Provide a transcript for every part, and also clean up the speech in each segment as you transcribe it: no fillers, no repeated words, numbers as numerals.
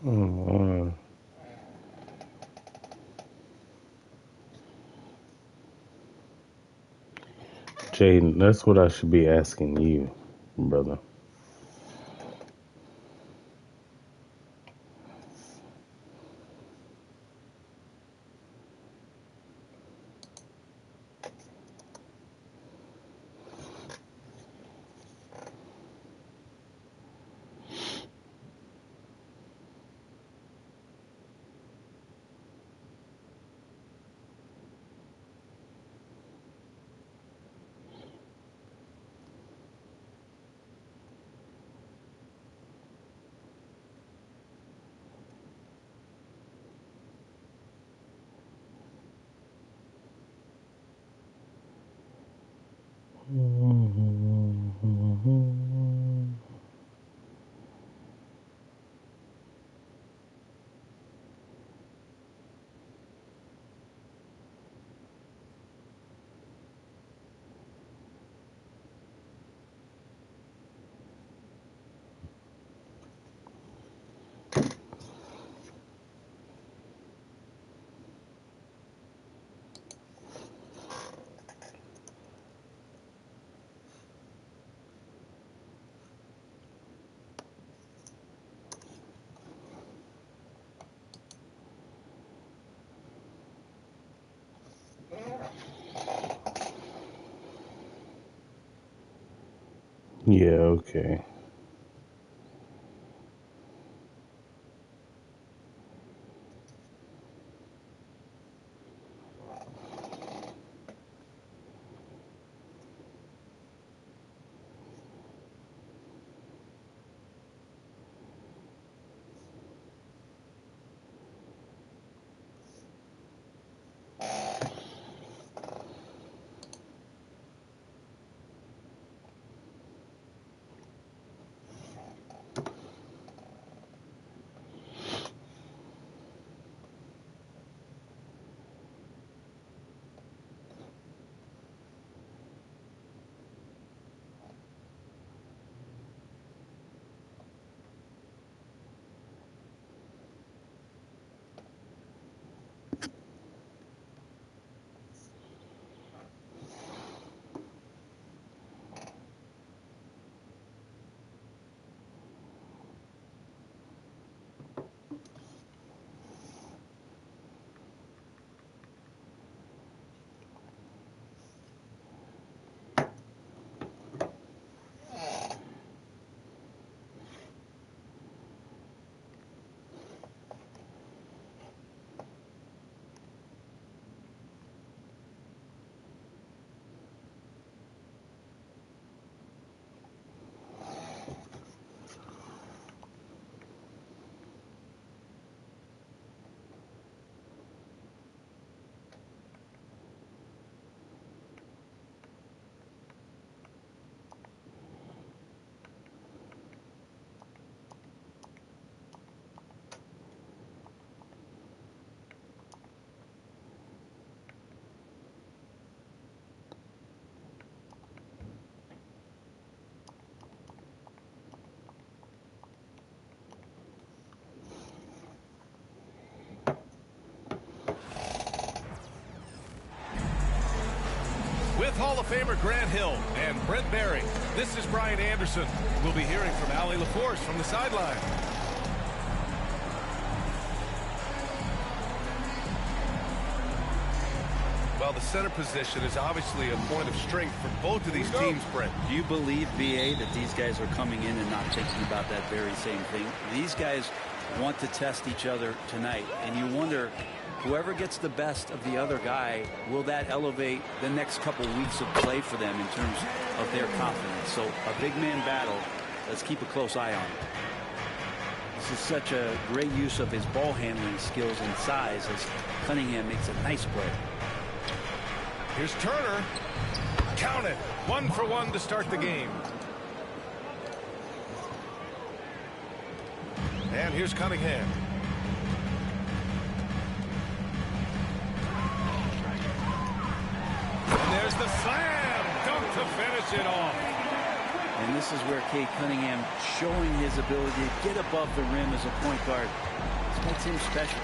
Mm, Jaden, that's what I should be asking you, brother. Yeah, okay. With Hall of Famer Grant Hill and Brent Barry, this is Brian Anderson. We'll be hearing from Allie LaForce from the sideline. Well, the center position is obviously a point of strength for both of these teams, Brent. Do you believe, B.A., that these guys are coming in and not thinking about that very same thing? These guys want to test each other tonight, and you wonder, whoever gets the best of the other guy, will that elevate the next couple weeks of play for them in terms of their confidence? So a big man battle, let's keep a close eye on it. This is such a great use of his ball handling skills and size as Cunningham makes a nice play. Here's Turner. Count it. 1 for 1 to start the game. And here's Cunningham. And there's the slam dunk to finish it off. And this is where Cade Cunningham showing his ability to get above the rim as a point guard. This makes him special.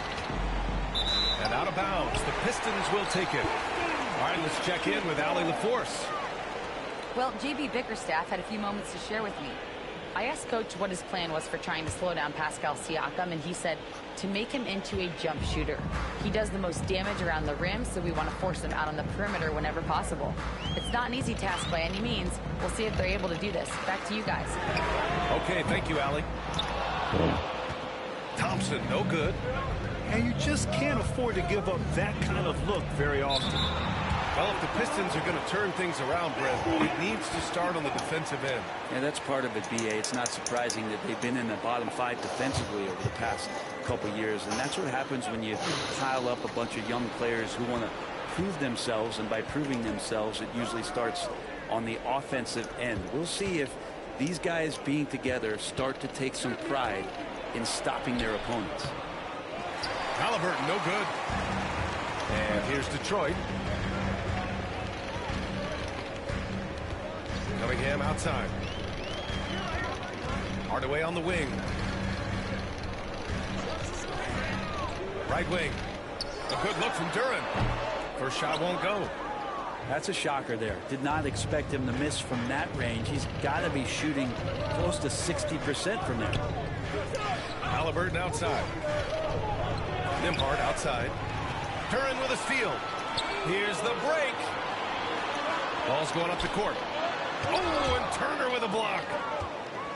And out of bounds. The Pistons will take it. All right, let's check in with Allie LaForce. Well, JB Bickerstaff had a few moments to share with me. I asked Coach what his plan was for trying to slow down Pascal Siakam, and he said to make him into a jump shooter. He does the most damage around the rim, so we want to force him out on the perimeter whenever possible. It's not an easy task by any means. We'll see if they're able to do this. Back to you guys. Okay, thank you, Allie. Thompson, no good. And you just can't afford to give up that kind of look very often. Well, if the Pistons are going to turn things around, Brett, it needs to start on the defensive end. Yeah, that's part of it, B.A. It's not surprising that they've been in the bottom 5 defensively over the past couple years. And that's what happens when you pile up a bunch of young players who want to prove themselves. And by proving themselves, it usually starts on the offensive end. We'll see if these guys being together start to take some pride in stopping their opponents. Halliburton, no good. And here's Detroit. Cunningham outside. Hardaway on the wing. Right wing. A good look from Duren. First shot won't go. That's a shocker there. Did not expect him to miss from that range. He's got to be shooting close to 60% from there. Halliburton outside. Nembhard outside. Duren with a steal. Here's the break. Ball's going up the court. Oh, and Turner with a block.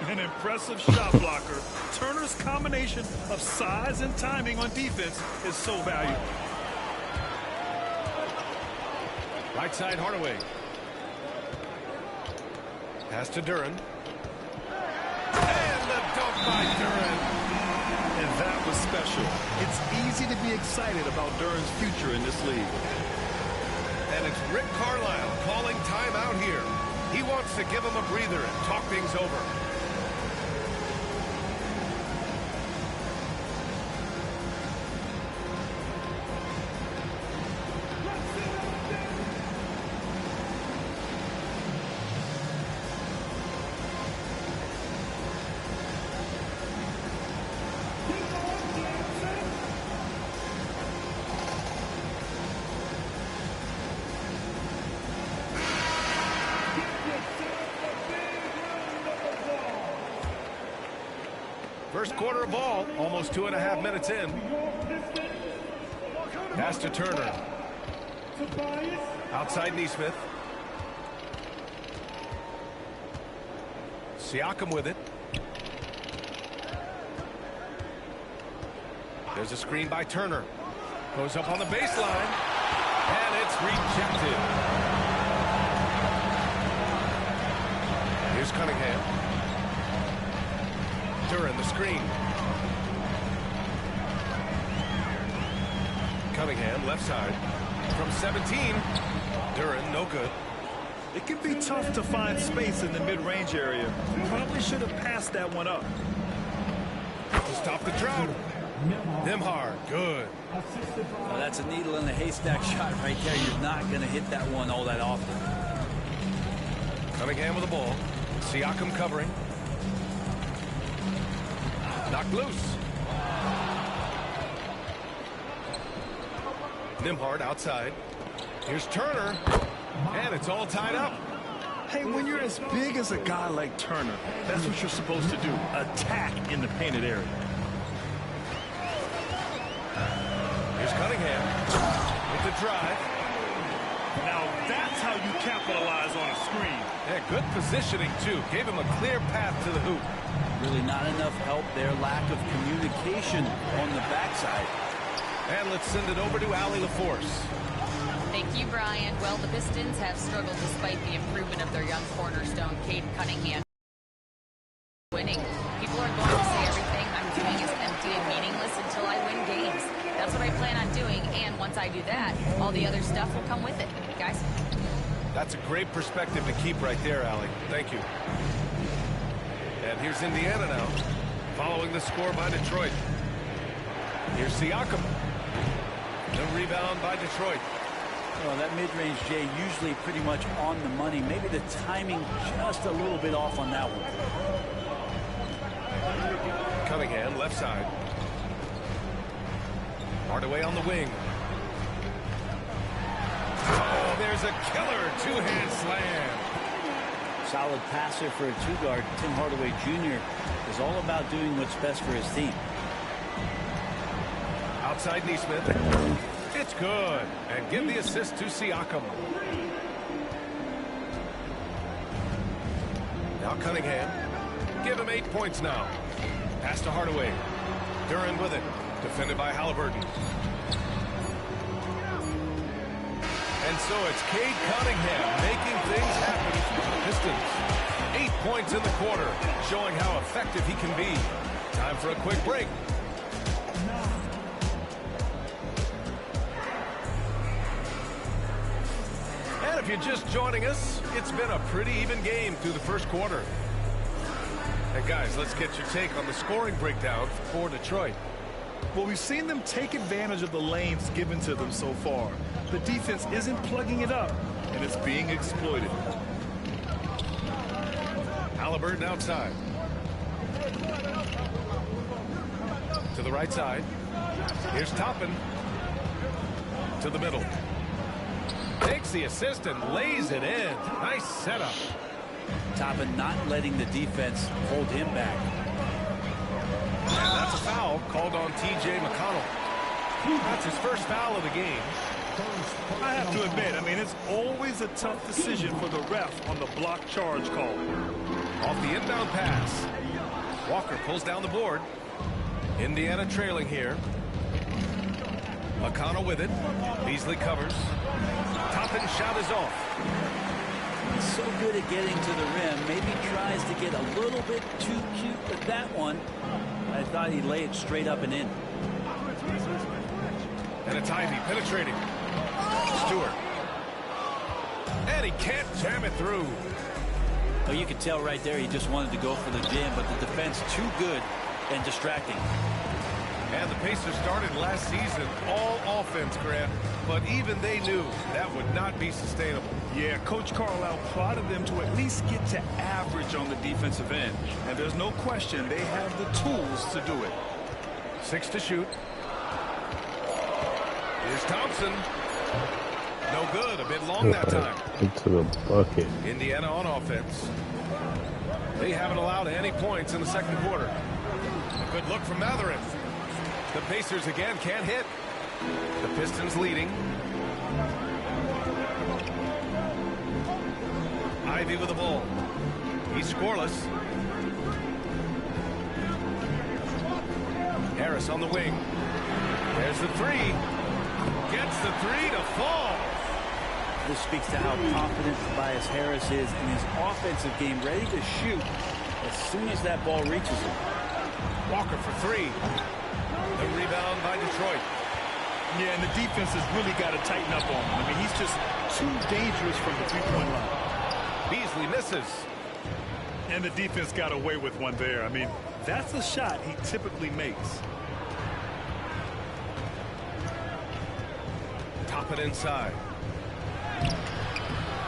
An impressive shot blocker. Turner's combination of size and timing on defense is so valuable. Right side, Hardaway. Pass to Duren. And the dunk by Duren. And that was special. It's easy to be excited about Duren's future in this league. And it's Rick Carlisle calling timeout here. He wants to give him a breather and talk things over. First quarter of ball, almost 2.5 minutes in. Pass to Turner. Outside Nesmith. Siakam with it. There's a screen by Turner. Goes up on the baseline. And it's rejected. Here's Cunningham. Duren, the screen. Cunningham, left side. From 17. Duren, no good. It can be tough to find space in the mid-range area. Probably should have passed that one up. To stop the drought. Nembhard, good. Well, that's a needle in the haystack shot right there. You're not going to hit that one all that often. Cunningham with the ball. Siakam covering. Knocked loose. Nembhard outside. Here's Turner. And it's all tied up. Hey, when you're as big as a guy like Turner, that's what you're supposed to do. Attack in the painted area. Here's Cunningham with the drive. Now that's how you capitalize on a screen. Yeah, good positioning, too. Gave him a clear path to the hoop. Really not enough help there. Lack of communication on the backside. And let's send it over to Allie LaForce. Thank you, Brian. Well, the Pistons have struggled despite the improvement of their young cornerstone, Cade Cunningham. Winning. People are going to say everything I'm doing is empty and meaningless until I win games. That's what I plan on doing, and once I do that, all the other stuff will come with it. Guys? That's a great perspective to keep right there, Allie. Thank you. And here's Indiana now, following the score by Detroit. Here's Siakam. No rebound by Detroit. Well, that mid-range, Jay, usually pretty much on the money. Maybe the timing just a little bit off on that one. Cunningham, left side. Hardaway on the wing. Oh, there's a killer two-hand slam. Solid passer for a two-guard. Tim Hardaway Jr. is all about doing what's best for his team. Outside Neesmith. It's good. And give the assist to Siakam. Now Cunningham. Give him 8 points now. Pass to Hardaway. Duran with it. Defended by Halliburton. And so it's Cade Cunningham making things happen for the Pistons. 8 points in the quarter, showing how effective he can be. Time for a quick break. And if you're just joining us, it's been a pretty even game through the first quarter. And guys, let's get your take on the scoring breakdown for Detroit. Well, we've seen them take advantage of the lanes given to them so far. The defense isn't plugging it up, and it's being exploited. Halliburton outside. To the right side. Here's Toppin. To the middle. Takes the assist and lays it in. Nice setup. Toppin not letting the defense hold him back. And that's a foul called on T.J. McConnell. That's his first foul of the game. I have to admit, it's always a tough decision for the ref on the block charge call. Off the inbound pass. Walker pulls down the board. Indiana trailing here. McConnell with it. Beasley covers. Toppin shot is off. He's so good at getting to the rim. Maybe tries to get a little bit too cute with that one. I thought he'd lay it straight up and in. And it's Ivy penetrating. Stewart. And he can't jam it through. Oh, you could tell right there he just wanted to go for the jam, but the defense too good and distracting. And the Pacers started last season all offense, Grant, but even they knew that would not be sustainable. Yeah, Coach Carlisle prodded them to at least get to average on the defensive end. And there's no question they have the tools to do it. 6 to shoot. Here's Thompson. No good. A bit long that time. Into the bucket. Indiana on offense. They haven't allowed any points in the second quarter. A good look from Mathurin. The Pacers again can't hit. The Pistons leading. Ivy with the ball. He's scoreless. Harris on the wing. There's the three. Gets the three to fall. This speaks to how confident Tobias Harris is in his offensive game, ready to shoot as soon as that ball reaches him. Walker for three. The rebound by Detroit. Yeah, and the defense has really got to tighten up on him. He's just too dangerous from the three-point line. Beasley misses. And the defense got away with one there. That's a shot he typically makes. Top it inside.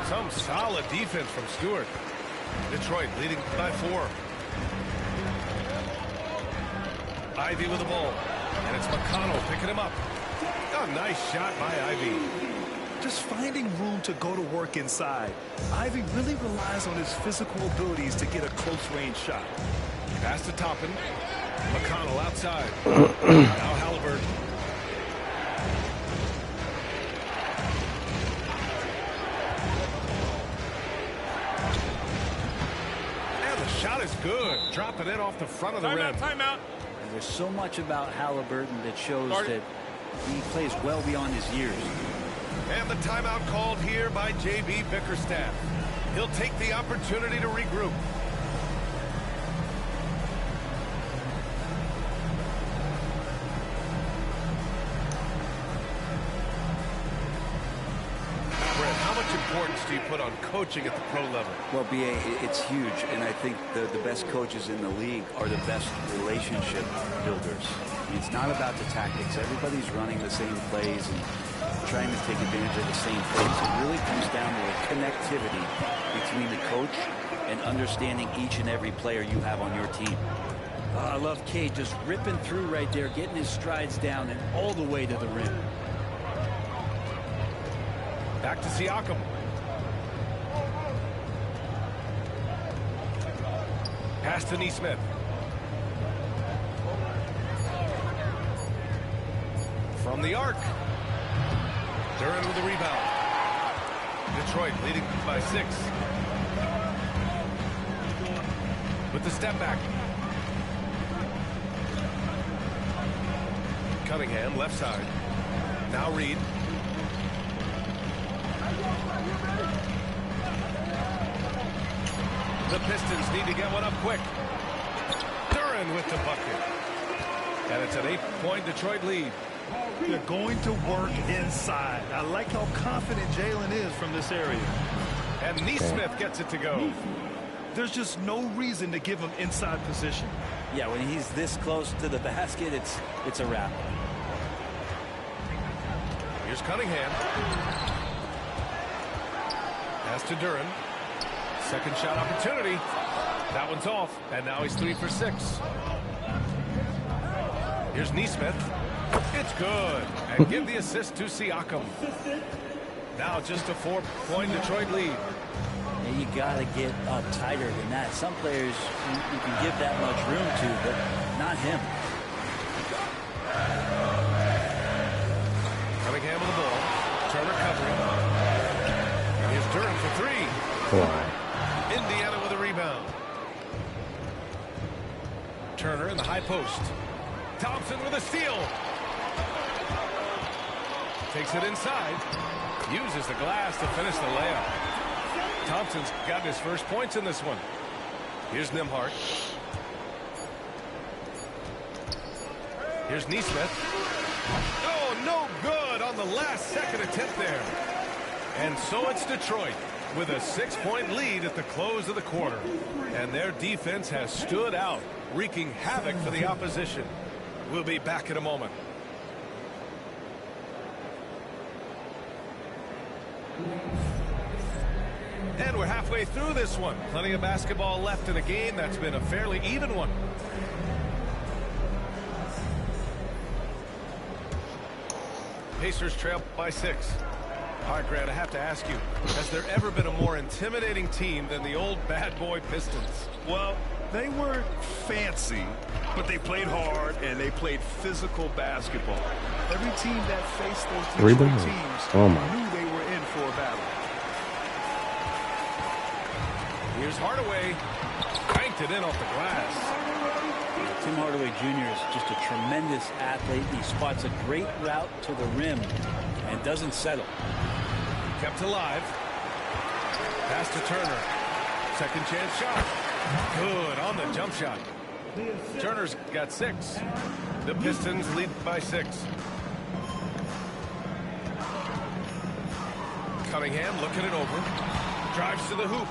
Some solid defense from Stewart. Detroit leading by 4. Ivy with the ball. And it's McConnell picking him up. A nice shot by Ivy. Just finding room to go to work inside. Ivy really relies on his physical abilities to get a close-range shot. Pass to Toppin. McConnell outside. Now Halliburton. And the shot is good. Dropping it off the front of the rim. Timeout. There's so much about Halliburton that shows that he plays well beyond his years. And the timeout called here by J.B. Bickerstaff. He'll take the opportunity to regroup. Brett, how much importance do you put on coaching at the pro level? Well, B.A., it's huge, and I think the best coaches in the league are the best relationship builders. It's not about the tactics. Everybody's running the same plays and trying to take advantage of the same things. It really comes down to the connectivity between the coach and understanding each and every player you have on your team. I love Cade just ripping through right there, getting his strides down and all the way to the rim. Back to Siakam. Pass to Nesmith. From the arc. Duren with the rebound. Detroit leading by 6. With the step back. Cunningham, left side. Now Reed. The Pistons need to get one up quick. Duren with the bucket. And it's an 8-point Detroit lead. They're going to work inside. I like how confident Jalen is from this area. And Nesmith gets it to go. There's just no reason to give him inside position. Yeah, when he's this close to the basket, it's a wrap. Here's Cunningham. Pass to Duren. Second shot opportunity. That one's off, and now he's 3 for 6. Here's Nesmith. It's good. And give the assist to Siakam. Now just a 4-point Detroit lead. And you got to get up tighter than that. Some players you can give that much room to, but not him. Cunningham with the ball. Turner covering. And here's Duren for 3. Wow. Indiana with a rebound. Turner in the high post. Thompson with a steal. Takes it inside. Uses the glass to finish the layup. Thompson's gotten his first points in this one. Here's Nembhard. Here's Nesmith. Oh, no good on the last second attempt there. And so it's Detroit with a 6-point lead at the close of the quarter. And their defense has stood out, wreaking havoc for the opposition. We'll be back in a moment. And we're halfway through this one. Plenty of basketball left in a game that's been a fairly even one. Pacers trail by 6. All right, Grant, I have to ask you, has there ever been a more intimidating team than the old bad boy Pistons? Well, they weren't fancy, but they played hard and they played physical basketball. Every team that faced those Detroit teams knew they were in for a battle. Here's Hardaway. Banked it in off the glass. Tim Hardaway Jr. is just a tremendous athlete. He spots a great route to the rim and doesn't settle. Kept alive. Pass to Turner. Second chance shot. Good on the jump shot. Turner's got 6. The Pistons lead by 6. Cunningham looking it over. Drives to the hoop.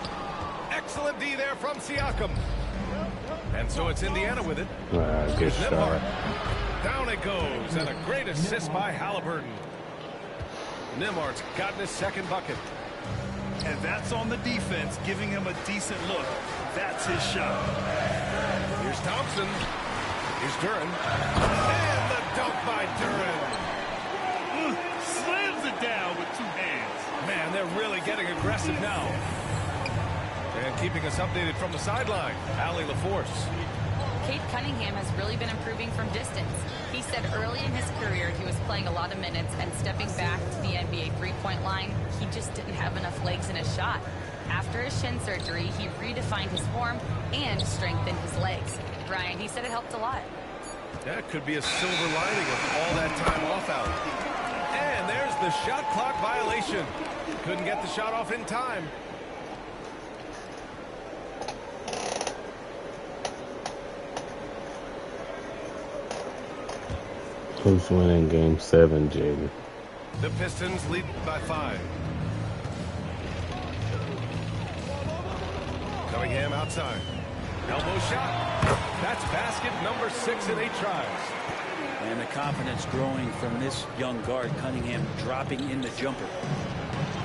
Excellent D there from Siakam. And so it's Indiana with it. Good shot. Down it goes. And a great assist by Halliburton. Nembhard's gotten his second bucket. And that's on the defense, giving him a decent look. That's his shot. Here's Thompson. Here's Duren. And the dunk by Duren. Slams it down with 2 hands. Man, they're really getting aggressive now. And keeping us updated from the sideline, Allie LaForce. Cade Cunningham has really been improving from distance. He said early in his career he was playing a lot of minutes and stepping back to the NBA three-point line, he just didn't have enough legs in his shot. After his shin surgery, he redefined his form and strengthened his legs. Brian, he said it helped a lot. That could be a silver lining of all that time off out. And there's the shot clock violation. Couldn't get the shot off in time. Who's winning game 7, Jaden? The Pistons lead by 5. Cunningham outside. Elbow shot. That's basket number 6 in 8 tries. And the confidence growing from this young guard, Cunningham, dropping in the jumper.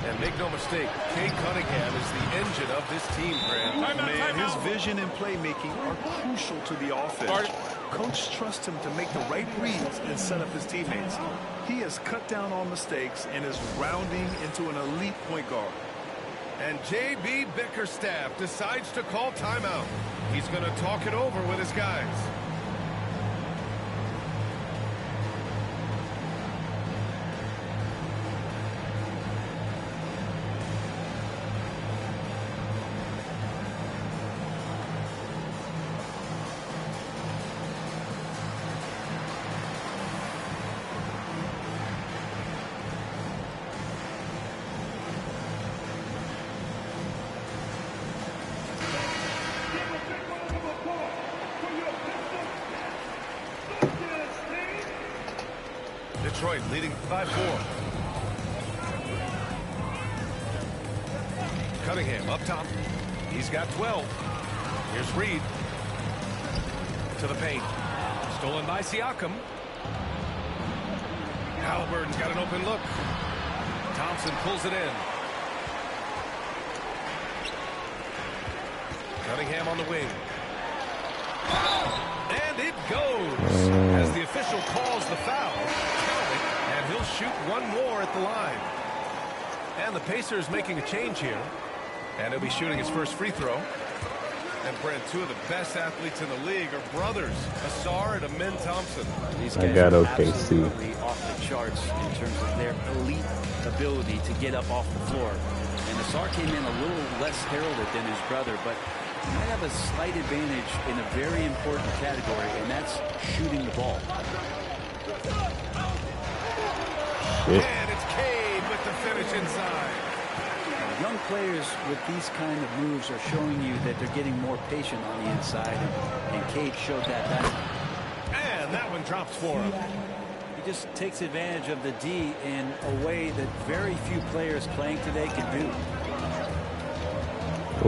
And make no mistake, Cade Cunningham is the engine of this team, Grant. Man, his vision and playmaking are crucial to the offense. Coach trusts him to make the right reads and set up his teammates. He has cut down on mistakes and is rounding into an elite point guard. And J.B. Bickerstaff decides to call timeout. He's going to talk it over with his guys. Detroit leading 5-4. Cunningham up top. He's got 12. Here's Reed. To the paint. Stolen by Siakam. Halliburton's got an open look. Thompson pulls it in. Cunningham on the wing. And it goes. As the official calls the foul. And he'll shoot one more at the line. And the Pacers making a change here. And he'll be shooting his first free throw. And Brent, two of the best athletes in the league are brothers, Ausar and Amin Thompson. These guys got are OKC. absolutely off the charts in terms of their elite ability to get up off the floor. And Ausar came in a little less heralded than his brother, but he might have a slight advantage in a very important category, and that's shooting the ball. And it's Cade with the finish inside. Young players with these kind of moves are showing you that they're getting more patient on the inside, and Cade showed that last time. And that one drops for him. He just takes advantage of the D in a way that very few players playing today can do.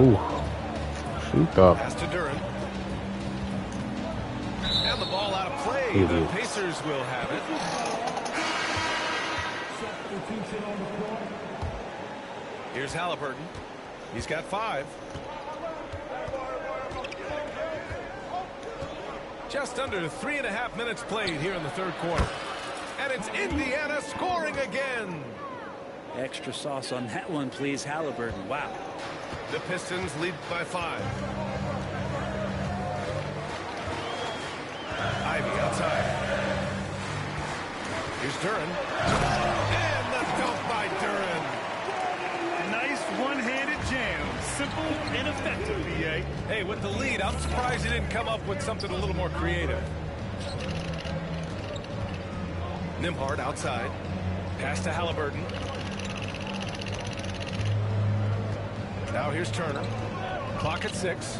Ooh. Shoot up. Pass to Duren. And the ball out of play. The Idiots. Pacers will have it. Here's Halliburton. He's got 5. Just under 3.5 minutes played here in the third quarter. And it's Indiana scoring again. Extra sauce on that one, please, Halliburton. Wow. The Pistons lead by 5. Ivy outside. Here's Duren. And the dunk by Duren. Nice one-handed jam. Simple and effective, B.A. Hey, with the lead, I'm surprised he didn't come up with something a little more creative. Nembhard outside. Pass to Halliburton. Now here's Turner. Clock at 6.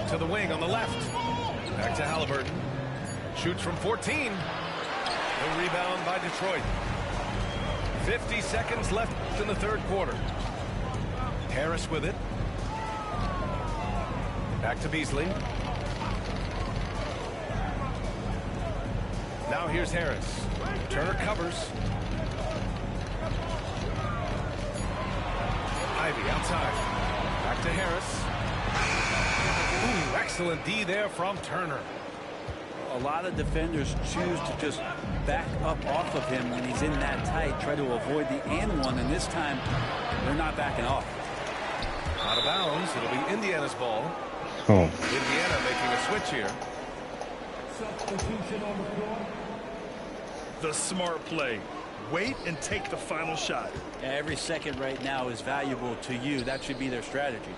To the wing on the left. Back to Halliburton. Shoots from 14. The rebound by Detroit. 50 seconds left in the third quarter. Harris with it. Back to Beasley. Now here's Harris. Turner covers. Ivy outside. Back to Harris. Ooh, excellent D there from Turner. A lot of defenders choose to just back up off of him when he's in that tight, try to avoid the and one, and this time they're not backing off. Out of bounds. It'll be Indiana's ball. Oh. Indiana making a switch here. Substitution on the floor. The smart play. Wait and take the final shot. Every second right now is valuable to you. That should be their strategy.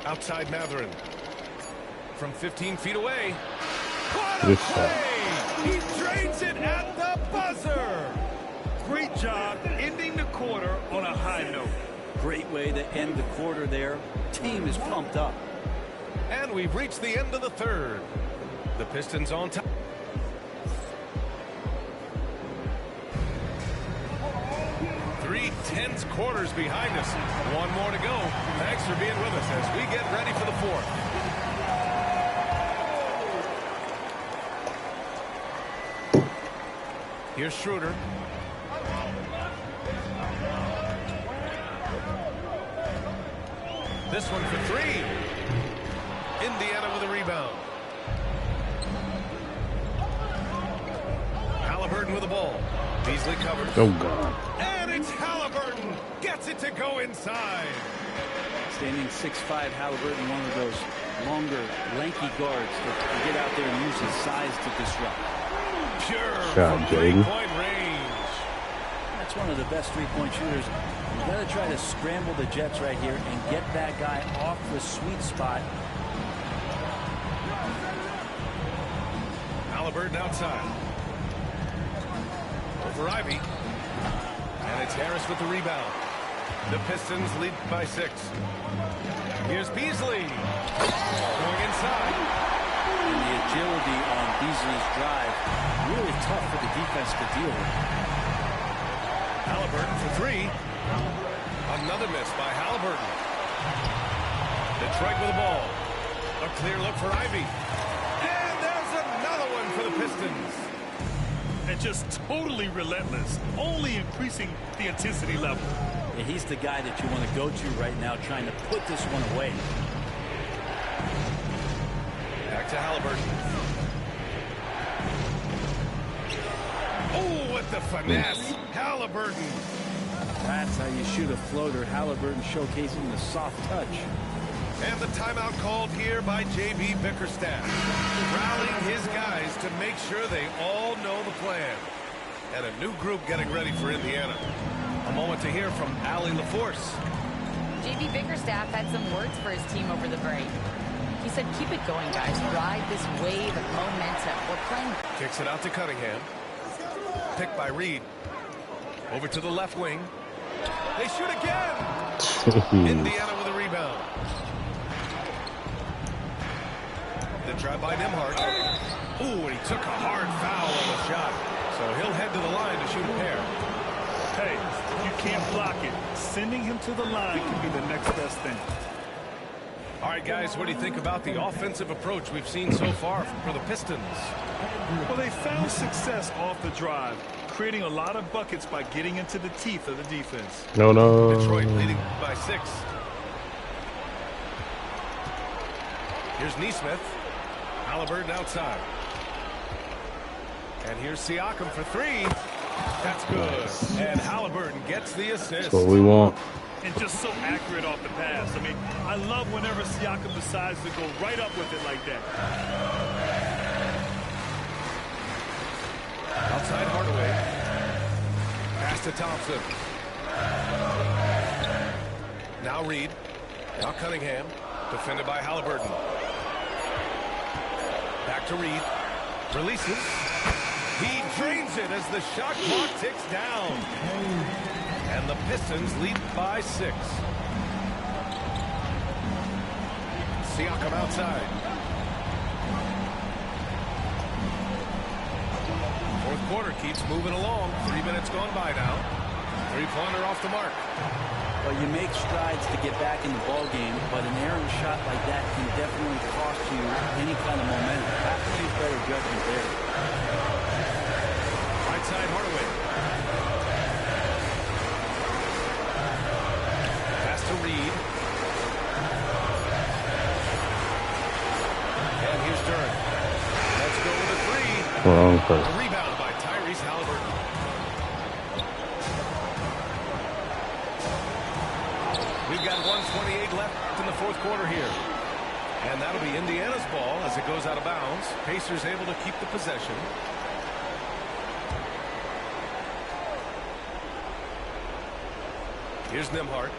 Outside Mathurin. From 15 feet away. What a Good play! He drains it at the buzzer! Great job ending the quarter on a high note. Great way to end the quarter there. Team is pumped up. And we've reached the end of the third. The Pistons on top. Three tense quarters behind us. One more to go. Thanks for being with us as we get ready for the fourth. Here's Schroeder. This one for three. Indiana with a rebound. Halliburton with the ball. Beasley covers. Oh, God. And it's Halliburton. Gets it to go inside. Standing 6'5", Halliburton, one of those longer, lanky guards that get out there and use his size to disrupt. Pure Shot, from Jaden. three-point range. That's one of the best three-point shooters. You've got to try to scramble the Jets right here and get that guy off the sweet spot. Halliburton outside. Over Ivy. And it's Harris with the rebound. The Pistons lead by 6. Here's Beasley. Going inside. And the agility on Beasley's drive, really tough for the defense to deal with. Halliburton for three. Another miss by Halliburton. Detroit with the ball. A clear look for Ivy. And there's another one for the Pistons. And just totally relentless, only increasing the intensity level. Yeah, he's the guy that you want to go to right now, trying to put this one away. Back to Halliburton. Oh, with the finesse. Halliburton. That's how you shoot a floater. Halliburton showcasing the soft touch. And the timeout called here by J.B. Bickerstaff, rallying his guys to make sure they all know the plan. And a new group getting ready for Indiana. A moment to hear from Allie LaForce. J.B. Bickerstaff had some words for his team over the break. He said, keep it going, guys. Ride this wave of momentum. We're playing. Kicks it out to Cunningham. Picked by Reed. Over to the left wing. They shoot again. Indiana with a rebound. The drive by Nembhard. Ooh, and he took a hard foul on the shot. So he'll head to the line to shoot a pair. Hey, you can't block it. Sending him to the line can be the next best thing. All right, guys, what do you think about the offensive approach we've seen so far for the Pistons? Well, they found success off the drive, creating a lot of buckets by getting into the teeth of the defense. No. Detroit leading by 6. Here's Nesmith. Halliburton outside. And here's Siakam for 3. That's good. And Halliburton gets the assist. That's what we want. And just so accurate off the pass. I mean, I love whenever Siakam decides to go right up with it like that. Outside Hardaway. Pass to Thompson. Now Reed. Now Cunningham. Defended by Halliburton. Back to Reed. Releases. He drains it as the shot clock ticks down. And the Pistons lead by 6. Siakam outside. Fourth quarter keeps moving along. 3 minutes gone by now. Three-pointer off the mark. Well, you make strides to get back in the ball game, but an errant shot like that can definitely cost you any kind of momentum. Have to use better judgment there. Right side Hardaway. Pass to Reed. And here's Durant. Let's go with a 3. Wrong person. A rebound by Tyrese Halliburton. We've got 1:28 left in the fourth quarter here. And that'll be Indiana's ball as it goes out of bounds. Pacers able to keep the possession. Here's Nembhard.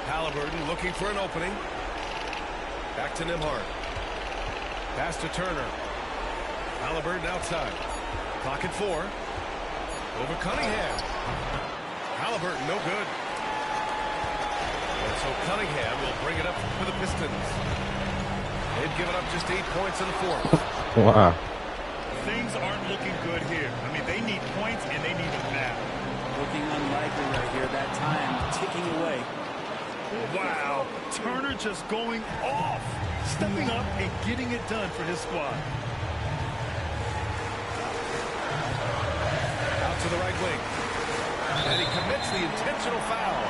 Halliburton looking for an opening. Back to Nembhard. Pass to Turner. Halliburton outside. Clock at 4. Over Cunningham. Halliburton no good. And so Cunningham will bring it up for the Pistons. They've given up just 8 points in the fourth. Wow. Things aren't looking good here. I mean, they need points, and they need them now. Looking unlikely right here. That time ticking away. Wow. Turner just going off. Stepping up and getting it done for his squad. out to the right wing. And he commits the intentional foul.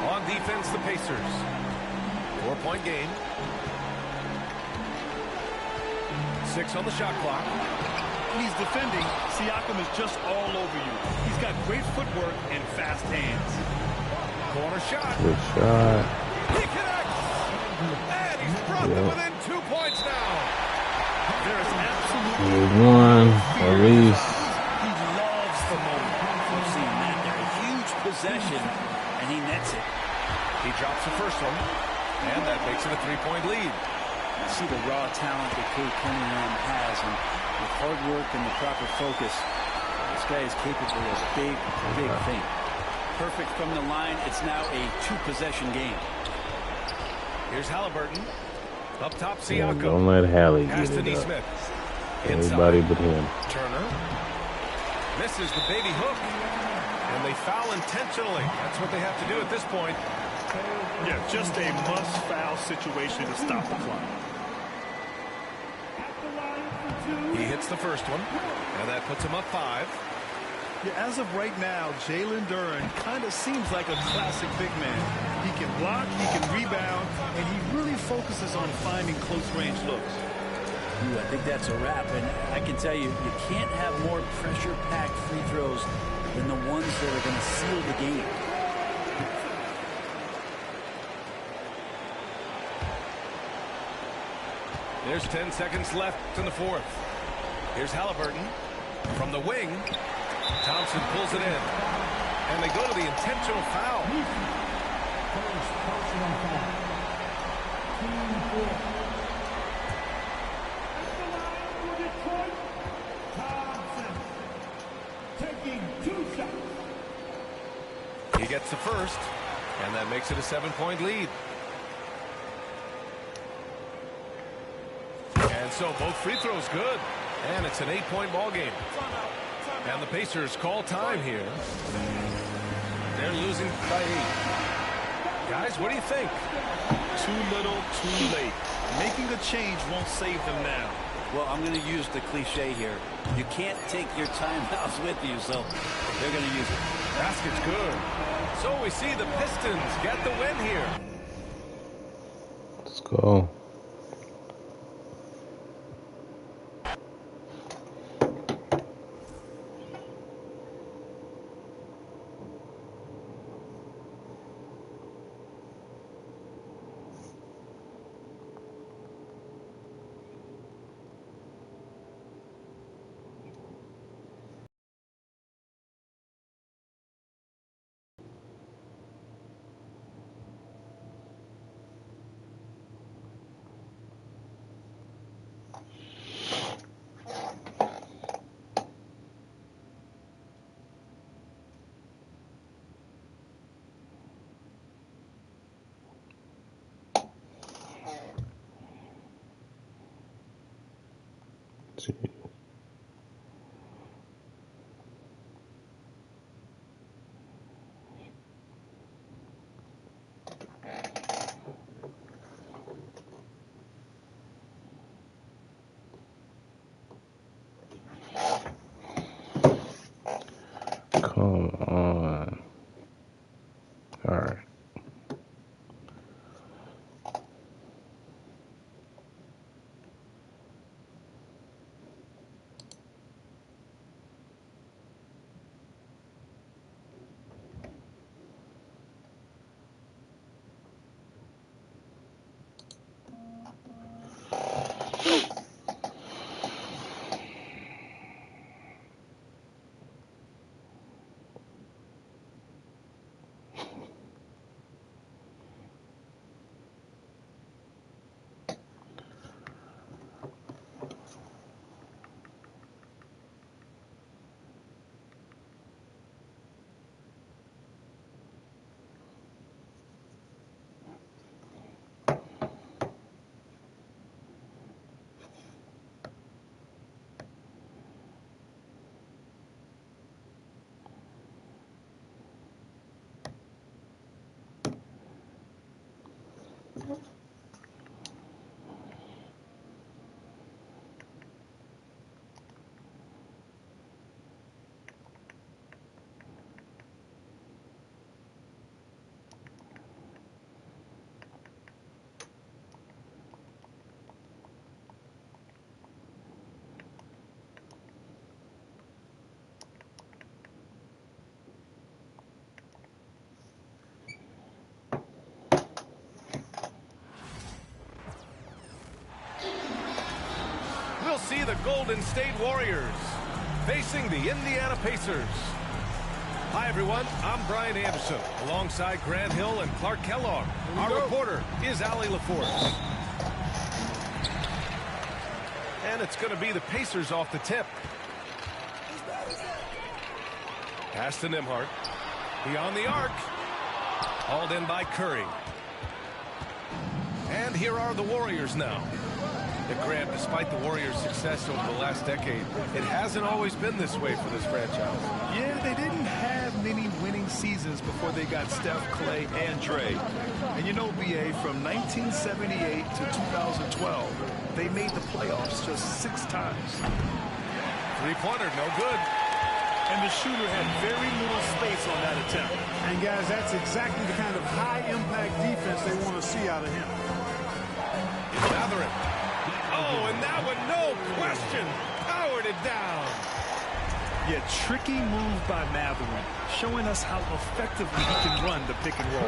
On defense, the Pacers. 4-point game. 6 on the shot clock. When he's defending, Siakam is just all over you. He's got great footwork and fast hands. Corner shot. Good shot. He connects. And he's brought them within 2 points now. There is absolutely One, at least. He loves the moment. We've seen that there. A huge possession, and he nets it. He drops the first one, and that makes it a 3-point lead. You see the raw talent that Cade Cunningham has, and with hard work and the proper focus, this guy is capable of big things. Perfect from the line. It's now a 2-possession game. Here's Halliburton. Up top, Yeah, Siakam. don't let Hallie Pass get to it up. Nesmith. Anybody but him. Turner. Misses the baby hook. And they foul intentionally. That's what they have to do at this point. Yeah, just a must-foul situation to stop the clock. He hits the first one, and that puts him up 5. Yeah, as of right now, Jalen Duren kind of seems like a classic big man. He can block, he can rebound, and he really focuses on finding close-range looks. Ooh, I think that's a wrap, and I can tell you, you can't have more pressure-packed free throws than the ones that are going to seal the game. There's 10 seconds left in the fourth. Here's Halliburton from the wing. Thompson pulls it in. And they go to the intentional foul. He gets the first, and that makes it a 7-point lead. And so both free throws good. And it's an 8-point ball game. And the Pacers call time here. They're losing by 8. Guys, what do you think? Too little, too late. Making a change won't save them now. Well, I'm going to use the cliche here. You can't take your timeouts with you, so they're going to use it. Basket's good. So we see the Pistons get the win here. Let's go. Come on. All right. see the Golden State Warriors facing the Indiana Pacers. Hi, everyone. I'm Brian Anderson, alongside Grant Hill and Clark Kellogg. Our reporter is Allie LaForce. And it's going to be the Pacers off the tip. Pass to Nembhard. Beyond the arc. Hauled in by Curry. And here are the Warriors now. Grant, despite the Warriors' success over the last decade, it hasn't always been this way for this franchise. Yeah, they didn't have many winning seasons before they got Steph, Clay, and Dre. And you know, B.A., from 1978 to 2012, they made the playoffs just 6 times. Three-pointer, no good. And the shooter had very little space on that attempt. And, guys, that's exactly the kind of high-impact defense they want to see out of him. Mathurin. Oh, and that one, no question, powered it down. Yeah, tricky move by Mathurin, showing us how effectively he can run the pick and roll.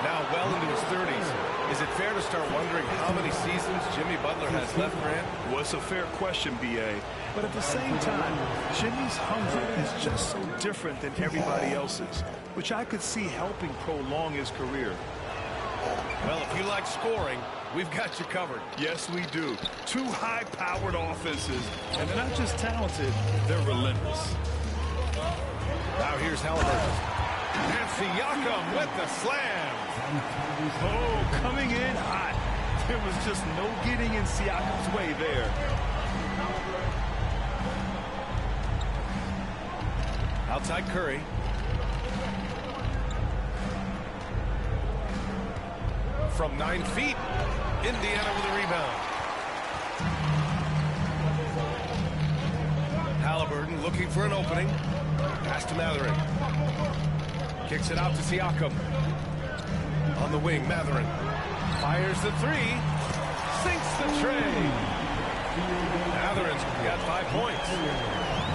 Now well into his 30s. Is it fair to start wondering how many seasons Jimmy Butler has left, Grant? Well, it's a fair question, B.A. But at the same time, Jimmy's hunger is just so different than everybody else's, which I could see helping prolong his career. Well, if you like scoring, we've got you covered. Yes, we do. 2 high-powered offenses, and they're not just talented, they're relentless. Now here's Halliburton. And Siakam with the slam. Oh, coming in hot. There was just no getting in Siakam's way there. Outside Curry. From 9 feet, Indiana with a rebound. Halliburton looking for an opening. Pass to Mathurin. Kicks it out to Siakam. On the wing, Mathurin fires the 3. Sinks the tray. Mathurin's got 5 points.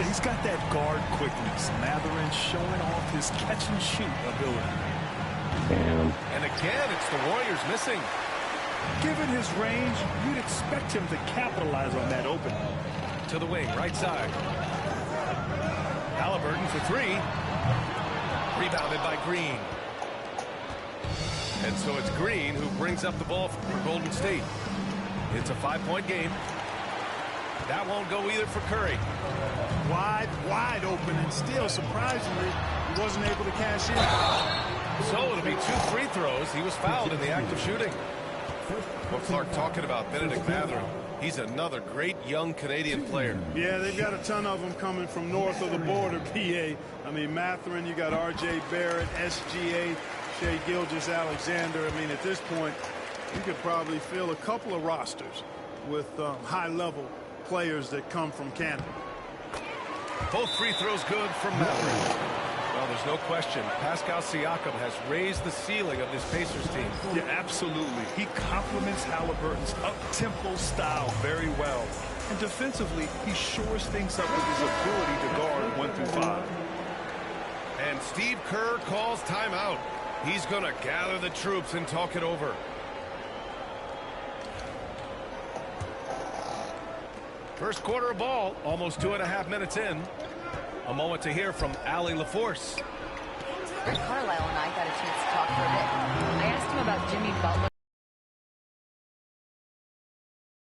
He's got that guard quickness. Mathurin showing off his catch-and-shoot ability. And again, it's the Warriors missing. Given his range, you'd expect him to capitalize on that opening. To the wing, right side. Halliburton for 3. Rebounded by Green. And so it's Green who brings up the ball for Golden State. It's a 5-point game. That won't go either for Curry. Wide open, and still, surprisingly, he wasn't able to cash in. So it'll be 2 free throws. He was fouled in the act of shooting. Well, Clark, talking about Bennedict Mathurin, he's another great young Canadian player. Yeah, they've got a ton of them coming from north of the border, PA. I mean, Mathurin, you got R.J. Barrett, SGA, Shai Gilgeous-Alexander. I mean, at this point, you could probably fill a couple of rosters with high-level players that come from Canada. Both free throws good from Mathurin. Well, there's no question. Pascal Siakam has raised the ceiling of this Pacers team. Yeah, absolutely. He complements Halliburton's up-tempo style very well. And defensively, he shores things up with his ability to guard 1 through 5. And Steve Kerr calls timeout. He's going to gather the troops and talk it over. First quarter of ball, almost 2.5 minutes in. A moment to hear from Allie LaForce. Rick Carlisle and I got a chance to talk for a bit. I asked him about Jimmy Butler.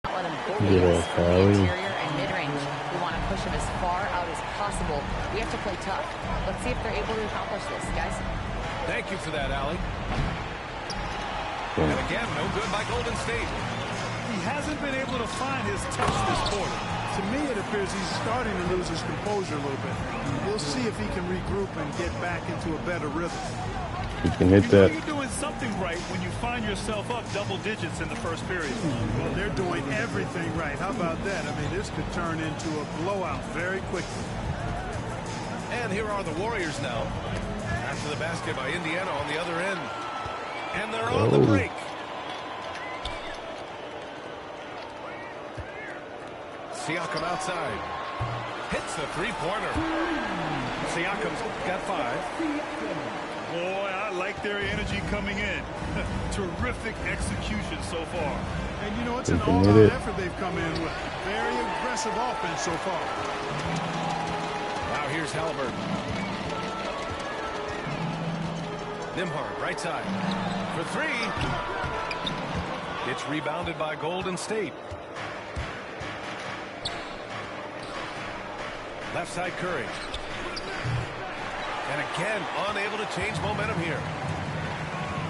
Not let him bully us from the interior and mid-range. We want to push him as far out as possible. We have to play tough. Let's see if they're able to accomplish this, guys. Thank you for that, Allie. And again, no good by Golden State. He hasn't been able to find his touch this quarter. To me, it appears he's starting to lose his composure a little bit. We'll see if he can regroup and get back into a better rhythm. You can hit that. You're doing something right when you find yourself up double digits in the first period. Well, they're doing everything right. How about that? I mean, this could turn into a blowout very quickly. And here are the Warriors now. After the basket by Indiana on the other end. And they're on the break. Siakam outside. Hits the 3-pointer. Siakam's got 5. Boy, I like their energy coming in. Terrific execution so far. And, you know, it's an all-out effort they've come in with. Very aggressive offense so far. Now here's Halliburton. Nembhard, right side. For three. It's rebounded by Golden State. Left side Curry. And again, unable to change momentum here.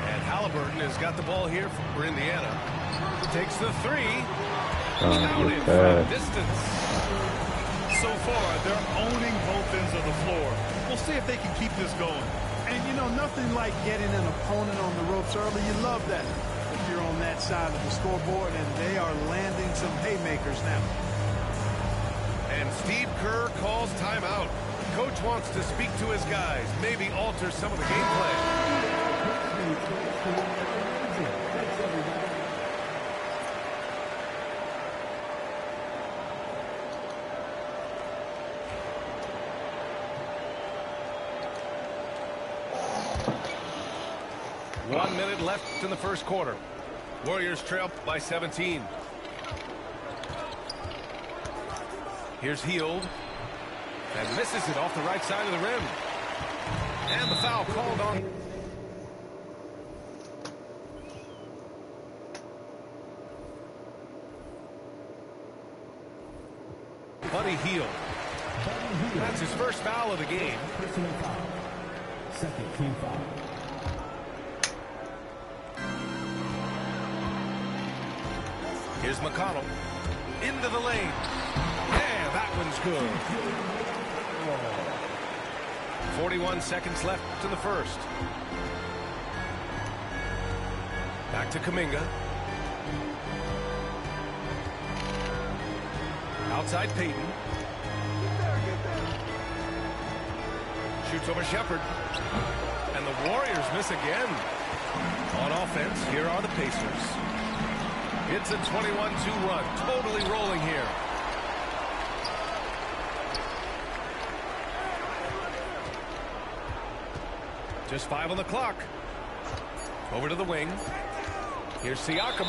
And Halliburton has got the ball here for Indiana. Takes the three. Down in from distance. So far, they're owning both ends of the floor. We'll see if they can keep this going. And, you know, nothing like getting an opponent on the ropes early. You love that if you're on that side of the scoreboard, and they are landing some haymakers now. And Steve Kerr calls timeout. Coach wants to speak to his guys, maybe alter some of the game plan. One minute left in the first quarter. Warriors trail by 17. Here's Hield. And misses it off the right side of the rim. And the foul called on. Buddy Hield. That's his first foul of the game. Second team foul. Here's McConnell. Into the lane. Yeah, that one's good. 41 seconds left to the first. Back to Kuminga. Outside Payton. Shoots over Shepherd. And the Warriors miss again. On offense, here are the Pacers. It's a 21-2 run. Totally rolling here. Just 5 on the clock. Over to the wing. Here's Siakam.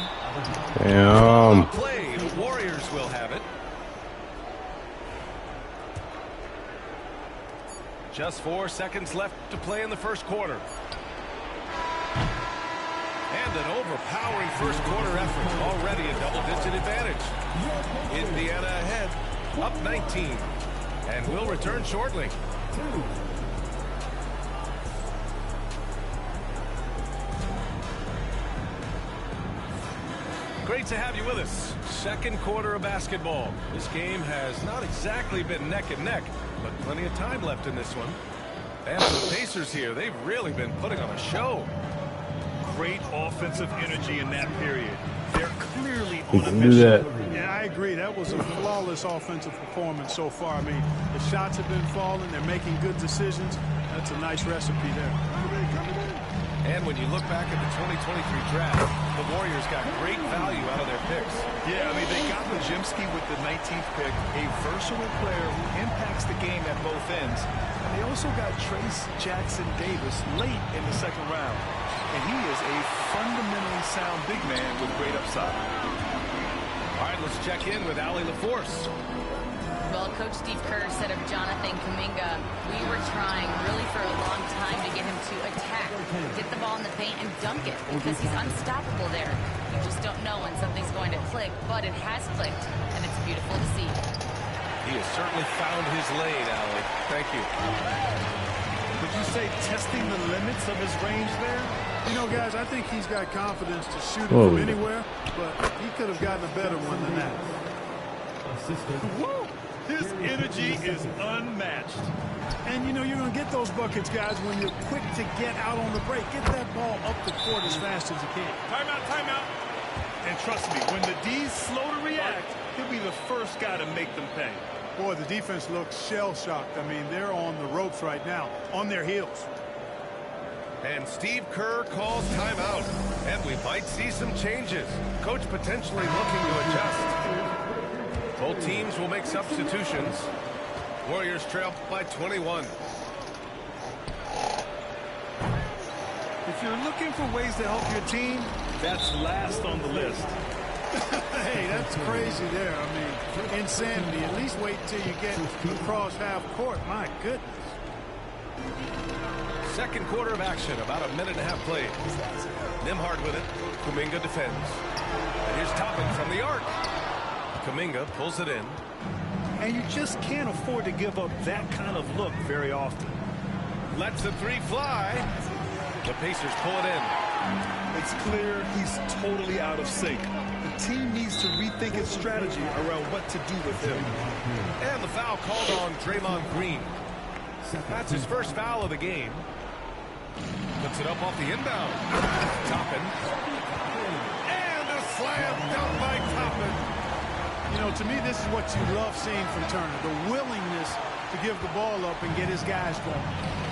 Damn. Play. The Warriors will have it. Just 4 seconds left to play in the first quarter. And an overpowering first quarter effort. Already a double-digit advantage. Indiana ahead. Up 19. And will return shortly. Great to have you with us. Second quarter of basketball. This game has not exactly been neck and neck, but plenty of time left in this one. And for the Pacers here, they've really been putting on a show. Great offensive energy in that period. They're clearly We on a can do mission. that. Yeah, I agree. That was a flawless offensive performance so far. I mean, the shots have been falling. They're making good decisions. That's a nice recipe there. And when you look back at the 2023 draft, the Warriors got great value out of their picks. Yeah, I mean, they got Majimski with the 19th pick, a versatile player who impacts the game at both ends. And they also got Trace Jackson-Davis late in the second round. And he is a fundamentally sound big man with great upside. All right, let's check in with Allie LaForce. Well, Coach Steve Kerr said of Jonathan Kuminga, we were trying really for a long time to get him to attack, get the ball in the paint and dunk it because he's unstoppable there. You just don't know when something's going to click, but it has clicked, and it's beautiful to see. He has certainly found his lane, Allie. Thank you. Would you say testing the limits of his range there? You know, guys, I think he's got confidence to shoot it from anywhere, but he could have gotten a better one than that. Woo! His energy is unmatched. And, you know, you're going to get those buckets, guys, when you're quick to get out on the break. Get that ball up the court as fast as you can. Timeout, timeout. And trust me, when the D's slow to react, he'll be the first guy to make them pay. Boy, the defense looks shell-shocked. I mean, they're on the ropes right now, on their heels. And Steve Kerr calls timeout. And we might see some changes. Coach potentially looking to adjust. Both teams will make substitutions. Warriors trail by 21. you're looking for ways to help your team, that's last on the list. Hey, that's crazy there. I mean, insanity. At least wait until you get across half court. My goodness. Second quarter of action, about a minute and a half played. Nembhard with it. Kuminga defends. And here's Toppin from the arc. Kuminga pulls it in. And you just can't afford to give up that kind of look very often. Lets the three fly. The Pacers pull it in. It's clear he's totally out of sync. The team needs to rethink its strategy around what to do with him. And the foul called on Draymond Green. That's his first foul of the game. Puts it up off the inbound. Toppin. And a slam dunk by Toppin. You know, to me, this is what you love seeing from Turner. The willingness to give the ball up and get his guys going.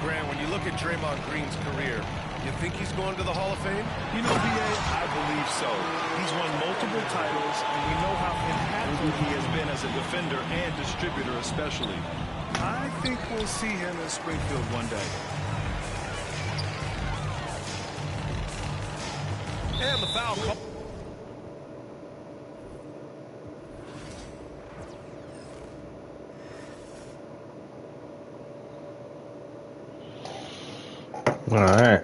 Grant, when you look at Draymond Green's career, you think he's going to the Hall of Fame? You know, B.A., I believe so. He's won multiple titles, and we know how impactful he has been as a defender and distributor especially. I think we'll see him in Springfield one day. And the foul call. All right.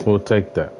We'll take that.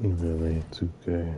Really, 2K.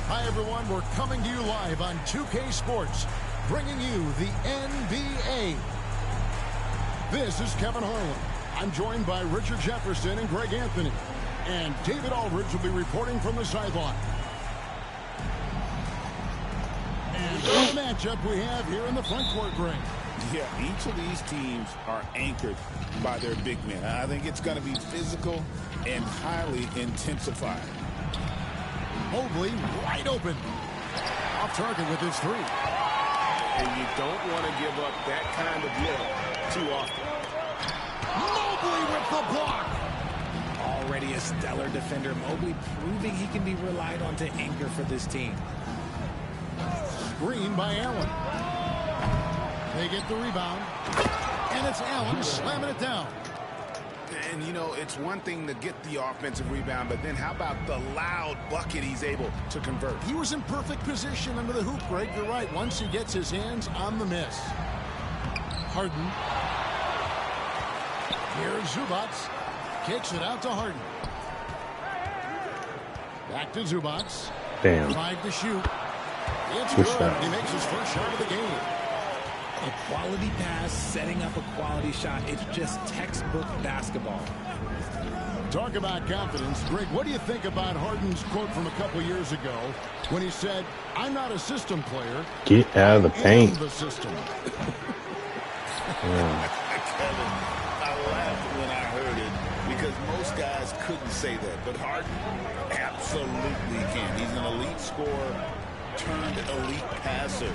Hi, everyone. We're coming to you live on 2K Sports, bringing you the NBA. This is Kevin Harlan. I'm joined by Richard Jefferson and Greg Anthony. And David Aldridge will be reporting from the sideline. And the matchup we have here in the front court, Greg. Yeah, each of these teams are anchored by their big men. I think it's going to be physical and highly intensified. Mobley wide open. Off target with his three. And you don't want to give up that kind of look too often. Mobley with the block. Already a stellar defender, Mobley proving he can be relied on to anchor for this team. Screen by Allen. They get the rebound. And it's Allen slamming it down. And, you know, it's one thing to get the offensive rebound, but then how about the loud bucket he's able to convert? He was in perfect position under the hoop, Greg. You're right. Once he gets his hands on the miss. Harden. Here's Zubac. Kicks it out to Harden. Back to Zubac. Damn. 5 to shoot. It's Good good. shot. He makes his first shot of the game. A quality pass, setting up a quality shot. It's just textbook basketball. Talk about confidence. Greg, what do you think about Harden's quote from a couple years ago when he said, "I'm not a system player. Get out of the paint. The system." Yeah. Kevin, I laughed when I heard it because most guys couldn't say that, but Harden absolutely can. He's an elite scorer turned elite passer.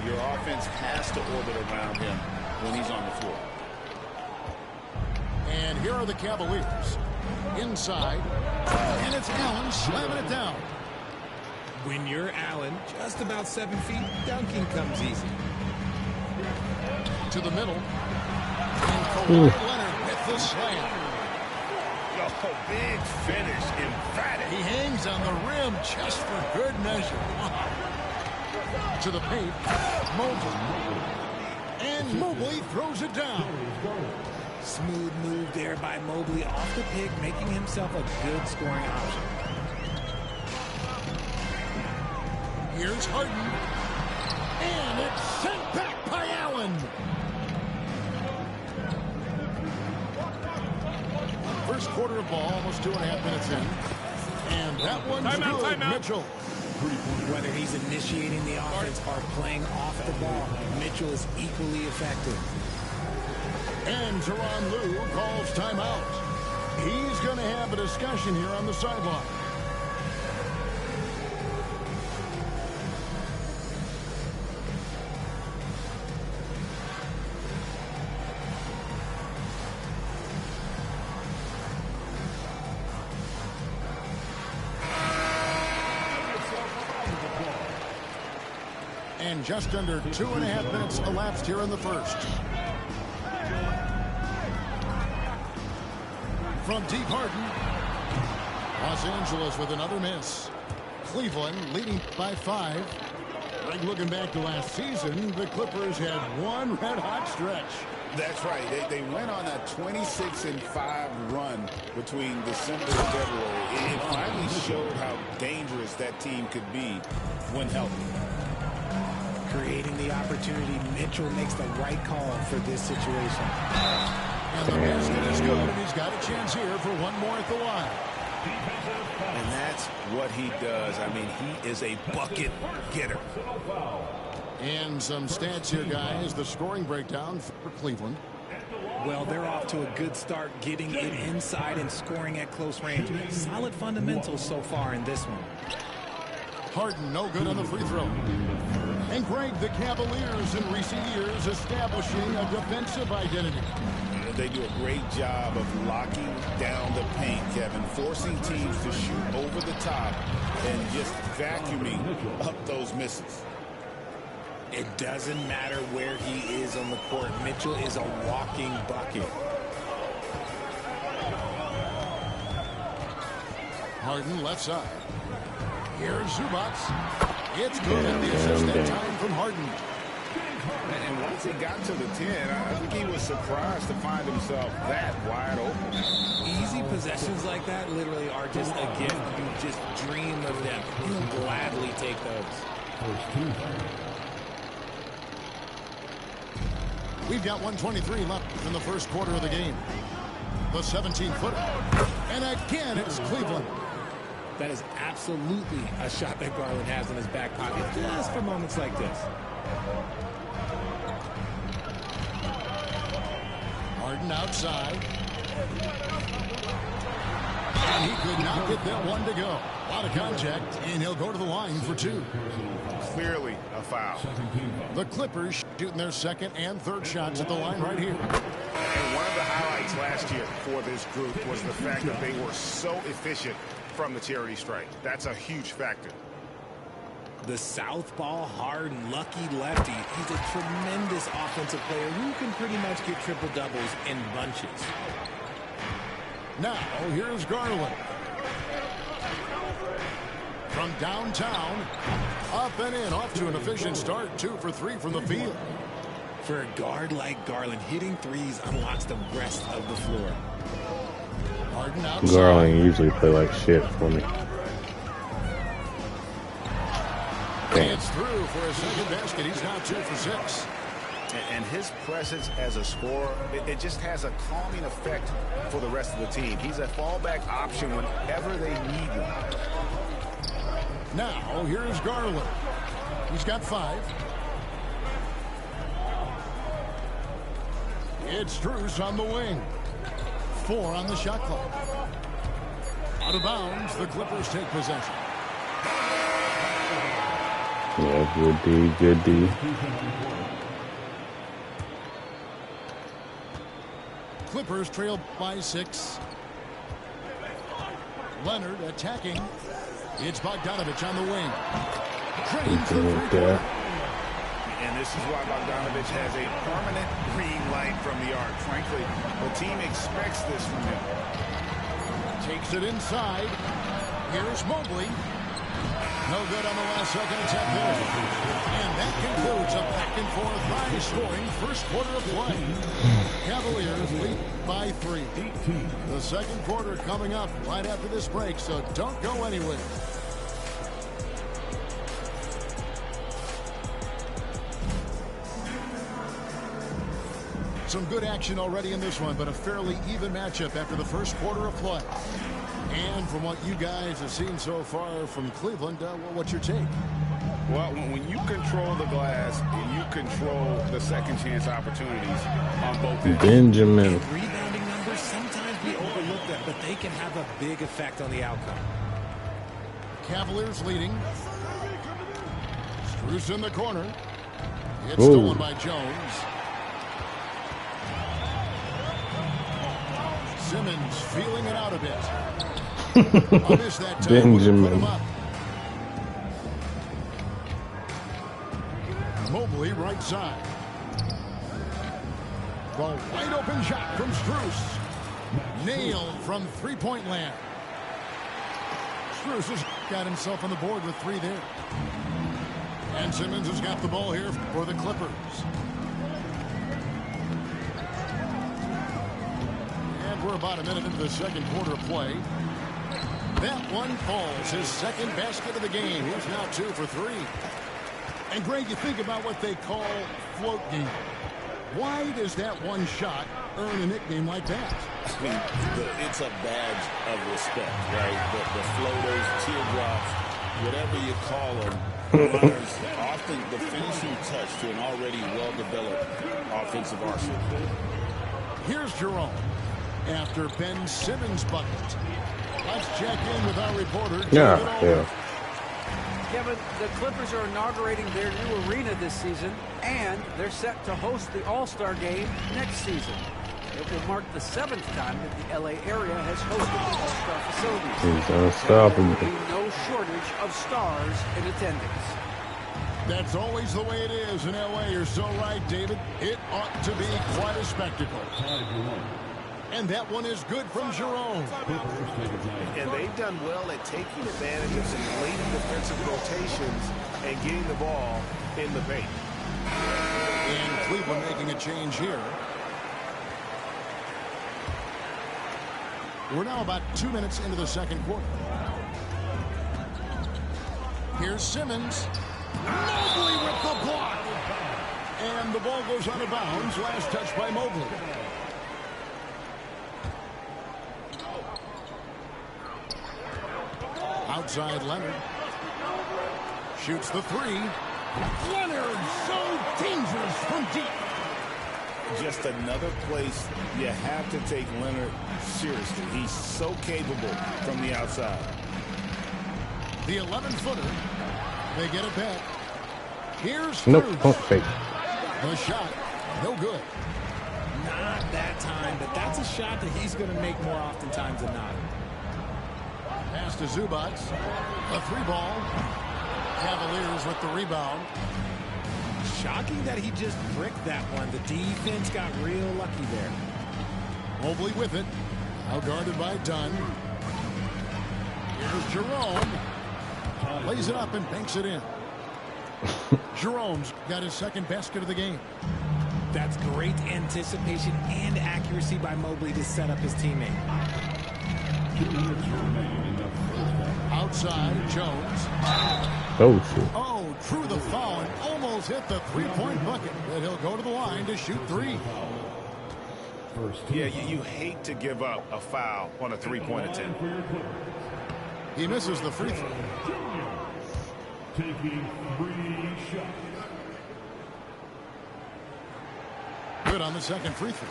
Your offense has to orbit around him when he's on the floor. And here are the Cavaliers. Inside. And it's Allen slamming it down. When you're Allen, just about 7 feet, dunking comes easy. To the middle. And Kawhi Leonard with the slam. Oh, big finish, emphatic. He hangs on the rim just for good measure. Wow. To the paint. Mobley. And Mobley throws it down. Smooth move there by Mobley off the pick, making himself a good scoring option. Here's Harden. And it's sent back by Allen. First quarter of ball, almost 2.5 minutes in. And that one's good. Mitchell. Whether he's initiating the offense or playing off the ball, Mitchell is equally effective. And Tyronn Lue calls timeout. He's going to have a discussion here on the sideline. And just under 2.5 minutes elapsed here in the first. From deep, Harden. Los Angeles with another miss. Cleveland leading by 5. Greg, looking back to last season, the Clippers had one red-hot stretch. That's right. They went on a 26-5 run between December and February. It finally showed how dangerous that team could be when healthy. Creating the opportunity, Mitchell makes the right call for this situation. And the basket is good, and he's got a chance here for one more at the line. And that's what he does. I mean, he is a bucket getter. And some stats here, guys. The scoring breakdown for Cleveland. Well, they're off to a good start, getting it inside and scoring at close range. Solid fundamentals so far in this one. Harden, no good on the free throw. And Greg, the Cavaliers in recent years establishing a defensive identity. They do a great job of locking down the paint, Kevin, forcing teams to shoot over the top and just vacuuming up those misses. It doesn't matter where he is on the court. Mitchell is a walking bucket. Harden left side. Here's Zubac. It's good at the assist that time from Harden. And once he got to the 10, I think he was surprised to find himself that wide open. Easy possessions like that literally are just a gift. You just dream of them. You'll gladly take those. We've got 1:23 left in the first quarter of the game. The 17-footer. And again, it's Cleveland. That is absolutely a shot that Garland has in his back pocket just for moments like this. Harden outside. And he could not get that one to go. A lot of contact, and he'll go to the line for 2. Clearly a foul. The Clippers shooting their second and third shots at the line right here. And one of the highlights last year for this group was the fact that they were so efficient from the charity stripe. That's a huge factor. The southpaw, Harden, lucky lefty. He's a tremendous offensive player who can pretty much get triple-doubles in bunches. Now, here's Garland. From downtown, up and in, off to an efficient start. 2 for 3 from the field. For a guard like Garland, hitting threes unlocks the rest of the floor. Harden outside. Garland usually play like shit for me. It's through for a second basket. He's now 2 for 6. And his presence as a scorer, it just has a calming effect for the rest of the team. He's a fallback option whenever they need one. Now, here's Garland. He's got 5. It's Strus on the wing. 4 on the shot clock. Out of bounds, the Clippers take possession. Yeah, good D, good D. Clippers trail by 6. Leonard attacking. It's Bogdanovich on the wing. And this is why Bogdanovich has a permanent green light from the arc. Frankly, the team expects this from him. Takes it inside. Here's Mobley. No good on the last second attempt there. And that concludes a back-and-forth high-scoring first quarter of play. Cavaliers lead by 3. The second quarter coming up right after this break, so don't go anywhere. Some good action already in this one, but a fairly even matchup after the first quarter of play. And from what you guys have seen so far from Cleveland, what's your take? Well, when you control the glass and you control the second chance opportunities on both ends. Benjamin. Rebounding numbers, sometimes we overlook that, but they can have a big effect on the outcome. Cavaliers leading. Strus in the corner. It's stolen by Jones. Simmons feeling it out a bit. I missed that time. Benjamin. Mobley right side. The wide open shot from Strus. Nailed from three-point land. Strus has got himself on the board with 3 there. And Simmons has got the ball here for the Clippers. And we're about a minute into the second quarter of play. That one falls. His second basket of the game. He's now 2 for 3. And Greg, you think about what they call float game. Why does that one shot earn a nickname like that? I mean, it's a badge of respect, right? The floaters, teardrops, whatever you call them, runners, often the finishing touch to an already well-developed offensive arsenal. Here's Jerome after Ben Simmons' bucket. Let's check in with our reporter. Yeah. Kevin, the Clippers are inaugurating their new arena this season, and they're set to host the All-Star Game next season. It will mark the 7th time that the LA area has hosted the All-Star facilities. He's unstoppable. There will be no shortage of stars in attendance. That's always the way it is in LA. You're so right, David. It ought to be quite a spectacle. And that one is good from Jerome. And they've done well at taking advantage of some late defensive rotations and getting the ball in the paint. And Cleveland making a change here. We're now about 2 minutes into the second quarter. Here's Simmons. Mobley with the block. And the ball goes out of bounds. Last touch by Mobley. Outside Leonard. Shoots the 3. Leonard so dangerous from deep. Just another place you have to take Leonard seriously. He's so capable from the outside. The 11-footer. They get it back. Here's Nope, Strus. pump fake. The shot, no good. Not that time, but that's a shot that he's going to make more oftentimes than not. Pass to Zubac. A 3-ball. Cavaliers with the rebound. Shocking that he just bricked that one. The defense got real lucky there. Mobley with it. Now guarded by Dunn. Here's Jerome. Lays it up and banks it in. Jerome's got his second basket of the game. That's great anticipation and accuracy by Mobley to set up his teammate. Outside, Jones. Oh, shit. Oh, drew the foul and almost hit the three-point bucket. But he'll go to the line to shoot 3. Yeah, you hate to give up a foul on a three-point attempt. He misses the free throw. Taking 3 shots. Good on the second free throw.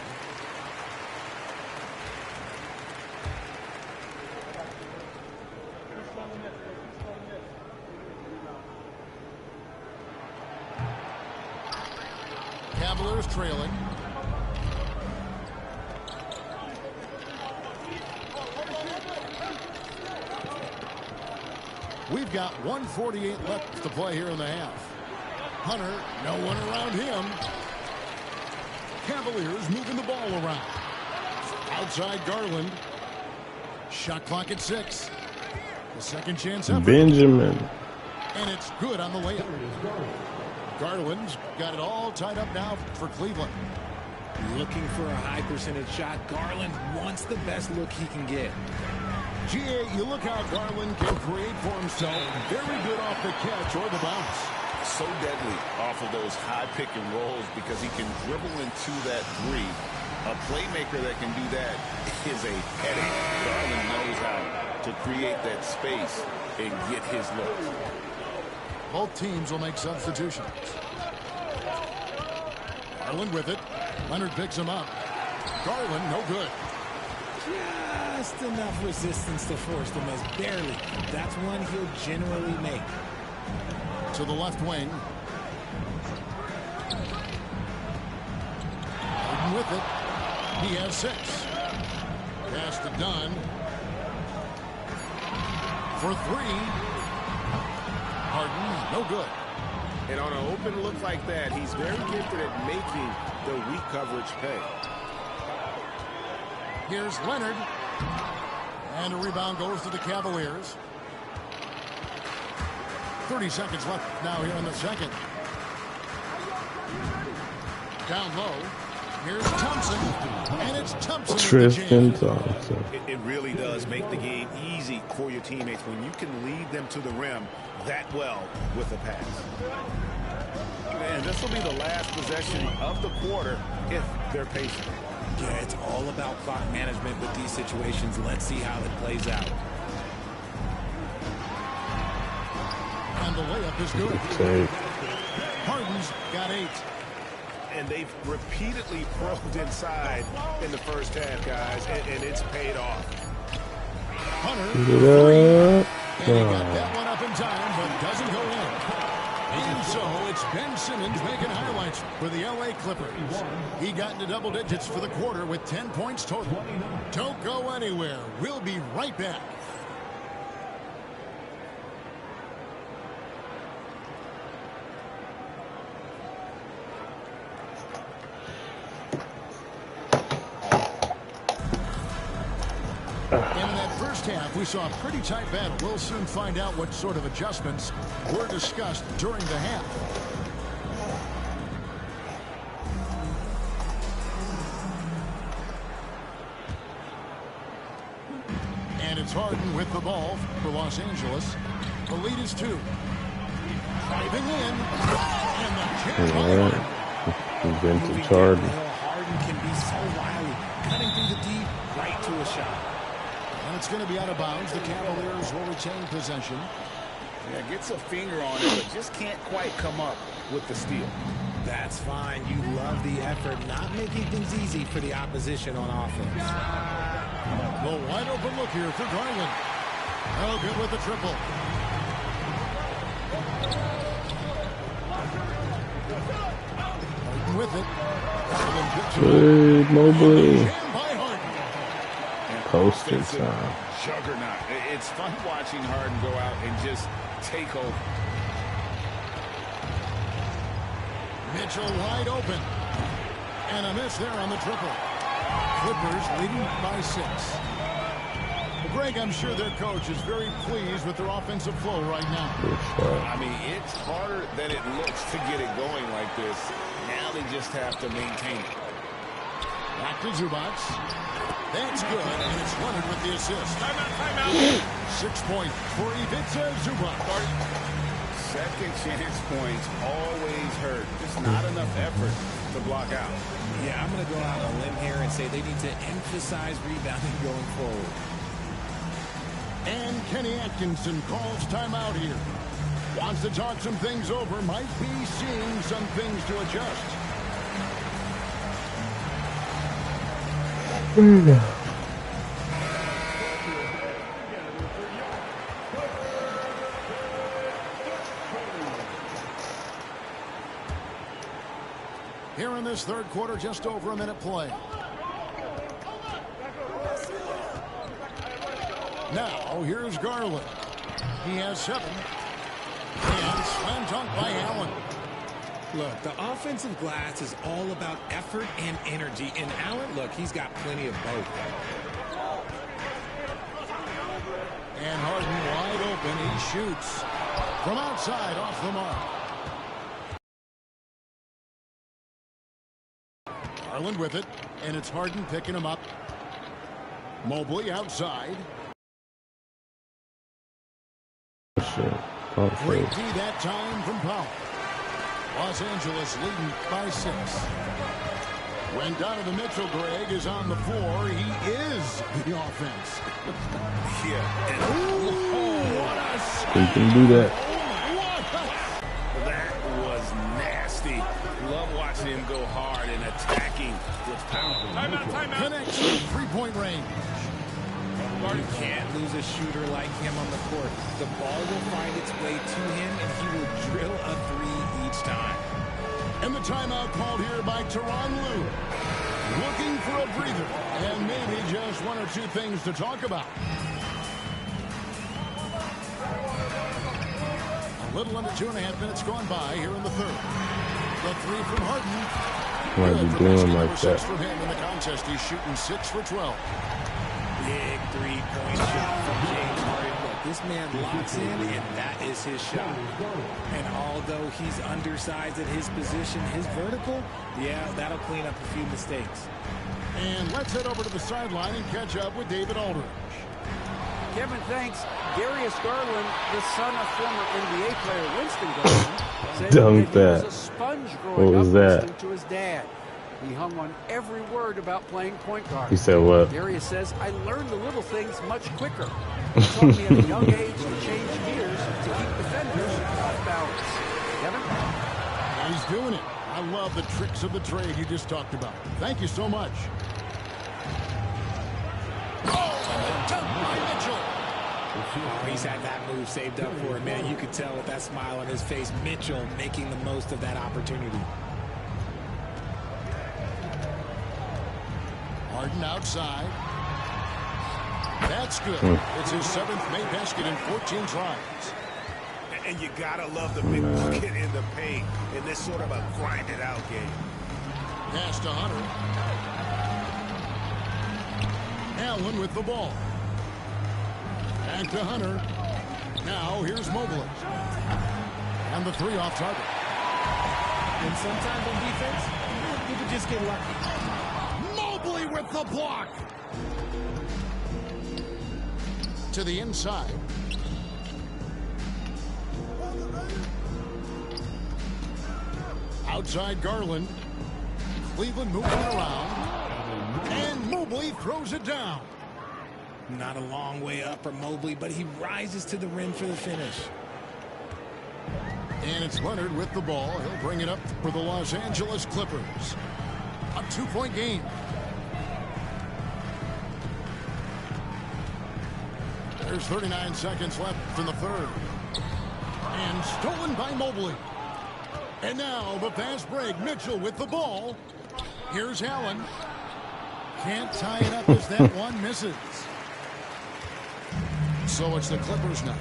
Cavaliers trailing. We've got 1:48 left to play here in the half. Hunter, no one around him. Cavaliers moving the ball around. Outside Garland. Shot clock at 6. The second chance effort. Benjamin. And it's good on the layup. Garland's got it all tied up now for Cleveland. Looking for a high percentage shot. Garland wants the best look he can get. GA, you look how Garland can create for himself. Very good off the catch or the bounce. So deadly off of those high pick and rolls because he can dribble into that 3. A playmaker that can do that is a headache. Garland knows how to create that space and get his look. Both teams will make substitutions. Garland with it. Leonard picks him up. Garland, no good. Just enough resistance to force the miss. Barely. That's one he'll generally make. To the left wing. Harden with it. He has 6. Pass to Dunn. For 3. Harden, no good. And on an open look like that, he's very gifted at making the weak coverage pay. Here's Leonard. And a rebound goes to the Cavaliers. 30 seconds left now here in the second. Down low. Here's Thompson. And it's Thompson. Tristan Thompson. It really does make the game easy for your teammates when you can lead them to the rim that well with a pass. And this will be the last possession of the quarter if they're patient. Yeah, it's all about clock management with these situations. Let's see how it plays out. And the layup is good. Okay. Harden's got 8. And they've repeatedly probed inside in the first half, guys, and it's paid off. Hunter, Yeah. and he got that one up in time, but doesn't go in. And so it's Ben Simmons making highlights for the LA Clippers. He got into double digits for the quarter with 10 points total. Don't go anywhere. We'll be right back. In that first half, we saw a pretty tight battle. We'll soon find out what sort of adjustments were discussed during the half. And it's Harden with the ball for Los Angeles. The lead is 2. Driving in. And the jam by Harden. Vintage Harden. Harden can be so wily, cutting through the deep, right to a shot. And it's going to be out of bounds. The Cavaliers will retain possession. Yeah, gets a finger on it, but just can't quite come up with the steal. That's fine. You love the effort, not making things easy for the opposition on offense. The wide open look here for Garland. Oh, good with the triple. Harden with it. Good, Mobley. By Harden. Poster time. Juggernaut. It's fun watching Harden go out and just take over. Mitchell wide open. And a miss there on the triple. Clippers leading by 6. Well, Greg, I'm sure their coach is very pleased with their offensive flow right now. I mean, it's harder than it looks to get it going like this. Now they just have to maintain it. Back to Zubac. That's good, and it's Leonard with the assist. Timeout. 6 points for Ivica Zubac. Second chance points always hurt. Just not enough effort to block out. Yeah, I'm going to go out on a limb here and say they need to emphasize rebounding going forward. And Kenny Atkinson calls timeout here. Wants to talk some things over. Might be seeing some things to adjust. Here in this third quarter, just over a minute play. Now, here's Garland. He has 7. And slam dunk by Allen. Look, the offensive glass is all about effort and energy. And Allen, look, he's got plenty of both. And Harden wide open. He shoots from outside off the mark. Garland with it. And it's Harden picking him up. Mobley outside. Great D that time from Powell. Los Angeles leading by 6. When Donovan Mitchell, Greg, is on the floor, he is the offense. Yeah. What a He can do that. That was nasty. Love watching him go hard and attacking with power. Timeout. Connects to 3-point range. You can't lose a shooter like him on the court. The ball will find its way to him, and he will drill a 3 each time. And the timeout called here by Tyronn Lue. Looking for a breather, and maybe just 1 or 2 things to talk about. Little under 2.5 minutes gone by here in the third. The three from Harden. Why are you doing like that? For him in the contest, he's shooting 6 for 12. Big three-point shot from James Harden. Look, this man locks in, and that is his shot. And although he's undersized at his position, his vertical, yeah, that'll clean up a few mistakes. And let's head over to the sideline and catch up with David Aldridge. Kevin, thanks. Darius Garland, the son of former NBA player Winston Garland, said Dunk that he was that. a sponge What growing was up that? listening to his dad. He hung on every word about playing point guard. He said what? Darius says, I learned the little things much quicker. He taught me at a young age to change gears to keep defenders off balance. Kevin? He's doing it. I love the tricks of the trade you just talked about. Thank you so much. He's had that move saved up for him, man. You could tell with that smile on his face, Mitchell making the most of that opportunity. Harden outside. That's good. It's his 7th made basket in 14 tries. And you gotta love the big bucket in the paint in this sort of a grinded-out game. Pass to Hunter. Allen with the ball. Back to Hunter. Now here's Mobley. And the three off target. And sometimes on defense, people just get lucky. Mobley with the block. To the inside. Outside Garland. Cleveland moving around. And Mobley throws it down. Not a long way up for Mobley, but he rises to the rim for the finish. And it's Leonard with the ball. He'll bring it up for the Los Angeles Clippers. A 2-point game. There's 39 seconds left in the third. And stolen by Mobley. And now the fast break. Mitchell with the ball. Here's Allen. Can't tie it up as that one misses. So it's the Clippers now.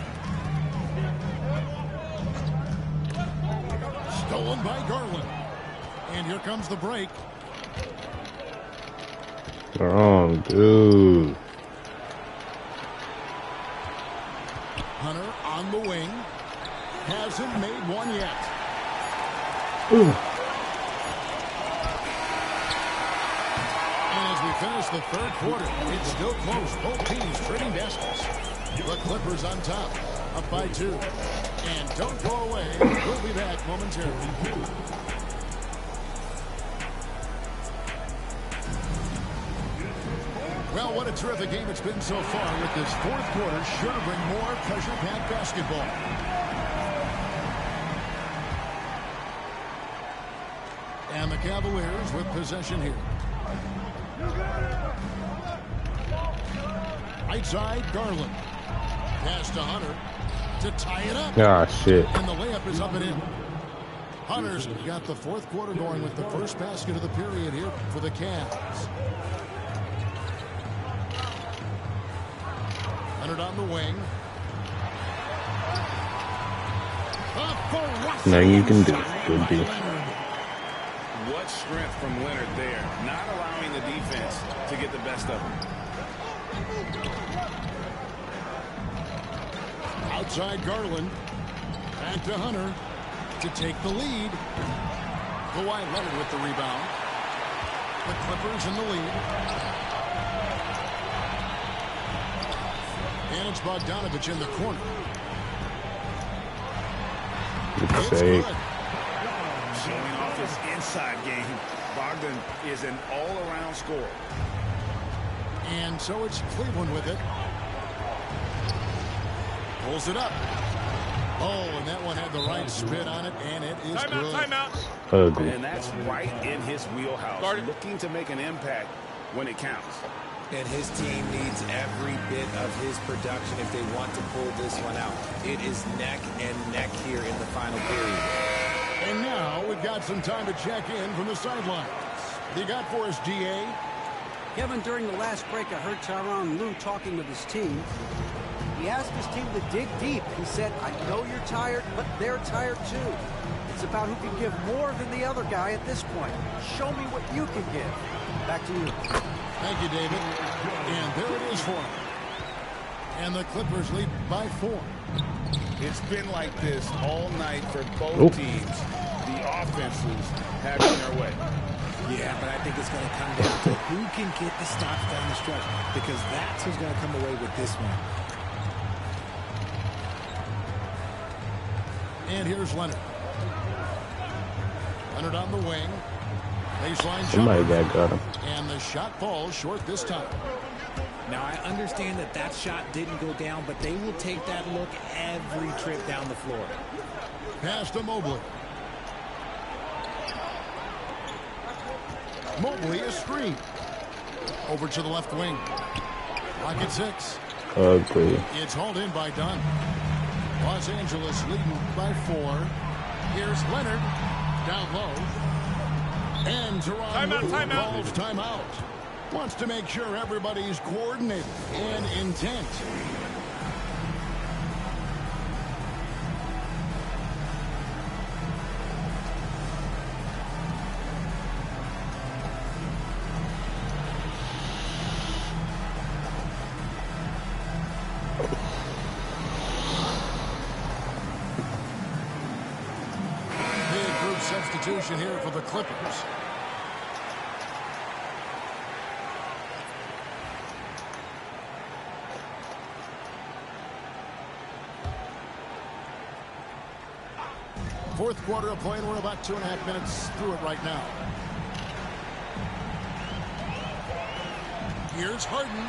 Stolen by Garland. And here comes the break. Oh, dude. Hunter on the wing. Hasn't made one yet. Ooh. And as we finish the third quarter, it's still close. Both teams trading baskets. The Clippers on top, up by 2. And don't go away. We'll be back momentarily. Well, what a terrific game it's been so far, with this fourth quarter sure to bring more pressure-packed basketball. And the Cavaliers with possession here. Right side, Garland. Pass to Hunter to tie it up. Ah, shit. And the layup is up and in. Hunter's got the fourth quarter going with the first basket of the period here for the Cavs. Leonard on the wing. Now you can do it. Good deal. What strength from Leonard there, not allowing the defense to get the best of him. Outside Garland. Back to Hunter to take the lead. Kawhi Leonard with the rebound. The Clippers in the lead. And it's Bogdanovich in the corner. It's good. Showing off his inside game. Bogdan is an all-around scorer. And so it's Cleveland with it. Pulls it up. Oh, and that one had the right spin on it, and it is good. Timeout. Ugly. And that's right in his wheelhouse. Looking to make an impact when it counts. And his team needs every bit of his production if they want to pull this one out. It is neck and neck here in the final period. And now we've got some time to check in from the sidelines. What do you got for us, GA? Kevin, during the last break, I heard Tyronn Lue talking with his team. He asked his team to dig deep. He said, I know you're tired, but they're tired too. It's about who can give more than the other guy at this point. Show me what you can give. Back to you. Thank you, David. And there it is for him. And the Clippers lead by 4. It's been like this all night for both teams. The offenses having their way. Yeah, but I think it's going to come down to who can get the stops down the stretch, because that's who's going to come away with this one. And here's Leonard. Leonard on the wing. Baseline Somebody jumper. got him. And the shot falls short this time. Now, I understand that that shot didn't go down, but they will take that look every trip down the floor. Pass to Mobley. Mobley is screen. Over to the left wing. Rocket 6. Ugly. It's hauled in by Dunn. Los Angeles leading by 4. Here's Leonard. Down low. And Teron calls timeout. Wants to make sure everybody's coordinated and intent. Big group substitution here for the Clippers. Fourth quarter of play, and we're about 2.5 minutes through it right now. Here's Harden.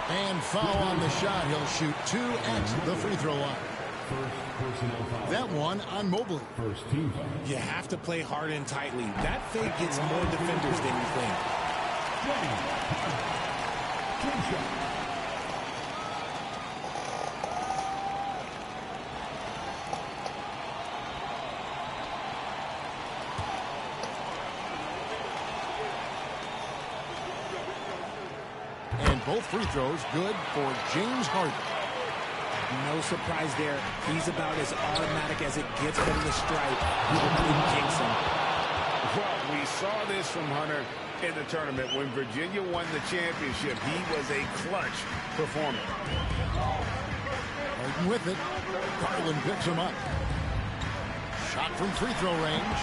And foul on the shot. He'll shoot 2 at the free throw line. That one on Mobley. You have to play Harden tightly. That fake gets more defenders than you think. And both free throws good for James Harden. No surprise there. He's about as automatic as it gets from the stripe. He couldn't jinx him. Well, we saw this from Hunter in the tournament. When Virginia won the championship, he was a clutch performer. Harden with it. Garland picks him up. Shot from free throw range.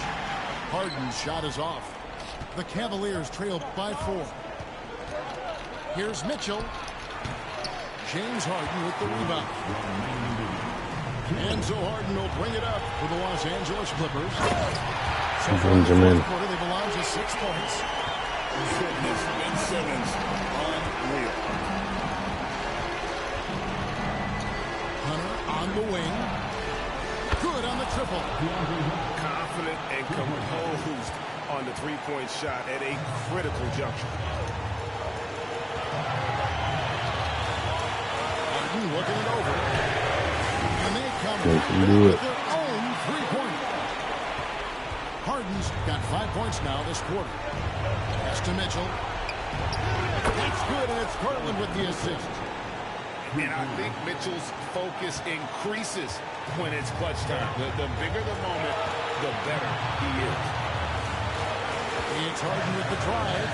Harden's shot is off. The Cavaliers trail by 4. Here's Mitchell. James Harden with the rebound. And so Harden will bring it up for the Los Angeles Clippers. So far in the fourth quarter, they've allowed just 6 points. Ben Simmons, unreal. Hunter on the wing. Good on the triple. Confident and composed on the three-point shot at a critical juncture. Looking it over. And they come with their own three-pointer. Harden's got 5 points now this quarter. Pass to Mitchell. That's good, and it's Garland with the assist. And I think Mitchell's focus increases when it's clutch time. The bigger the moment, the better he is. It's Harden with the drive.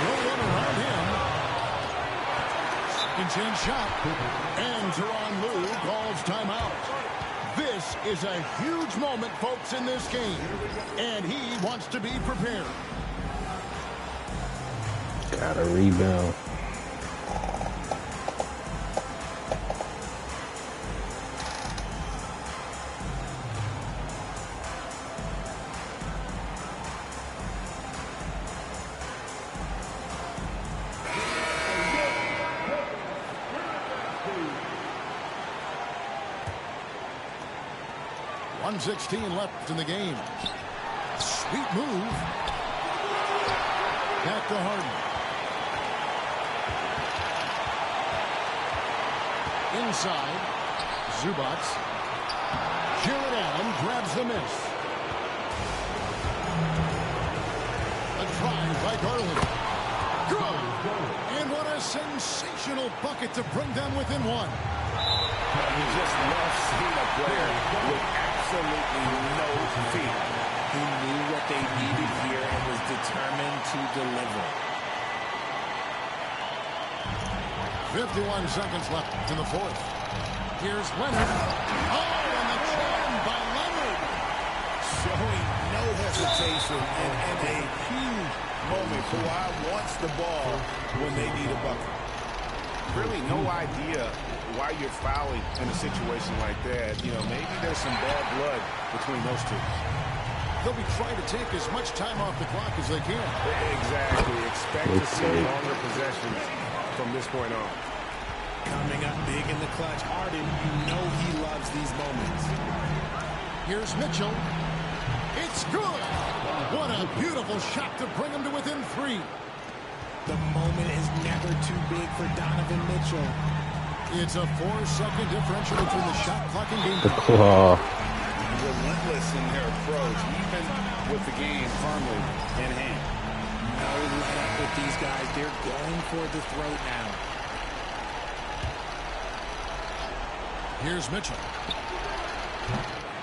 No one around him. Chance shot, and Tyronn Lue calls timeout. This is a huge moment, folks, in this game, and he wants to be prepared. Got a rebound. .16 left in the game. Sweet move. Back to Harden. Inside. Zubac. Jared Allen grabs the miss. A drive by Garland. Good. And what a sensational bucket to bring them within one. You just love seeing a player with absolutely no fear. He knew what they needed here and was determined to deliver. 51 seconds left in the fourth. Here's Leonard. Oh, and the jam by Leonard. Showing no hesitation and a huge moment. Kawhi wants the ball when they need a bucket. Really no idea why you're fouling in a situation like that. You know, maybe there's some bad blood between those two. They'll be trying to take as much time off the clock as they can. Exactly. Expect to see longer possessions from this point on. Coming up big in the clutch. Harden, you know he loves these moments. Here's Mitchell. It's good. What a beautiful shot to bring him to within 3. The moment is never too big for Donovan Mitchell. It's a 4-second differential between the shot clock and game clock. Relentless in their approach, even with the game firmly in hand. No let up with these guys. They're going for the throat now. Here's Mitchell.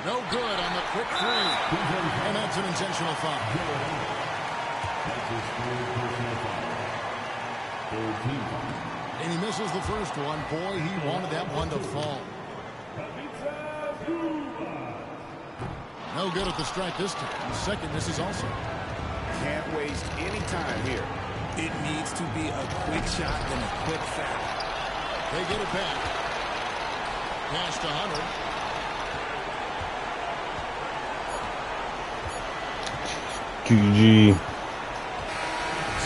No good on the quick 3. And that's an intentional foul. And he misses the first one. Boy, he wanted that one to fall. No good at the strike this time. The second misses also. Can't waste any time here. It needs to be a quick shot and a quick foul. They get it back. Pass to Hunter. GG.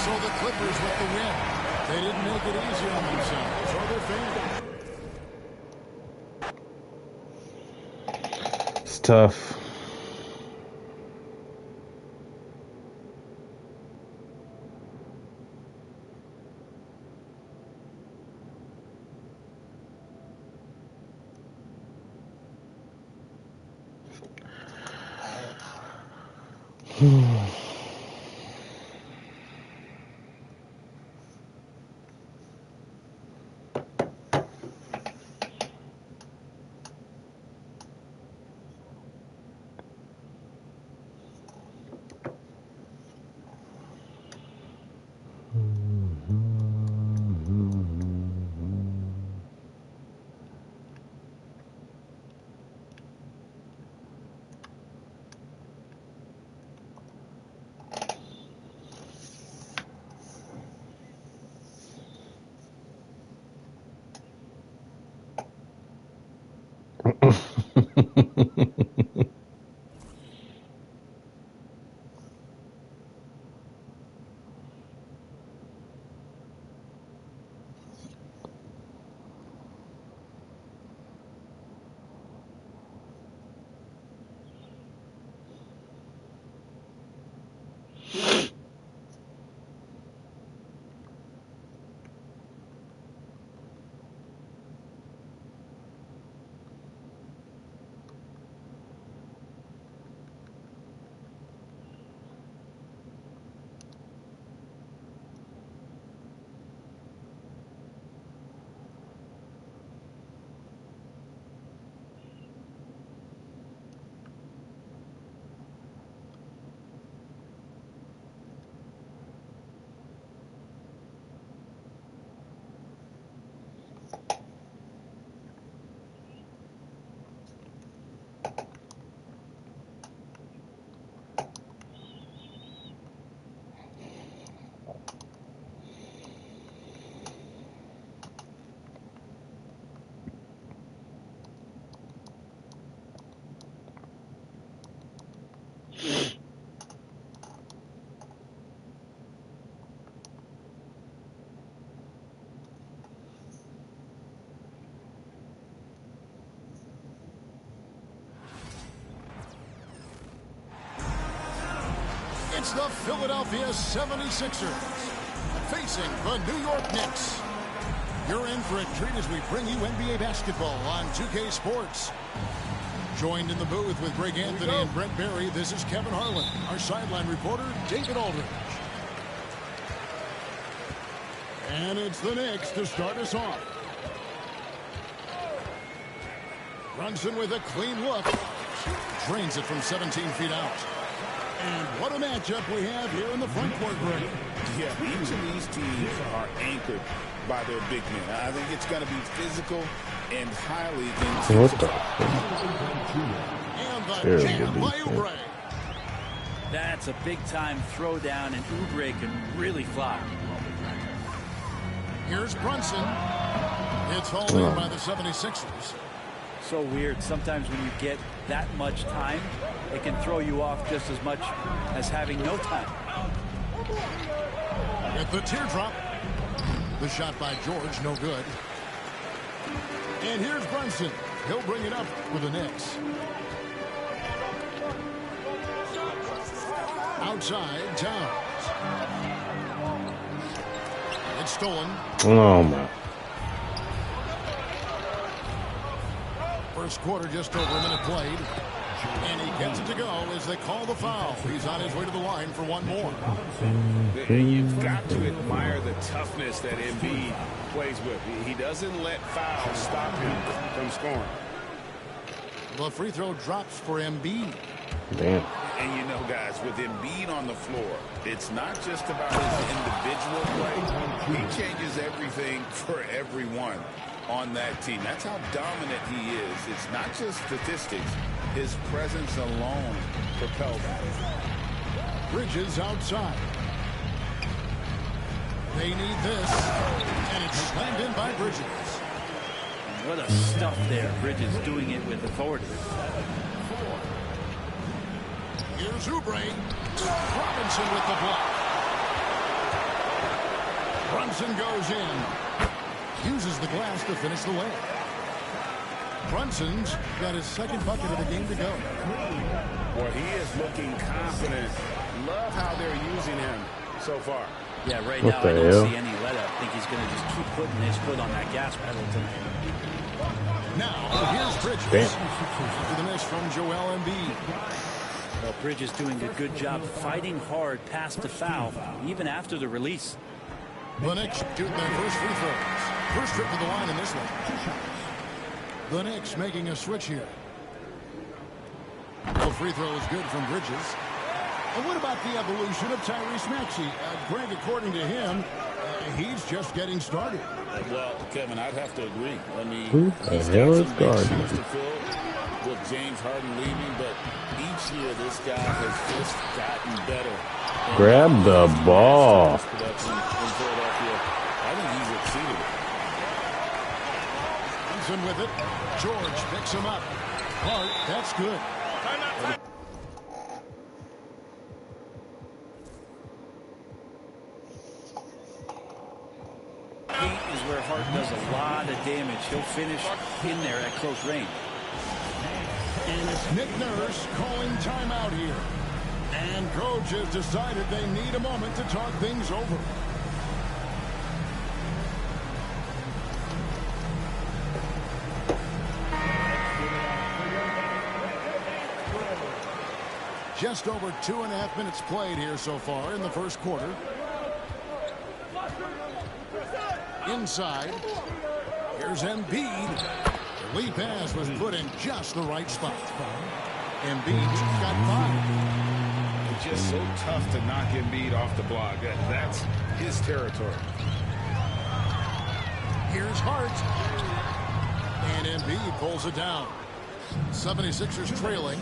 So the Clippers with the win. They didn't make it easy on themselves or their fans. It's tough. It's the Philadelphia 76ers facing the New York Knicks. You're in for a treat as we bring you NBA basketball on 2K Sports. Joined in the booth with Greg Anthony and Brent Barry, this is Kevin Harlan. Our sideline reporter, David Aldridge. And it's the Knicks to start us off. Brunson with a clean look. Drains it from 17 feet out. And what a matchup we have here in the front court, Greg. Yeah, each of these teams are anchored by their big men. I think it's going to be physical and highly intensive. And the jam by Oubre. That's a big-time throwdown, and Oubre can really fly. Here's Brunson. It's hauled in by the 76ers. So weird. Sometimes when you get that much time, it can throw you off just as much as having no time. At the teardrop. The shot by George, no good. And here's Brunson. He'll bring it up for the Knicks. Outside, Towns. It's stolen. Oh, my. First quarter, just over a minute played. And he gets it to go as they call the foul. He's on his way to the line for one more. You've got to admire the toughness that Embiid plays with. He doesn't let fouls stop him from scoring. The free throw drops for Embiid. Damn. And you know, guys, with Embiid on the floor, it's not just about his individual play. He changes everything for everyone on that team. That's how dominant he is. It's not just statistics. His presence alone propels him. Bridges outside. They need this. And it's slammed in by Bridges. What a stuff there. Bridges doing it with authority. Here's Oubre. Robinson with the block. Brunson goes in. Uses the glass to finish the layup. Brunson's got his second bucket of the game to go. Well, he is looking confident. Love how they're using him so far. Yeah, right now I don't see any let up. I think he's going to just keep putting his foot on that gas pedal tonight. Now, here's Bridges. To the miss from Joel Embiid. Well, Bridges doing a good job fighting hard past the foul, even after the release. The Knicks shooting their first free throws. First trip to the line in this one. The Knicks making a switch here. The free throw is good from Bridges. And what about the evolution of Tyrese Maxey? Greg, according to him, he's just getting started. Well, Kevin, I'd have to agree. I mean, who the hell is guarding? With James Harden leaving, but each year this guy has just gotten better. Grab the ball. Production in Philadelphia, I think he's exceeded it. Brunson with it. George picks him up. Hart, that's good. Paint is where Harden does a lot of damage. He'll finish in there at close range. Nick Nurse calling timeout here. And coach has decided they need a moment to talk things over. Just over 2.5 minutes played here so far in the first quarter. Inside. Here's Embiid. The lead pass was put in just the right spot. Embiid's got 5. It's just so tough to knock Embiid off the block. That's his territory. Here's Hart. And Embiid pulls it down. 76ers trailing.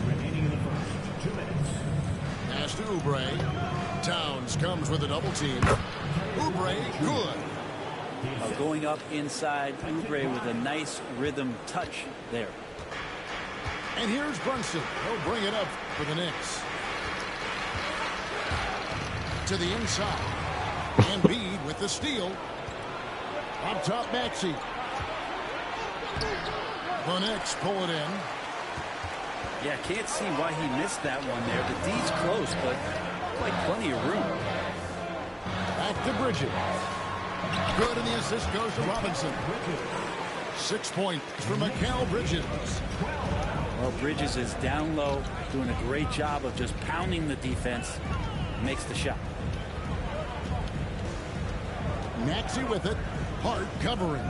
Pass to Oubre. Towns comes with a double team. Oubre, good. Going up inside, Oubre with a nice rhythm touch there. And here's Brunson. He'll bring it up for the Knicks. To the inside. Embiid with the steal. Up top, Maxey. The Knicks pull it in. Yeah, can't see why he missed that one there. The D's close, but like plenty of room. Back to Bridges. Good, and the assist goes to Robinson. 6 points for Mikal Bridges. Well, Bridges is down low, doing a great job of just pounding the defense. Makes the shot. Maxey with it. Hart covering.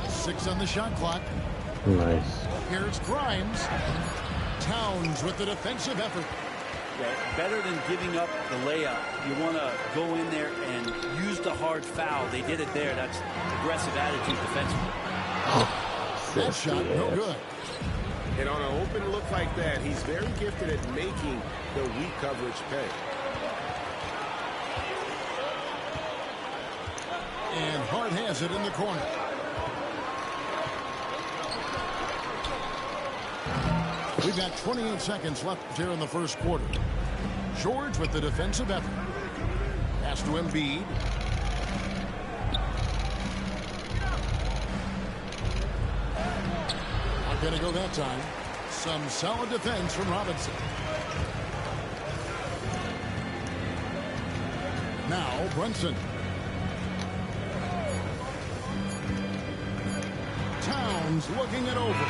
6 on the shot clock. Nice. Here's Grimes. Towns with the defensive effort. Yeah, better than giving up the layup. You want to go in there and use the hard foul. They did it there. That's aggressive attitude defensively. That shot, no good. And on an open look like that, he's very gifted at making the weak coverage pay. And Hart has it in the corner. We've got 28 seconds left here in the first quarter. George with the defensive effort. Pass to Embiid. Not going to go that time. Some solid defense from Robinson. Now Brunson. Towns looking it over.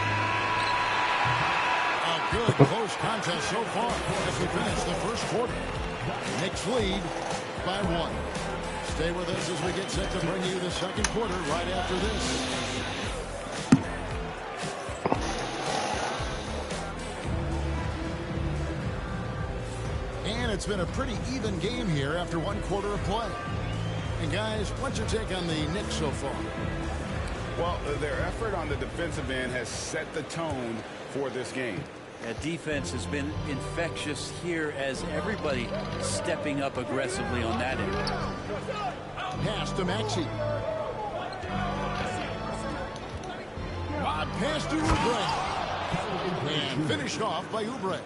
A good close contest so far as we finish the first quarter. Knicks lead by 1. Stay with us as we get set to bring you the second quarter right after this. And it's been a pretty even game here after 1 quarter of play. And guys, what's your take on the Knicks so far? Well, their effort on the defensive end has set the tone for this game. That defense has been infectious here as everybody stepping up aggressively on that end. Pass to Maxey. Lob pass to Oubre. And finished off by Oubre.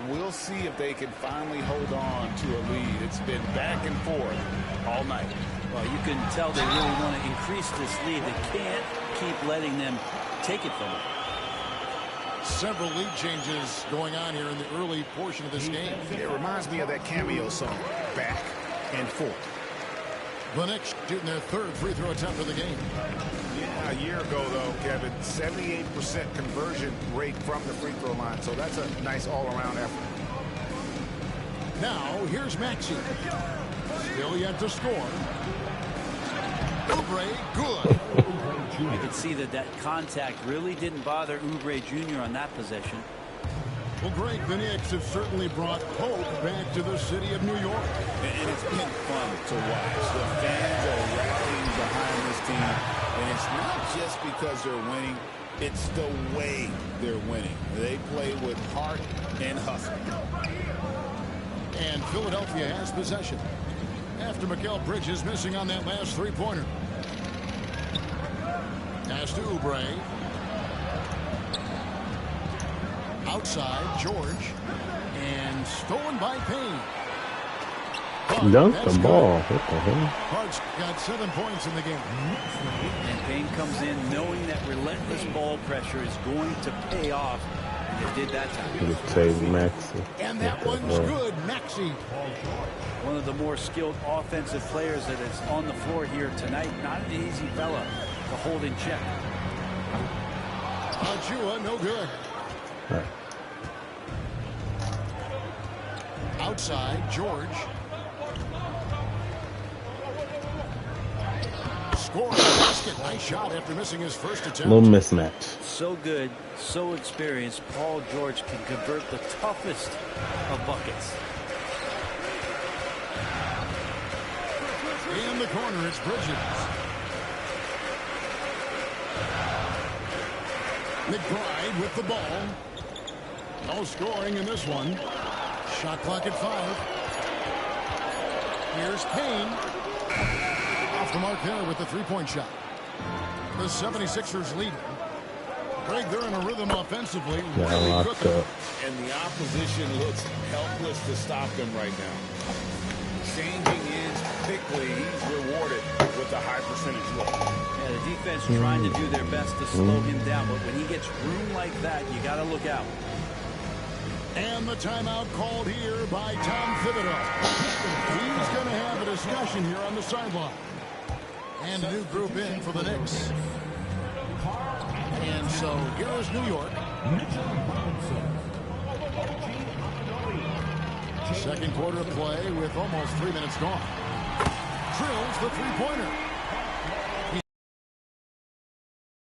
We'll see if they can finally hold on to a lead. It's been back and forth all night. Well, you can tell they really want to increase this lead. They can't keep letting them take it from them. Several lead changes going on here in the early portion of this game. It reminds me of that cameo song, Back and Forth. The Knicks shooting their 3rd free throw attempt of the game. Yeah, a year ago, though, Kevin, 78% conversion rate from the free throw line. So that's a nice all-around effort. Now, here's Maxey. Still yet to score. Oubre, good. You can see that contact really didn't bother Oubre Jr. on that possession. Well, Greg, the Knicks have certainly brought hope back to the city of New York. And it's been fun to watch. The fans are rallying behind this team. And it's not just because they're winning. It's the way they're winning. They play with heart and hustle. And Philadelphia has possession after Mikal Bridges missing on that last three-pointer. Pass to Oubre. Outside, George. And stolen by Payne. Dunk the ball. What the hell? Hart's got 7 points in the game. And Payne comes in knowing that relentless ball pressure is going to pay off. And it did that time. Good save, Maxey. And that one's good, Maxey. One of the more skilled offensive players that is on the floor here tonight. Not an easy fella to hold in check. Achua, no good. Right. Outside, George. Scoring basket. Nice shot after missing his first attempt. Little mismatch. So good, so experienced. Paul George can convert the toughest of buckets. In the corner, it's Bridges. McBride with the ball. No scoring in this one. Shot clock at 5. Here's Payne. Off the mark there with the three-point shot. The 76ers lead. Greg, they're in a rhythm offensively. Really locked up. And the opposition looks helpless to stop them right now. Changing ends quickly. He's rewarded with a high percentage look. Yeah, the defense trying to do their best to slow him down, but when he gets room like that, you got to look out. And the timeout called here by Tom Thibodeau. He's going to have a discussion here on the sideline. And a new group in for the Knicks. And so here is New York. Second quarter of play with almost 3 minutes gone. Drills the three-pointer.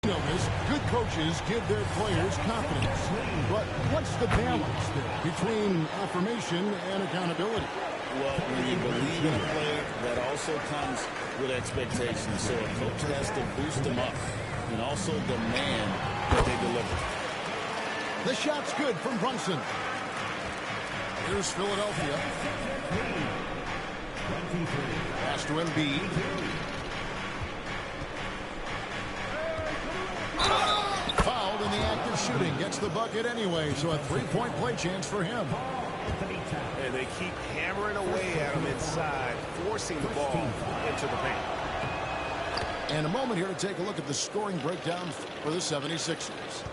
You know this, good coaches give their players confidence. But what's the balance there between affirmation and accountability? Well, when you believe in a player, that also comes with expectations. So a coach has to boost them up and also demand that they deliver. The shot's good from Brunson. Here's Philadelphia. Pass to Embiid. Fouled in the act of shooting. Gets the bucket anyway, so a three-point play chance for him. And they keep hammering away at him inside, forcing the ball into the paint. And a moment here to take a look at the scoring breakdown for the 76ers.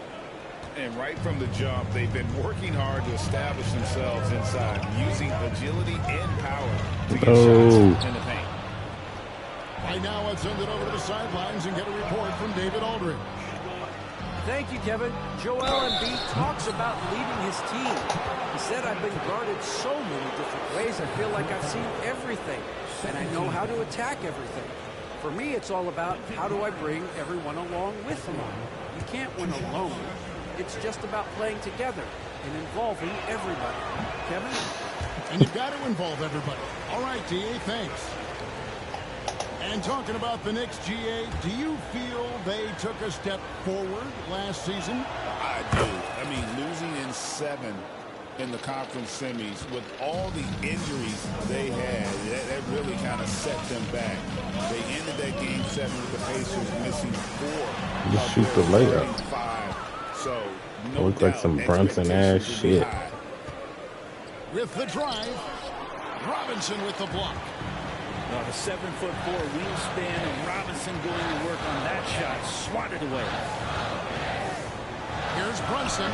And right from the jump, they've been working hard to establish themselves inside, using agility and power to get shots in the paint. Right now, let's send it over to the sidelines and get a report from David Aldridge. Thank you, Kevin. Joel Embiid talks about leading his team. He said, I've been guarded so many different ways. I feel like I've seen everything, and I know how to attack everything. For me, it's all about how do I bring everyone along with me. You can't win alone. It's just about playing together and involving everybody. Kevin? And you've got to involve everybody. All right, D.A., thanks. And talking about the Knicks, G.A., do you feel they took a step forward last season? I do. I mean, losing in 7 in the conference semis with all the injuries they had, that really kind of set them back. They ended that game 7 with the Pacers missing 4. Just shoot the layup. 5. So, no looks like some Brunson ass shit. With the drive, Robinson with the block. The 7'4" wingspan and Robinson going to work on that shot, swatted away. Here's Brunson.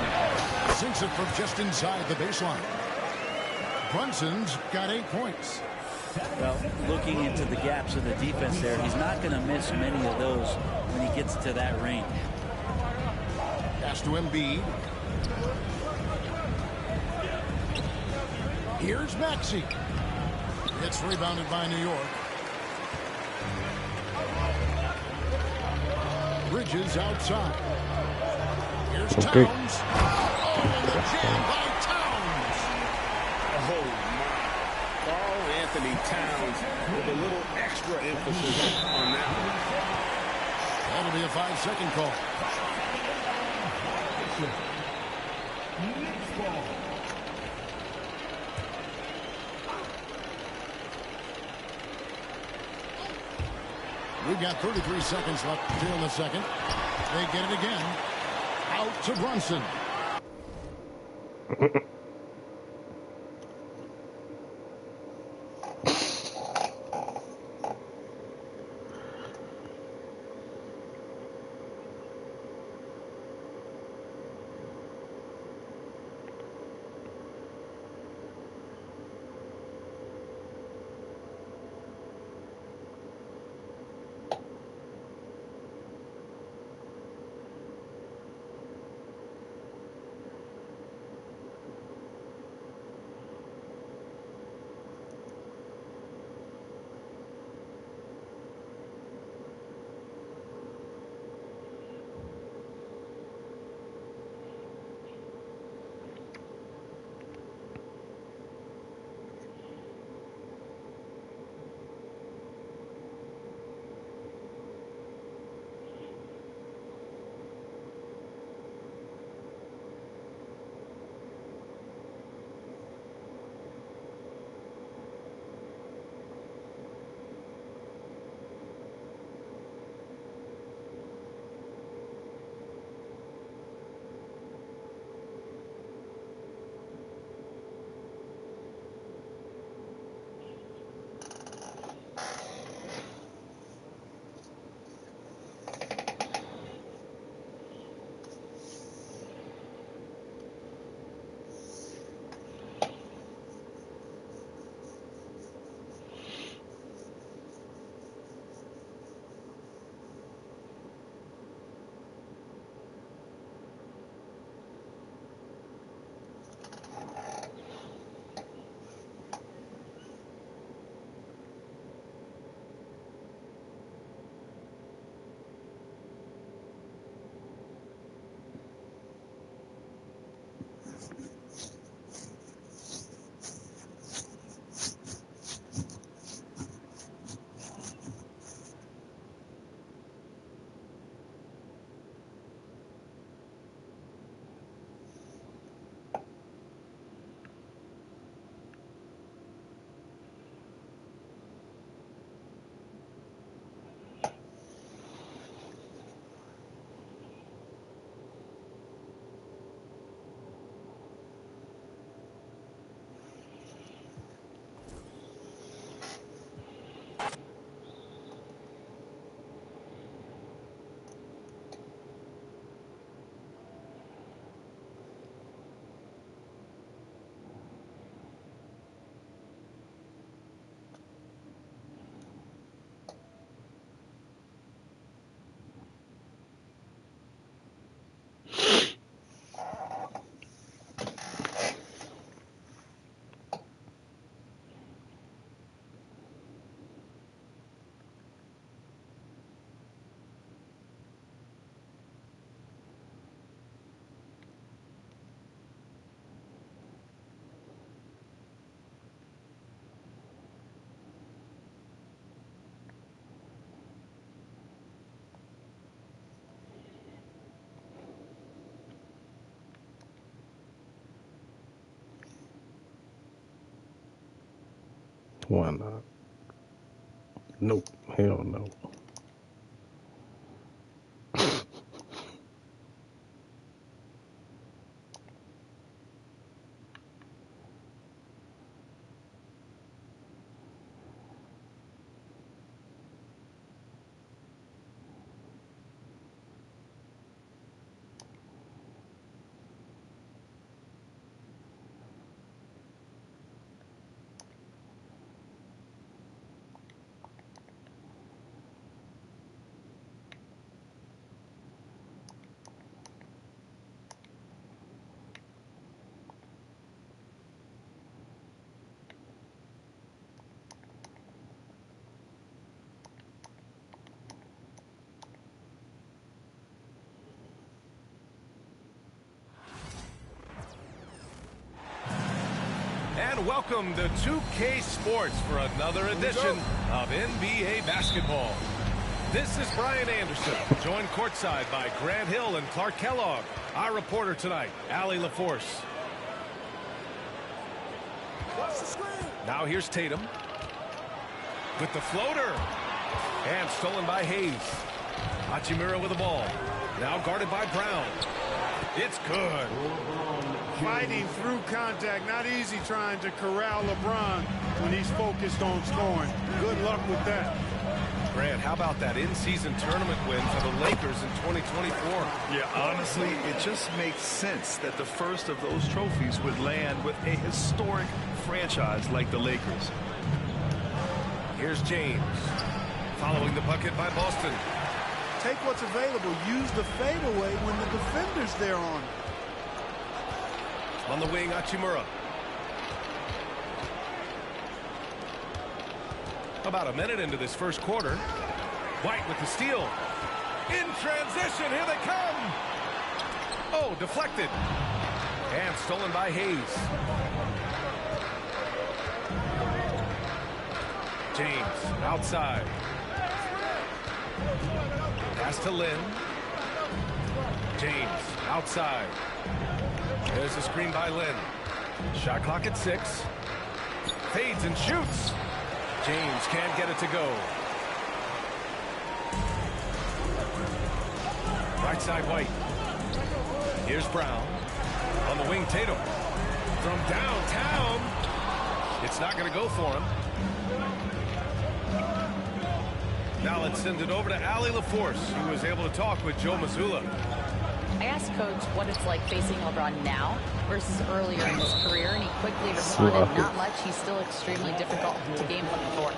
Sinks it from just inside the baseline. Brunson's got 8 points. Well, looking into the gaps of the defense there, he's not going to miss many of those when he gets to that range. Pass to Embiid. Here's Maxey. It's rebounded by New York. Bridges outside. Here's Towns. Oh, and the jam by Towns. Oh, my. Karl Anthony Towns with a little extra emphasis on that one. That'll be a 5-second call. We've got 33 seconds left here in the second. They get it again. Out to Brunson. Why not? Nope. Hell no. And welcome to 2K Sports for another edition of NBA basketball. This is Brian Anderson, joined courtside by Grant Hill and Clark Kellogg. Our reporter tonight, Allie LaForce. Now here's Tatum with the floater. And stolen by Hayes. Hachimura with the ball. Now guarded by Brown. It's good. Fighting through contact. Not easy trying to corral LeBron when he's focused on scoring. Good luck with that. Grant, how about that in-season tournament win for the Lakers in 2024? Yeah, honestly, it just makes sense that the first of those trophies would land with a historic franchise like the Lakers. Here's James. Following the bucket by Boston. Take what's available. Use the fadeaway when the defender's there on. On the wing, Hachimura. About a minute into this first quarter. White with the steal. In transition, here they come. Oh, deflected. And stolen by Hayes. James outside. Pass to Lynn. James outside. There's a screen by Lynn. Shot clock at 6. Fades and shoots. James can't get it to go. Right side White. Here's Brown. On the wing, Tatum. From downtown. It's not going to go for him. Now let's send it over to Allie LaForce, who was able to talk with Joe Mazzulla. I asked Coach what it's like facing LeBron now versus earlier in his career, and he quickly responded, not much. He's still extremely difficult to game plan for.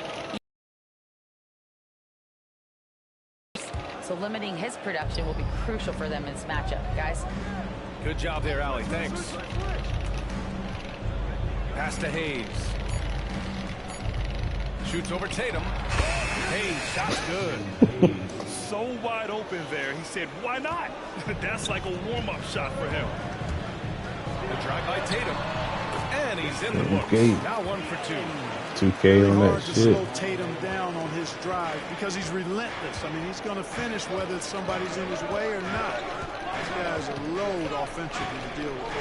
So limiting his production will be crucial for them in this matchup, guys. Good job there, Allie. Thanks. Pass to Hayes. Shoots over Tatum. Hayes, shot's good. So wide open there. He said, why not? That's like a warm-up shot for him. The drive by Tatum. And he's in the books. Now 1 for 2. 2K on that hard to shit. slow Tatum down on his drive because he's relentless. I mean, he's going to finish whether somebody's in his way or not. This guy's a load offensively to deal with.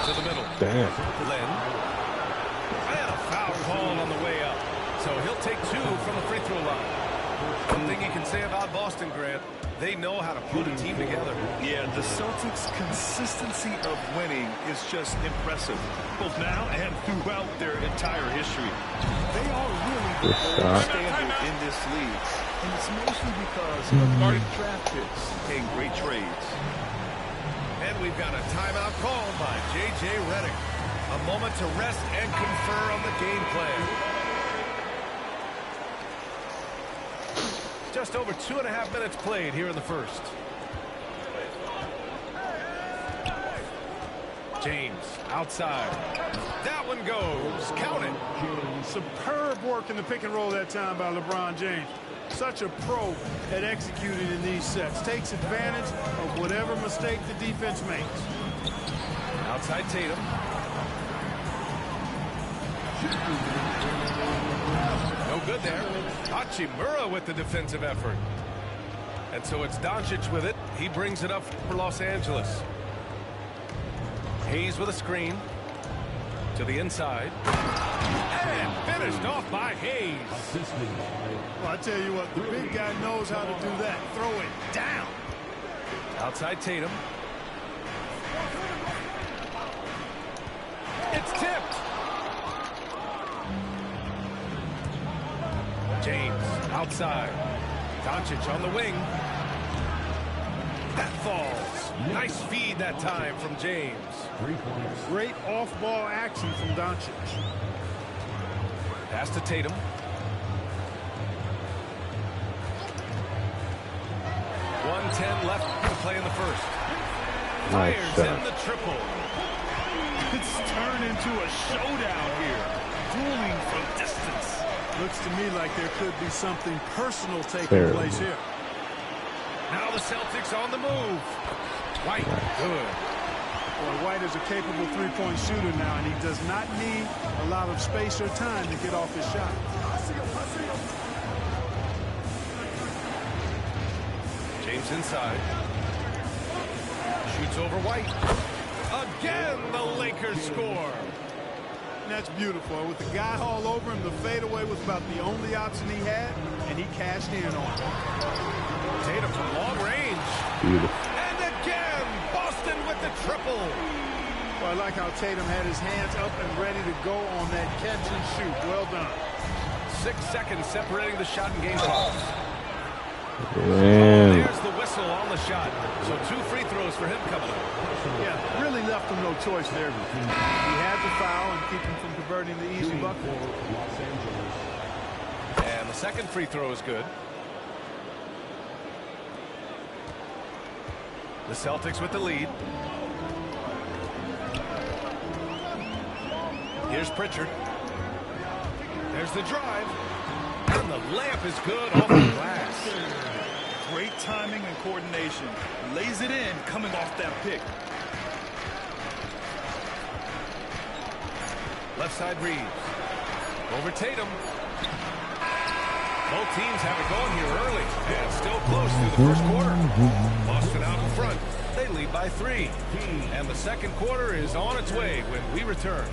To the middle. Damn. Lynn. And a foul call on the way up. So he'll take 2 from the free throw line. One thing you can say about Boston, Grant, they know how to put a team together. Yeah, the Celtics' consistency of winning is just impressive, both now and throughout their entire history. They are really the gold standard in this league, and it's mostly because of great draft picks and great trades. And we've got a timeout called by J.J. Redick. A moment to rest and confer on the game plan. Just over 2.5 minutes played here in the first. James outside. That one goes. Count it. Superb work in the pick and roll that time by LeBron James. Such a pro at executing in these sets. Takes advantage of whatever mistake the defense makes. Outside Tatum. No good there. Hachimura with the defensive effort. And so it's Doncic with it. He brings it up for Los Angeles. Hayes with a screen. To the inside. And finished off by Hayes. Well, I tell you what, the big guy knows how to do that. Throw it down. Outside Tatum. It's tipped. James outside. Doncic on the wing. That falls. Nice feed that time from James. Great off-ball action from Doncic. Pass to Tatum. .110 left to play in the first. Fires in the triple. It's turned into a showdown here. Dueling from distance. Looks to me like there could be something personal taking place here. Now the Celtics on the move. White, good. Well, White is a capable three-point shooter now, and he does not need a lot of space or time to get off his shot. James inside. Shoots over White. Again, the Lakers score. And that's beautiful. With the guy all over him, the fadeaway was about the only option he had, and he cashed in on it. Tatum from long range. Beautiful. And again, Boston with the triple. Well, I like how Tatum had his hands up and ready to go on that catch and shoot. Well done. 6 seconds separating the shot and game clock. Man. There's the whistle on the shot. So 2 free throws for him coming up. Yeah, really left him no choice there. He had to foul and keep him from converting the easy bucket. And the second free throw is good. The Celtics with the lead. Here's Pritchard. There's the drive. And the layup is good off the glass. Great timing and coordination. Lays it in coming off that pick. Left side Reeves. Over Tatum. Both teams have it going here early. And still close through the first quarter. Boston out in front. They lead by 3. And the second quarter is on its way when we return.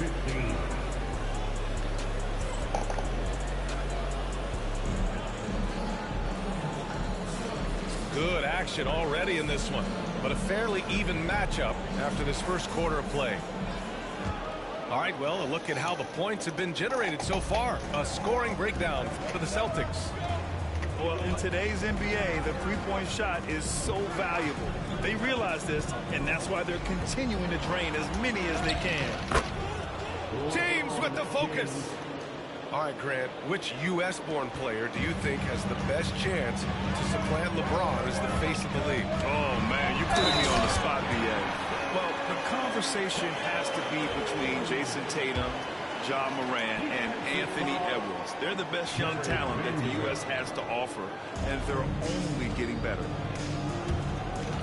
Good action already in this one, but a fairly even matchup after this first quarter of play. All right, well, a look at how the points have been generated so far. A scoring breakdown for the Celtics. Well, in today's NBA, the three-point shot is so valuable. They realize this, and that's why they're continuing to drain as many as they can. James with the focus. All right, Grant, which U.S.-born player do you think has the best chance to supplant LeBron as the face of the league? Oh, man, you're putting me on the spot, B.A. Well, the conversation has to be between Jason Tatum, Ja Morant, and Anthony Edwards. They're the best young talent that the U.S. has to offer, and they're only getting better.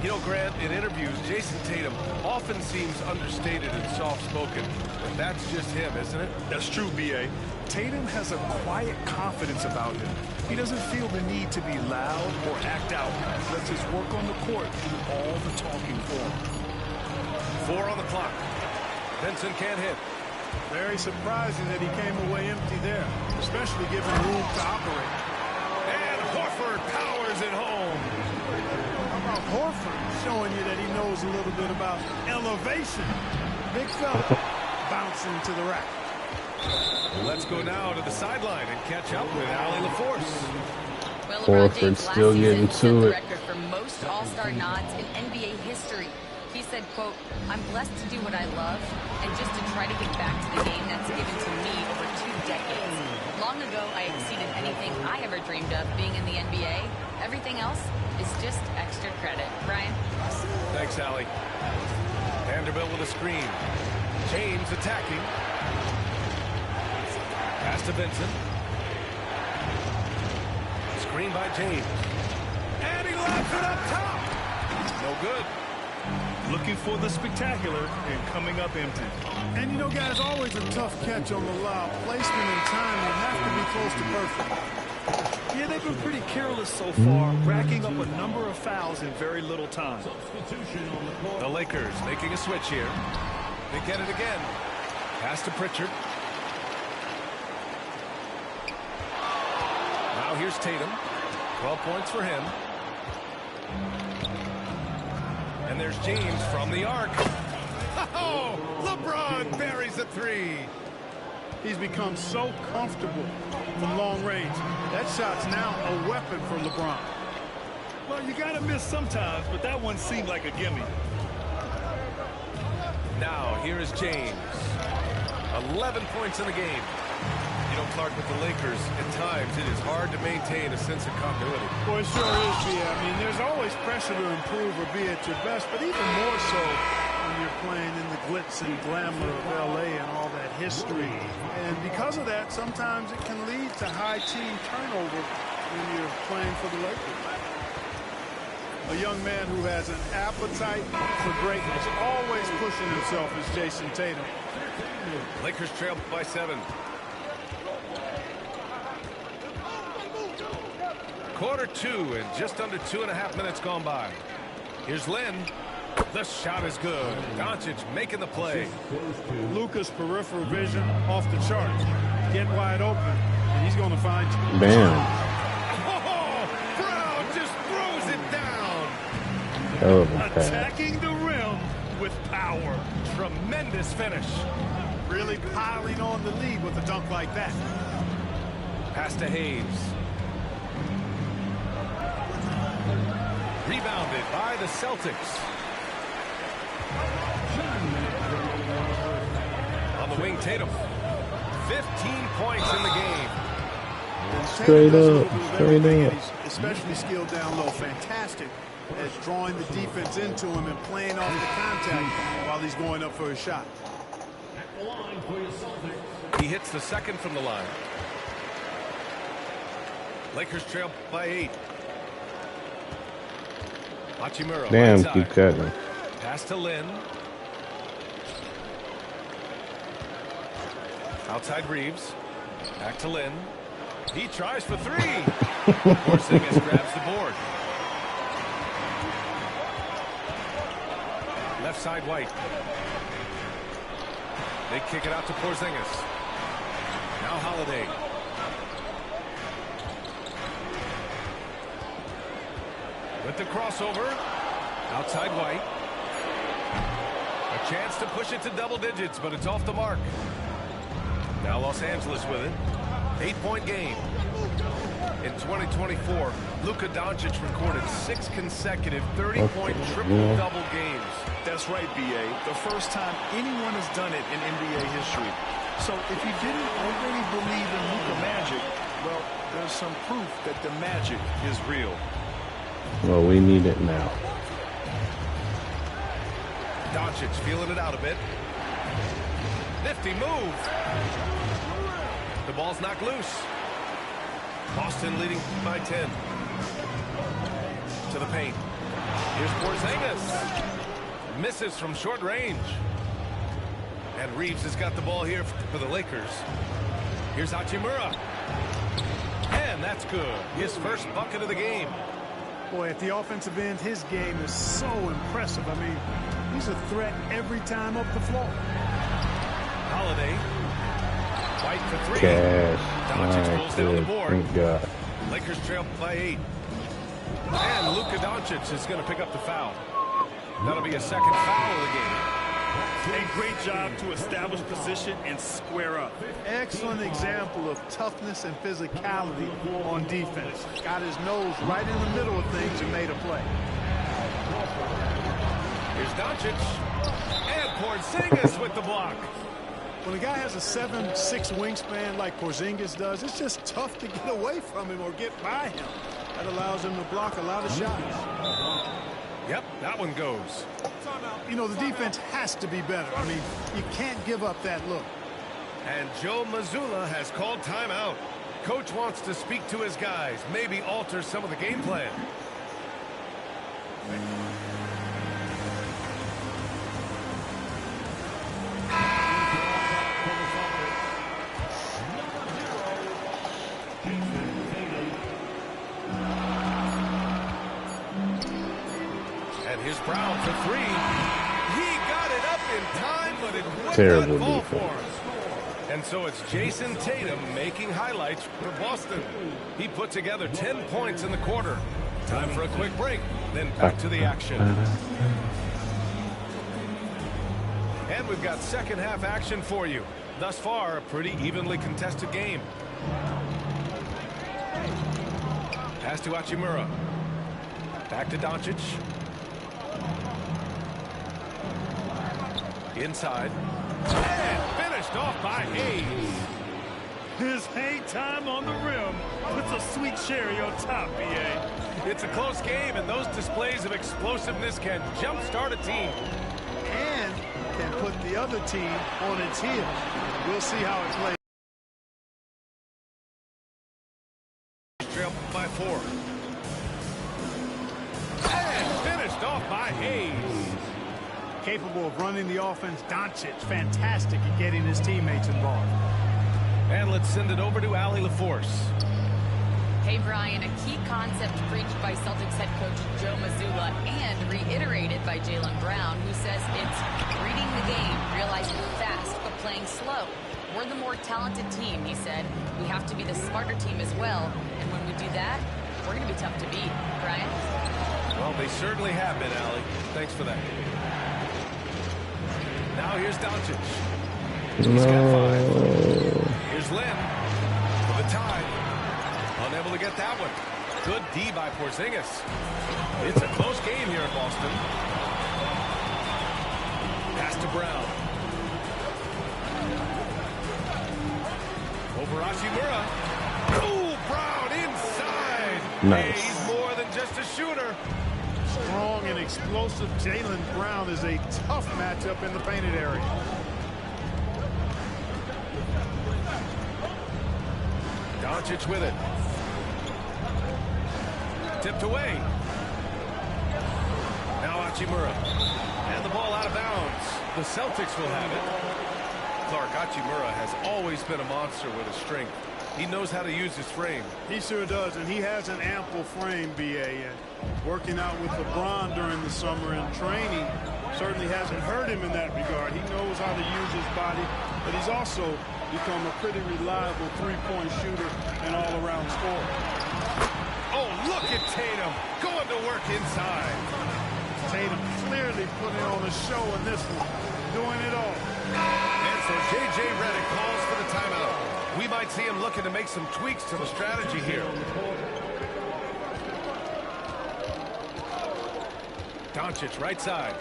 You know, Grant, in interviews, Jason Tatum often seems understated and soft-spoken, but that's just him, isn't it? That's true, B.A. Tatum has a quiet confidence about him. He doesn't feel the need to be loud or act out. He lets his work on the court do all the talking for him. 4 on the clock. Vincent can't hit. Very surprising that he came away empty there, especially given room to operate. And Horford powers it home. How about Horford showing you that he knows a little bit about elevation? Big fella bouncing to the rack. Let's go now to the sideline and catch up with Allie LaForce. Well, LeBron Horford James still last getting season set to the it. record for most All-Star nods in NBA history. He said, quote, "I'm blessed to do what I love and just to try to get back to the game that's given to me over 2 decades. Long ago, I exceeded anything I ever dreamed of being in the NBA. Everything else is just extra credit." Brian? Thanks, Allie. Vanderbilt with a screen. James attacking. Pass to Vincent. Screen by James. And he lobs it up top. No good. Looking for the spectacular and coming up empty. And you know, guys, always a tough catch on the lob. Placement and timing have to be close to perfect. Yeah, they've been pretty careless so far, racking up a number of fouls in very little time. The Lakers making a switch here. They get it again. Pass to Pritchard. Now here's Tatum. 12 points for him. And there's James from the arc. Oh, LeBron buries a three. He's become so comfortable from long range. That shot's now a weapon for LeBron. Well, you got to miss sometimes, but that one seemed like a gimme. Now, here is James. 11 points in the game. You know, Clark, with the Lakers, at times it is hard to maintain a sense of continuity. Well, it sure is, yeah. I mean, there's always pressure to improve or be at your best, but even more so when you're playing in the glitz and glamour of L.A. and all that history. And because of that, sometimes it can lead to high team turnover when you're playing for the Lakers. A young man who has an appetite for greatness, always pushing himself, is Jason Tatum. Lakers trail by 7. Quarter 2 and just under 2.5 minutes gone by. Here's Lynn. The shot is good. Doncic making the play. Luka's peripheral vision off the charts. Get wide open, and he's going to find you. Bam. Oh, Brown just throws it down. Oh, attacking the rim with power. Tremendous finish. Really piling on the lead with a dunk like that. Pass to Hayes. Rebounded by the Celtics. On the wing, Tatum. 15 points in the game. Straight up. Especially skilled down low. Fantastic at drawing the defense into him and playing off the contact while he's going up for a shot. He hits the second from the line. Lakers trail by 8. Hachimura. Damn, keep cutting. Pass to Lynn. Outside Reeves. Back to Lynn. He tries for 3. Porzingis grabs the board. Left side White. They kick it out to Porzingis. Now Holiday. With the crossover. Outside White. A chance to push it to double digits, but it's off the mark. Now Los Angeles with it. 8-point game. In 2024, Luka Doncic recorded 6 consecutive 30-point triple-double games. That's right, B.A. The first time anyone has done it in NBA history. So if you didn't already believe in Luka magic, well, there's some proof that the magic is real. Well, we need it now. Doncic feeling it out a bit. Nifty move. The ball's knocked loose. Boston leading by 10. To the paint. Here's Porzingis. Misses from short range. And Reeves has got the ball here for the Lakers. Here's Hachimura. And that's good. His first bucket of the game. Boy, at the offensive end, his game is so impressive. I mean, he's a threat every time up the floor. Holiday. White for 3. Cash. Doncic rolls down the board. Thank God. Lakers trail by 8. And Luka Doncic is going to pick up the foul. That'll be a second foul of the game. A great job to establish position and square up. Excellent example of toughness and physicality on defense. Got his nose right in the middle of things and made a play. Here's Doncic. And Porzingis with the block. When a guy has a 7'6" wingspan like Porzingis does, it's just tough to get away from him or get by him. That allows him to block a lot of shots. Yep, that one goes. You know, the defense has to be better. I mean, you can't give up that look. And Joe Mazzulla has called timeout. Coach wants to speak to his guys, maybe alter some of the game plan. And here's Brown for 3. He got it up in time, but it would Terrible not fall for defense. him. And so it's Jason Tatum making highlights for Boston. He put together 10 points in the quarter. Time for a quick break, then back to the action. And we've got second half action for you. Thus far, a pretty evenly contested game. Pass to Hachimura. Back to Doncic. Inside. And finished off by Hayes. His hang time on the rim puts a sweet cherry on top, BA. It's a close game, and those displays of explosiveness can jumpstart a team. And can put the other team on its heels. We'll see how it plays. Trail by 4. And finished off by Hayes. Capable of running the offense. Doncic, fantastic at getting his teammates involved. And let's send it over to Allie LaForce. Hey, Brian, a key concept preached by Celtics head coach Joe Mazzulla and reiterated by Jaylen Brown, who says it's reading the game, realizing fast, but playing slow. We're the more talented team, he said. We have to be the smarter team as well. And when we do that, we're going to be tough to beat. Brian? Well, they certainly have been, Allie. Thanks for that. Now here's Doncic. He's got 5. Here's Lynn for the tie. Unable to get that one. Good D by Porzingis. It's a close game here in Boston. Pass to Brown. Over Hachimura. Oh, Brown inside. Nice. Hey, he's more than just a shooter. Strong and explosive Jaylen Brown is a tough matchup in the painted area. Doncic with it. Tipped away. Now Hachimura. And the ball out of bounds. The Celtics will have it. Clark, Hachimura has always been a monster with his strength. He knows how to use his frame. He sure does, and he has an ample frame, BA. And working out with LeBron during the summer and training certainly hasn't hurt him in that regard. He knows how to use his body, but he's also become a pretty reliable three-point shooter and all-around scorer. Oh, look at Tatum going to work inside. Tatum clearly putting on a show in this one, doing it all. And so J.J. Redick calls for the timeout. We might see him looking to make some tweaks to the strategy here. Doncic right side.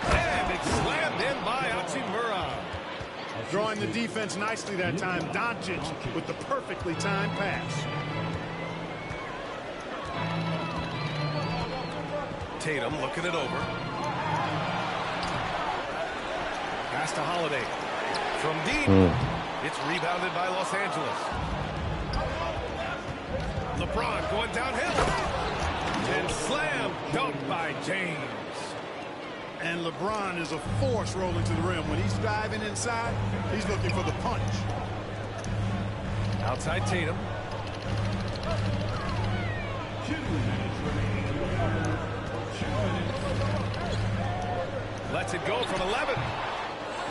And it's slammed in by Hachimura. Drawing the defense nicely that time. Doncic with the perfectly timed pass. Tatum looking it over. Pass to Holiday. From deep. It's rebounded by Los Angeles. LeBron going downhill. And slam dunked by James. And LeBron is a force rolling to the rim. When he's diving inside, he's looking for the punch. Outside Tatum. Lets it go from 11.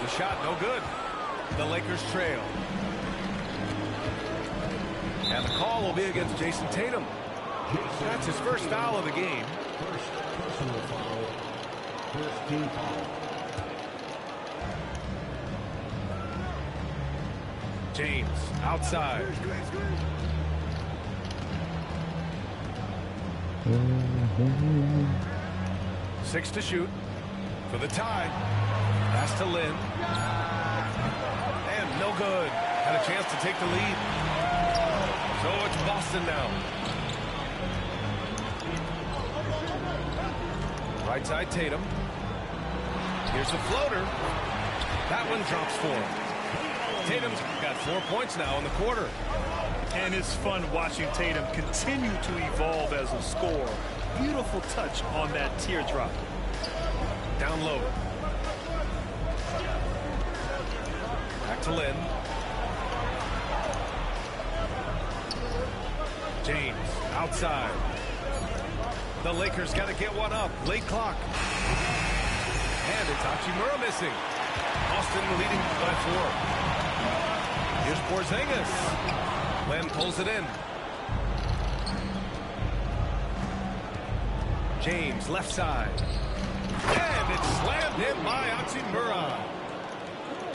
The shot no good. The Lakers trail. And the call will be against Jason Tatum. That's his first foul of the game. First personal foul. First team foul. James outside. Six to shoot for the tie. Pass to Lynn. And no good. Had a chance to take the lead. So it's Boston now. Right side Tatum. Here's the floater. That one drops for him. Tatum's got 4 points now in the quarter. And it's fun watching Tatum continue to evolve as a scorer. Beautiful touch on that teardrop. Down low. Back to Lynn. James outside. The Lakers got to get one up. Late clock. And it's Hachimura missing. Boston leading by 4. Here's Porzingis. Len pulls it in. James, left side. And it's slammed in by Hachimura.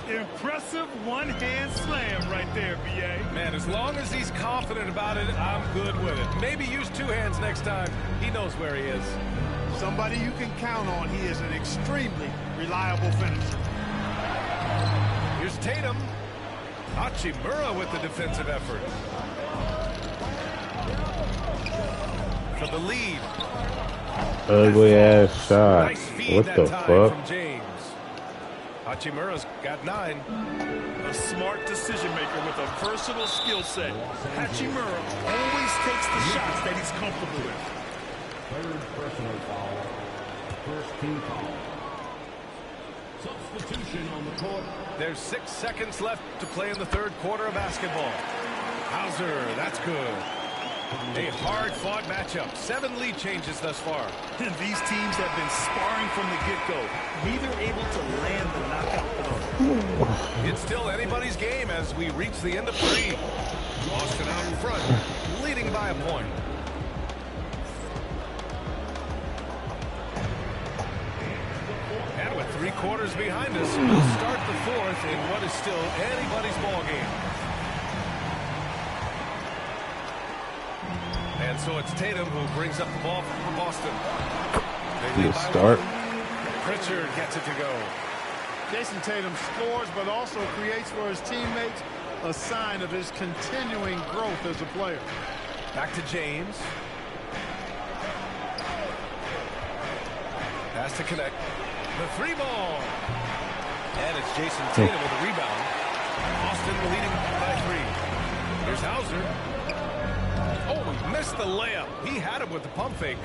Impressive one-hand slam right there, B.A. Man, as long as he's confident about it, I'm good with it. Maybe use two hands next time. He knows where he is. Somebody you can count on. He is an extremely reliable finisher. Here's Tatum. Hachimura with the defensive effort. For the lead. Ugly ass shot. Nice feed What that the time fuck? from James. Hachimura's got 9. A smart decision maker with a versatile skill set. Hachimura always takes the shots that he's comfortable with. Third personal foul. First team foul. Substitution on the court. There's 6 seconds left to play in the third quarter of basketball. Hauser, that's good. A hard-fought matchup. 7 lead changes thus far. And these teams have been sparring from the get-go. Neither able to land the knockout blow. It's still anybody's game as we reach the end of 3. Boston out in front, leading by a point. And with 3 quarters behind us, we'll start the 4th in what is still anybody's ball game. And so it's Tatum who brings up the ball for Boston. They lead by Start. 1. Pritchard gets it to go. Jason Tatum scores, but also creates for his teammates a sign of his continuing growth as a player. Back to James. Has to connect. The 3 ball. And it's Jason Tatum with a rebound. Boston leading by 3. Here's Hauser. Oh, he missed the layup. He had him with the pump fake.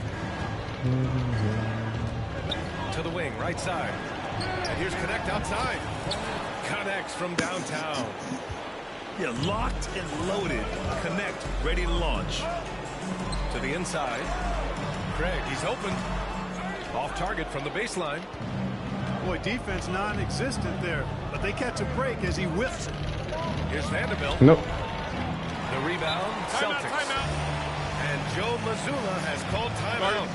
To the wing, right side. And here's Connect outside. Connects from downtown. Yeah, locked and loaded. Connect, ready to launch. To the inside. Craig, he's open. Off target from the baseline. Boy, defense non-existent there, but they catch a break as he whips it. Here's Vanderbilt. Nope. The rebound, Celtics. Timeout. And Joe Mazzulla has called timeout,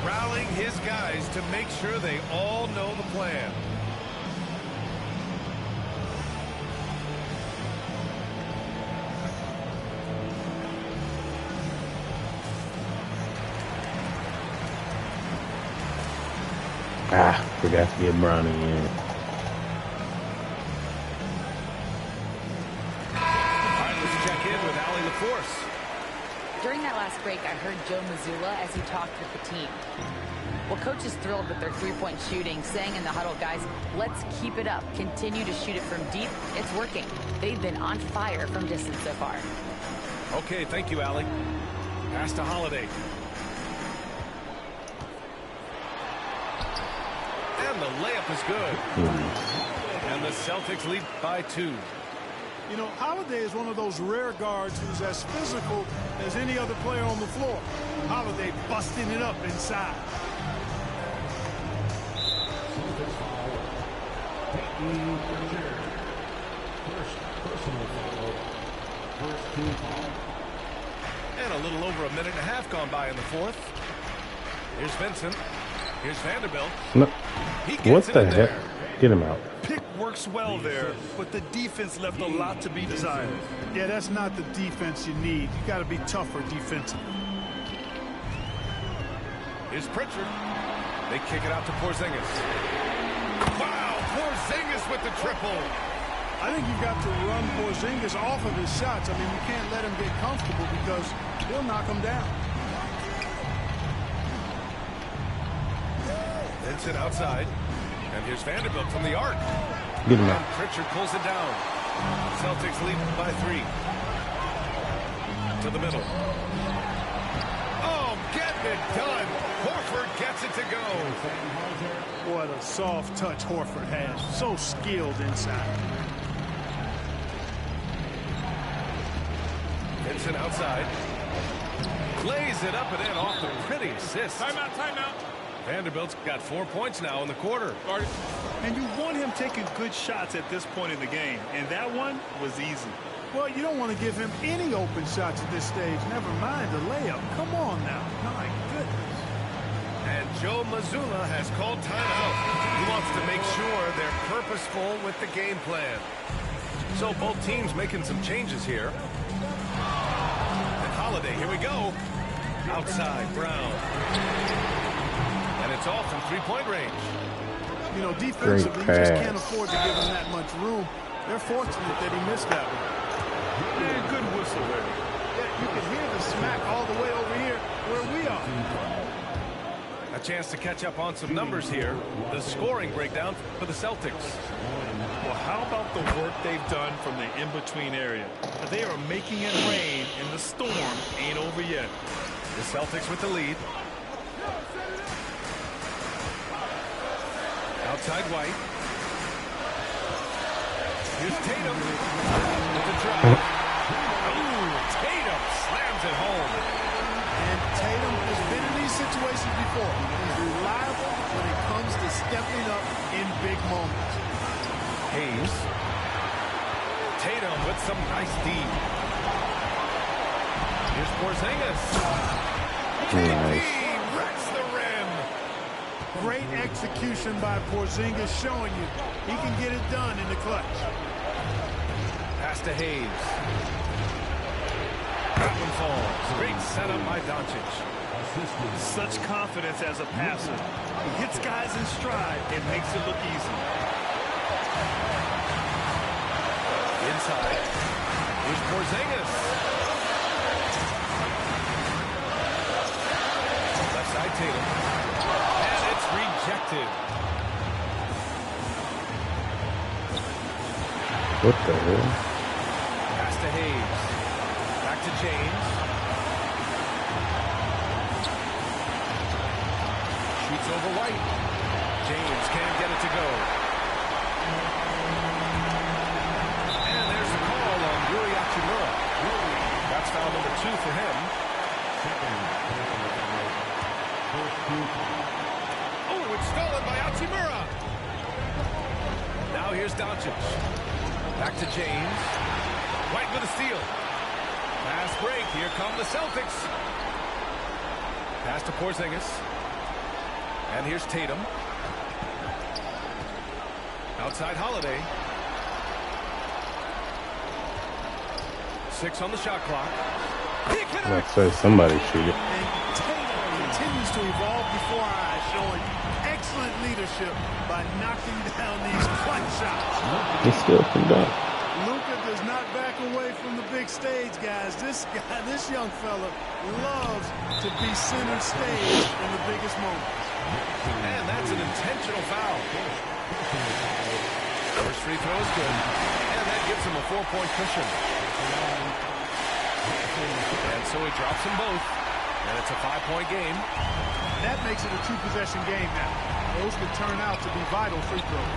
rallying his guys to make sure they all know the plan. Forgot to get Bronny in. All right, let's check in with Allie LaForce. During that last break, I heard Joe Mazzulla as he talked with the team. Well, coach is thrilled with their three-point shooting, saying in the huddle, guys, let's keep it up. Continue to shoot it from deep. It's working. They've been on fire from distance so far. Okay, thank you, Allie. Pass to Holiday. And the layup is good. And the Celtics lead by 2. You know, Holiday is one of those rare guards who's as physical as any other player on the floor. Holiday busting it up inside. First personal foul. First team foul. And a little over a minute and a half gone by in the 4th. Here's Vincent. Here's Vanderbilt. No. He What gets it the in heck? there. Get him out. Pick works well there, but the defense left a lot to be desired. Yeah, that's not the defense you need. You got to be tougher defensively. Here's Pritchard. They kick it out to Porzingis. Wow, Porzingis with the triple. I think you've got to run Porzingis off of his shots. I mean, you can't let him get comfortable because he'll knock him down. Vincent outside. And here's Vanderbilt from the arc. Get him And out. Pritchard pulls it down. Celtics lead by 3. To the middle. Oh, getting it done. Horford gets it to go. What a soft touch Horford has. So skilled inside. Vincent outside. Lays it up and in off the pretty assist. Timeout. Vanderbilt's got 4 points now in the quarter. And you want him taking good shots at this point in the game. And that one was easy. Well, you don't want to give him any open shots at this stage. Never mind the layup. Come on now. My goodness. And Joe Mazzulla has called timeout. He wants to make sure they're purposeful with the game plan. So both teams making some changes here. And Holiday, here we go. Outside, Brown. And it's all from three-point range. You know, defensively, you just can't afford to give him that much room. They're fortunate that he missed that one. Man, good whistle there. Yeah, you can hear the smack all the way over here where we are. A chance to catch up on some numbers here. The scoring breakdown for the Celtics. Well, how about the work they've done from the in-between area? They are making it rain, and the storm ain't over yet. The Celtics with the lead. Outside White. Here's Tatum with the drive. Ooh, Tatum slams it home. And Tatum has been in these situations before. He's reliable when it comes to stepping up in big moments. Hayes. Tatum with some nice D. Here's Porzingis. KD wrecks the rim. Great execution by Porzingis, showing you he can get it done in the clutch. Pass to Hayes. That one falls. Great setup by Doncic. Such confidence as a passer. He hits guys in stride and makes it look easy. Inside. Here's Porzingis. Left side Tatum. And it's rejected. What the hell? Pass to Hayes. Back to James. Shoots over White. James can't get it to go. And there's a call on Rui Hachimura. That's foul number 2 for him. Oh, it's stolen by Hachimura. Now here's Doncic. Back to James. White with a steal. Fast break. Here come the Celtics. Pass to Porzingis. And here's Tatum. Outside Holiday. 6 on the shot clock. Let's say somebody shoot it. And Tatum continues to evolve before our eyes, showing excellent leadership by knocking down these clutch shots. He still can dunk. Luka does not back away from the big stage, guys. This young fella loves to be center stage in the biggest moments. And that's an intentional foul. First free throw is good. And that gives him a 4-point cushion. And so he drops them both. And it's a 5-point game. That makes it a 2-possession game now. Those could turn out to be vital free throws.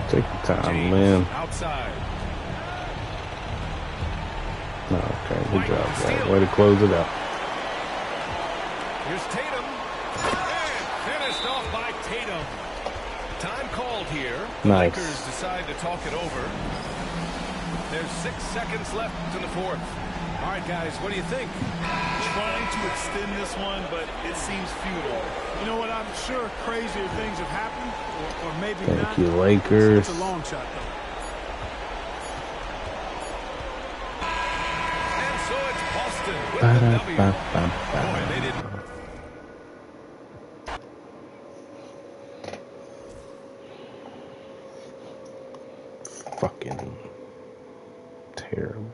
Take your time, James man. outside. Okay, good job, guys. Way to close it out. Here's Tatum. And finished off by Tatum. Time called here. The Nice. Lakers decide to talk it over. There's 6 seconds left in the fourth. All right, guys, what do you think? Trying to extend this one, but it seems futile. You know what? I'm sure crazier things have happened, or maybe not. Thank you, Lakers. It's a long shot, though. And so it's Boston with the W. Boy, they didn't. Fucking terrible.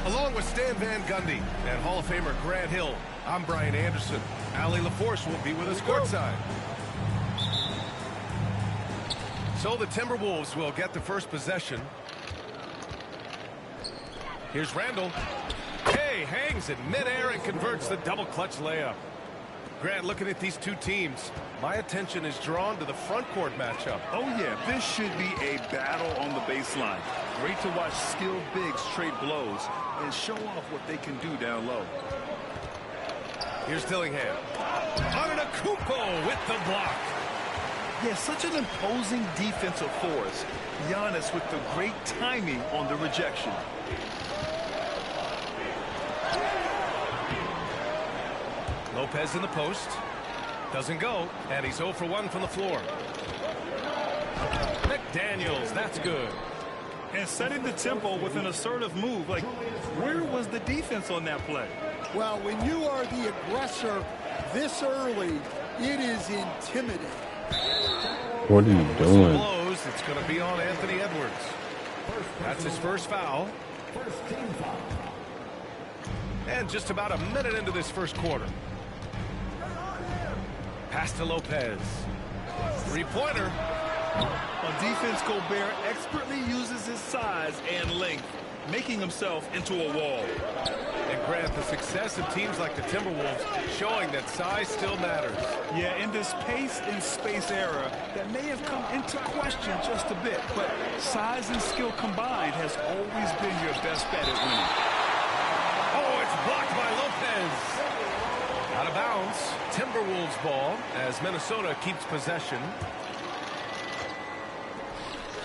Along with Stan Van Gundy and Hall of Famer Grant Hill, I'm Brian Anderson. Allie LaForce will be with us courtside. So the Timberwolves will get the first possession. Here's Randall. Hey, hangs in midair and converts the double clutch layup. Grant, looking at these two teams, my attention is drawn to the front court matchup. Oh, yeah, this should be a battle on the baseline. Great to watch skilled bigs trade blows and show off what they can do down low. Here's Dillingham. Antetokounmpo with the block. Yeah, such an imposing defensive force. Giannis with the great timing on the rejection. Lopez in the post. Doesn't go, and he's 0 for 1 from the floor. McDaniels, that's good. And setting the tempo with an assertive move. Like, where was the defense on that play? Well, when you are the aggressor this early, it is intimidating. What are you doing? Blows. It's going to be on Anthony Edwards. That's his first foul. And just about a minute into this first quarter. Pass to Lopez. Three-pointer. On defense, Gobert expertly uses his size and length, making himself into a wall. And Grant, the success of teams like the Timberwolves showing that size still matters. Yeah, in this pace and space era, that may have come into question just a bit, but size and skill combined has always been your best bet at winning. Oh, it's blocked by Lopez. Out of bounds. Timberwolves ball as Minnesota keeps possession.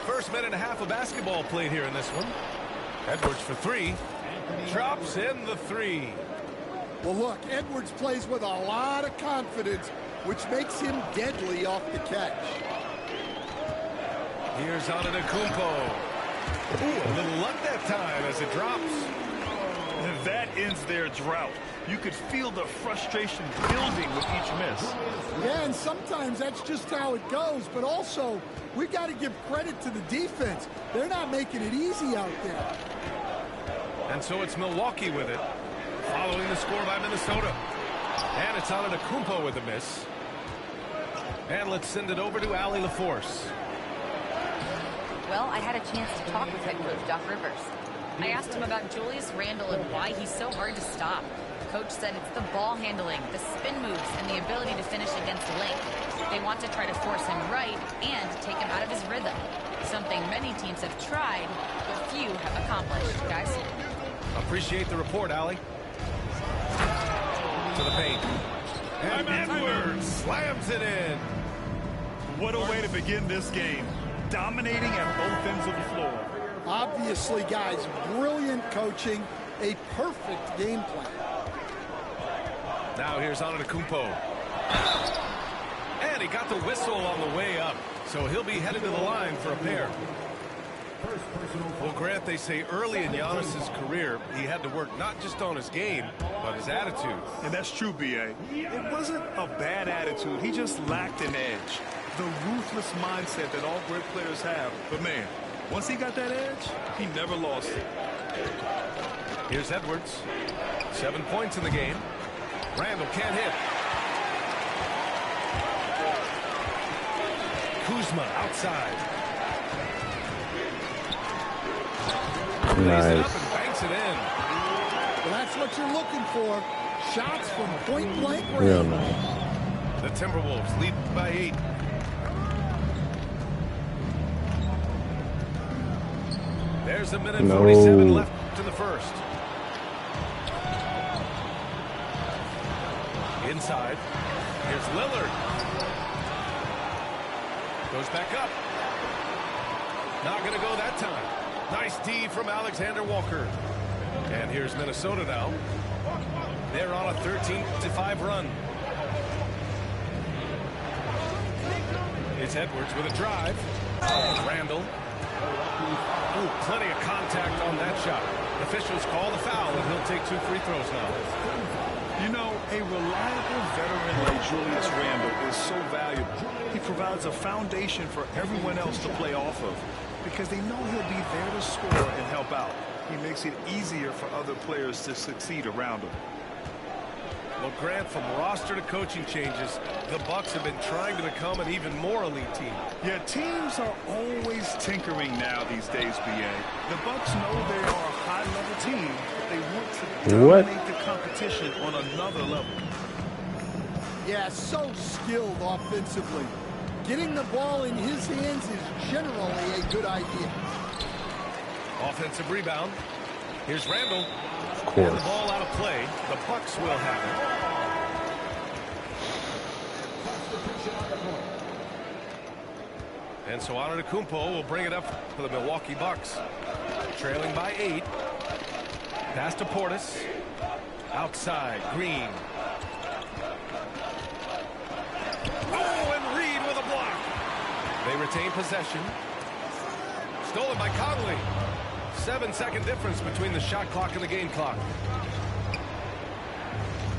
First minute and a half of basketball played here in this one. Edwards for three. Drops in the three. Well, look, Edwards plays with a lot of confidence, which makes him deadly off the catch. Here's Antetokounmpo. Ooh, a little luck that time as it drops. And that ends their drought. You could feel the frustration building with each miss. Yeah, and sometimes that's just how it goes. But also, we've got to give credit to the defense. They're not making it easy out there. And so it's Milwaukee with it, following the score by Minnesota. And it's Antetokounmpo with a miss. And let's send it over to Allie LaForce. Well, I had a chance to talk with head coach Doc Rivers. I asked him about Julius Randle and why he's so hard to stop. Coach said it's the ball handling, the spin moves, and the ability to finish against length. They want to try to force him right and take him out of his rhythm. Something many teams have tried, but few have accomplished, guys. Appreciate the report, Allie. To the paint. And Edwards slams it in. What a way to begin this game. Dominating at both ends of the floor. Obviously, guys, brilliant coaching, a perfect game plan. Now here's Antetokounmpo. And he got the whistle on the way up, so he'll be headed to the line for a pair. Well, Grant, they say early in Giannis's career, he had to work not just on his game, but his attitude. And that's true, B.A. It wasn't a bad attitude. He just lacked an edge. The ruthless mindset that all great players have. But, man, once he got that edge, he never lost it. Here's Edwards. 7 points in the game. Randall can't hit. Kuzma outside. Nice. Lays it up and banks it in. Well, that's what you're looking for. Shots from point-blank range. Real nice. The Timberwolves lead by 8. There's a minute 47 left in the first. Inside. Here's Lillard. Goes back up. Not going to go that time. Nice D from Alexander Walker. And here's Minnesota now. They're on a 13-5 run. It's Edwards with a drive. Randall. Ooh, plenty of contact on that shot. Officials call the foul, and he'll take 2 free throws now. You know, a reliable veteran like Julius Randle is so valuable. He provides a foundation for everyone else to play off of because they know he'll be there to score and help out. He makes it easier for other players to succeed around him. Well, Grant, from roster to coaching changes, the Bucs have been trying to become an even more elite team. Yeah, teams are always tinkering now these days, BA. The Bucs know they are a high-level team, but they want to dominate the competition on another level. Yeah, so skilled offensively. Getting the ball in his hands is generally a good idea. Offensive rebound. Here's Randall. Of course. And the ball out of play. The Bucs will have it. And so Antetokounmpo will bring it up for the Milwaukee Bucks. Trailing by 8. Pass to Portis. Outside, Green. Oh, and Reed with a block. They retain possession. Stolen by Conley. 7-second difference between the shot clock and the game clock.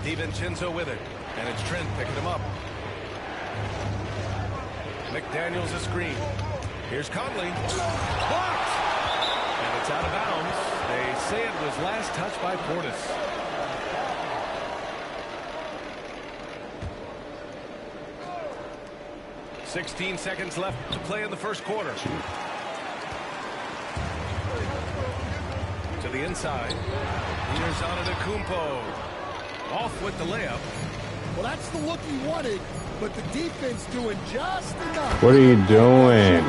DiVincenzo with it. And it's Trent picking him up. McDaniels a screen. Here's Conley. Blocked! And it's out of bounds. They say it was last touched by Portis. .16 seconds left to play in the first quarter. To the inside. Here's Antetokounmpo. Off with the layup. Well, that's the look he wanted, but the defense doing just enough. What are you doing?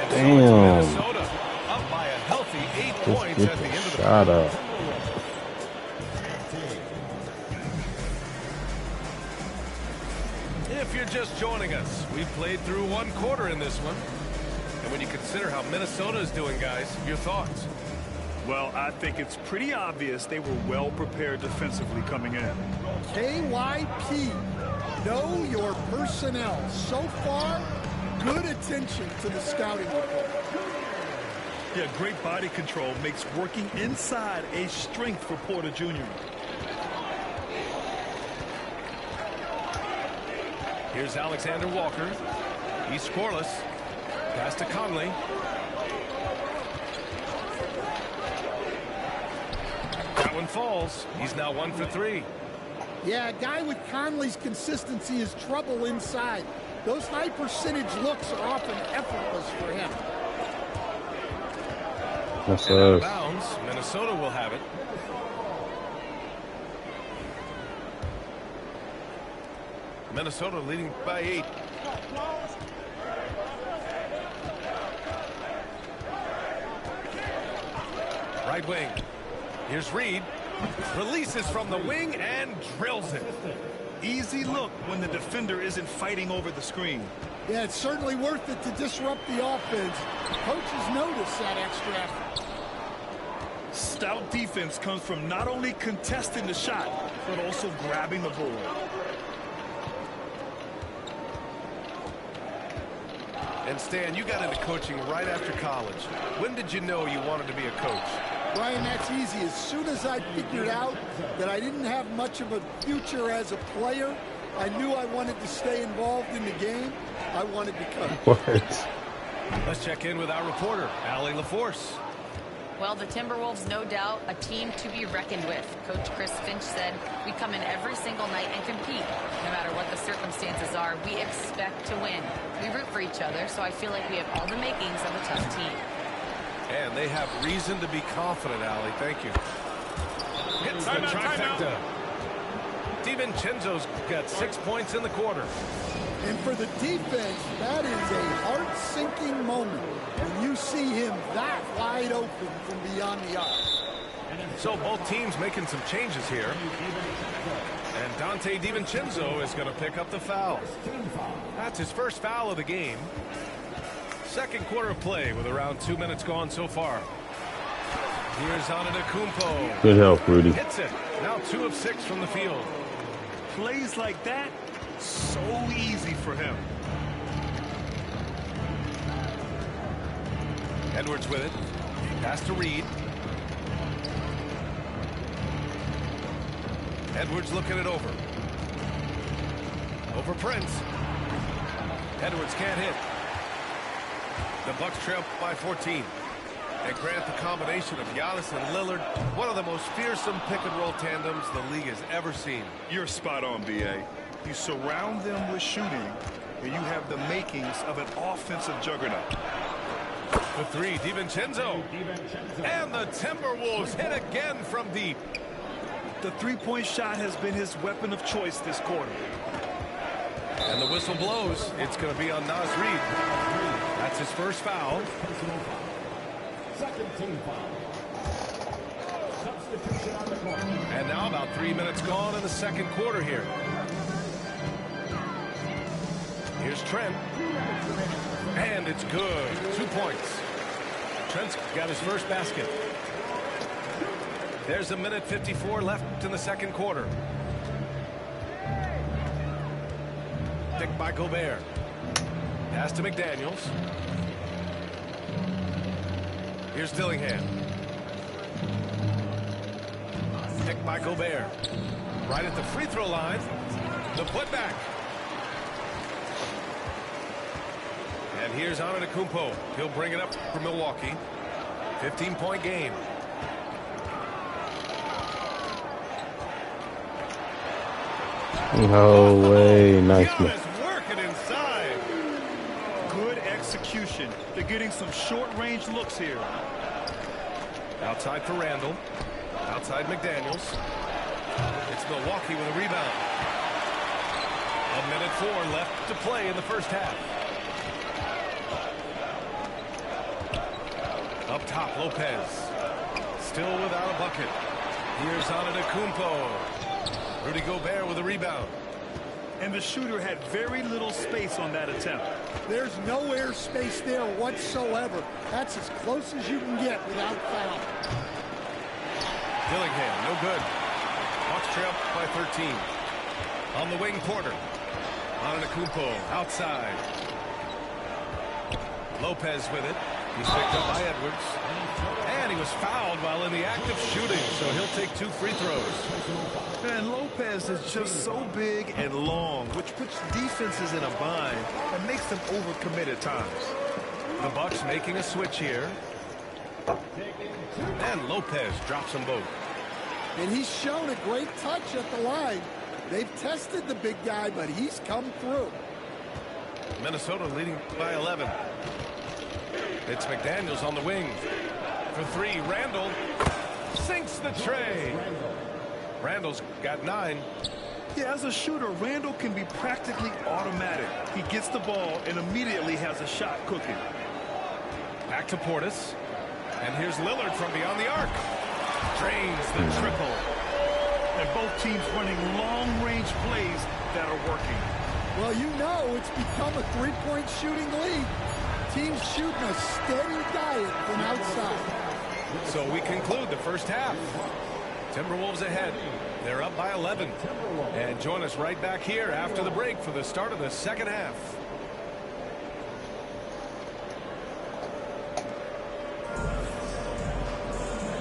Damn. Minnesota up by a healthy 8 points Get at the end of the shot up. If you're just joining us, we've played through one quarter in this one. And when you consider how Minnesota is doing, guys, your thoughts? Well, I think it's pretty obvious they were well prepared defensively coming in. KYP, know your personnel. So far, good attention to the scouting report. Yeah, great body control makes working inside a strength for Porter Jr. Here's Alexander Walker. He's scoreless. Pass to Conley. That one falls. He's now 1 for 3. Yeah, a guy with Conley's consistency is trouble inside. Those high percentage looks are often effortless for him. That's And out of us. bounds. Minnesota will have it. Minnesota leading by 8. Right wing. Here's Reed. Releases from the wing and drills it. Easy look when the defender isn't fighting over the screen. Yeah, it's certainly worth it to disrupt the offense. Coaches notice that extra effort. Stout defense comes from not only contesting the shot, but also grabbing the board. And Stan, you got into coaching right after college. When did you know you wanted to be a coach? Brian, that's easy. As soon as I figured out that I didn't have much of a future as a player, I knew I wanted to stay involved in the game. I wanted to coach. What? Let's check in with our reporter, Allie LaForce. Well, the Timberwolves, no doubt, a team to be reckoned with. Coach Chris Finch said, we come in every single night and compete. No matter what the circumstances are, we expect to win. We root for each other, so I feel like we have all the makings of a tough team. And they have reason to be confident, Allie. Thank you. Hits the trifecta. DiVincenzo's got 6 points in the quarter. And for the defense, that is a heart-sinking moment when you see him that wide open from beyond the arc. So both teams making some changes here. And Dante DiVincenzo is going to pick up the foul. That's his first foul of the game. Second quarter of play with around 2 minutes gone so far. Here's Antetokounmpo. Good help, Rudy. Hits it. Now 2 of 6 from the field. Plays like that, so easy for him. Edwards with it. Pass to Reed. Edwards looking it over. Over Prince. Edwards can't hit. The Bucks trail by 14. And Grant, the combination of Giannis and Lillard, one of the most fearsome pick-and-roll tandems the league has ever seen. You're spot on, B.A. You surround them with shooting, and you have the makings of an offensive juggernaut. The three, DiVincenzo. And the Timberwolves hit again from deep. The three-point shot has been his weapon of choice this quarter. And the whistle blows. It's going to be on Naz Reid. That's his first foul. Second team foul. Substitution on the court. And now about 3 minutes gone in the second quarter here. Here's Trent. And it's good. 2 points. Trent's got his first basket. There's a minute 54 left in the second quarter. Picked by Gobert. Pass to McDaniels. Here's Dillingham. Picked by Gobert. Right at the free throw line. The putback. And here's Antetokounmpo. He'll bring it up for Milwaukee. 15-point game. No way. Nice one. Working inside. Good execution. They're getting some short-range looks here. Outside for Randall. Outside McDaniels. It's Milwaukee with a rebound. 1:04 left to play in the first half. Up top, Lopez. Still without a bucket. Here's Antetokounmpo. Rudy Gobert with a rebound. And the shooter had very little space on that attempt. There's no air space there whatsoever. That's as close as you can get without foul. Dillingham, no good. Hawks trail by 13. On the wing, Porter. Antetokounmpo outside. Lopez with it. He's picked up by Edwards. And he was fouled while in the act of shooting, so he'll take 2 free throws. And Lopez is just so big and long, which puts defenses in a bind and makes them overcommit at times. The Bucks making a switch here. And Lopez drops them both. And he's shown a great touch at the line. They've tested the big guy, but he's come through. Minnesota leading by 11. It's McDaniels on the wing. For 3, Randall sinks the tray. Randall's got 9. Yeah, as a shooter, Randall can be practically automatic. He gets the ball and immediately has a shot cooking. Back to Portis. And here's Lillard from beyond the arc. Drains the triple. And both teams running long-range plays that are working. Well, you know it's become a three-point shooting league. Teams shooting a steady diet from outside. So we conclude the first half. Timberwolves ahead. They're up by 11. And join us right back here after the break for the start of the second half.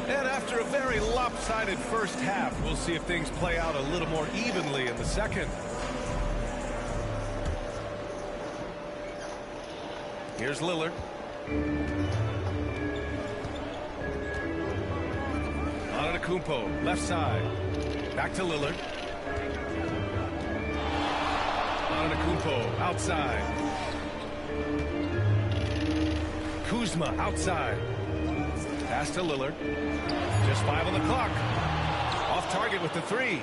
And after a very lopsided first half, we'll see if things play out a little more evenly in the second. Here's Lillard. Antetokounmpo, left side. Back to Lillard. Antetokounmpo, outside. Kuzma, outside. Pass to Lillard. Just 5 on the clock. Off target with the 3.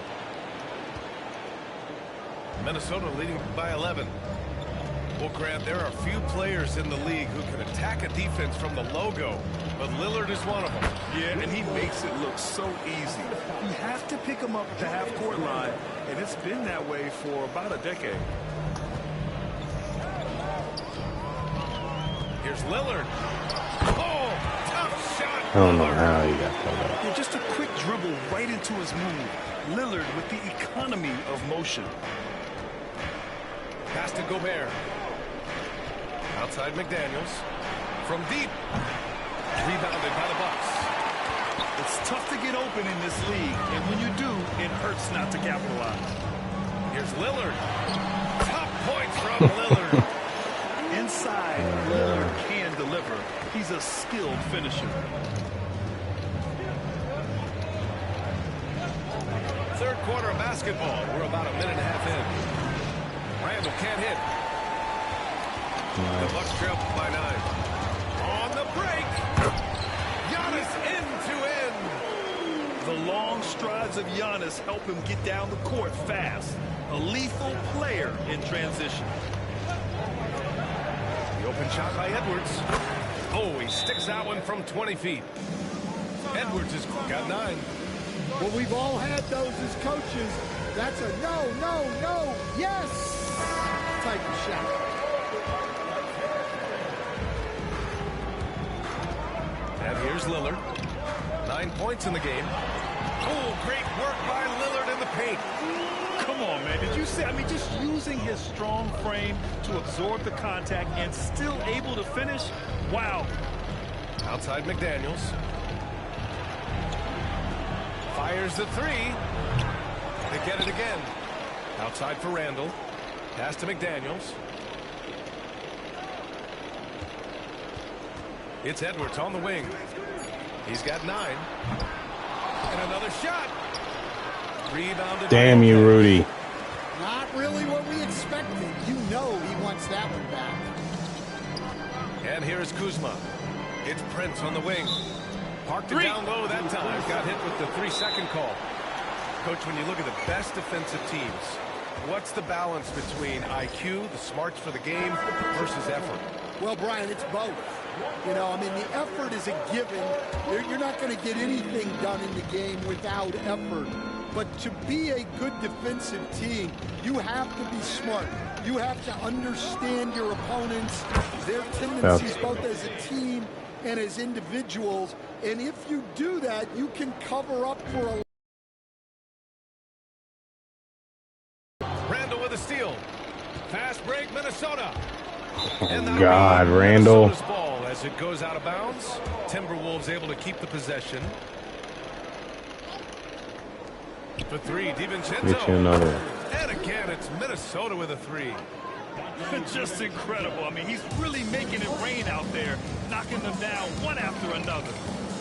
Minnesota leading by 11. Well, Grant, there are few players in the league who can attack a defense from the logo, but Lillard is one of them. Yeah, and he makes it look so easy. You have to pick him up at the half-court line, and it's been that way for about a decade. Here's Lillard. Oh, tough shot. I don't know how he got that. Yeah, just a quick dribble right into his move. Lillard with the economy of motion. Pass to Gobert. Outside McDaniels. From deep. Rebounded by the Bucks. It's tough to get open in this league, and when you do, it hurts not to capitalize. Here's Lillard. Top points from Lillard. Inside, Lillard can deliver. He's a skilled finisher. Third quarter of basketball. We're about a minute and a half in. Randall can't hit. The Bucks trail by 9. On the break. Giannis end to end. The long strides of Giannis help him get down the court fast. A lethal player in transition. The open shot by Edwards. Oh, he sticks that one from 20 feet. Edwards has got 9. Well, we've all had those as coaches. That's a no, no, no, yes type of shot. And here's Lillard. 9 points in the game. Oh, great work by Lillard in the paint. Come on, man. Did you see? I mean, just using his strong frame to absorb the contact and still able to finish. Wow. Outside McDaniels. Fires the 3. They get it again. Outside for Randall. Pass to McDaniels. It's Edwards on the wing. He's got 9. And another shot. Rebounded. Damn you, Rudy. Not really what we expected. You know he wants that one back. And here's Kuzma. It's Prince on the wing. Parked it down low that time. Got hit with the 3-second call. Coach, when you look at the best defensive teams, what's the balance between IQ, the smarts for the game, versus effort? Well, Brian, it's both. You know, I mean, the effort is a given. You're not going to get anything done in the game without effort. But to be a good defensive team, you have to be smart. You have to understand your opponents, their tendencies, both as a team and as individuals. And if you do that, you can cover up for a... Randall with a steal. Fast break, Minnesota. Oh, God, Randall. Minnesota's ball as it goes out of bounds. Timberwolves able to keep the possession. For 3, DiVincenzo. Get you another. And again, it's Minnesota with a 3. Just incredible. I mean, he's really making it rain out there, knocking them down one after another.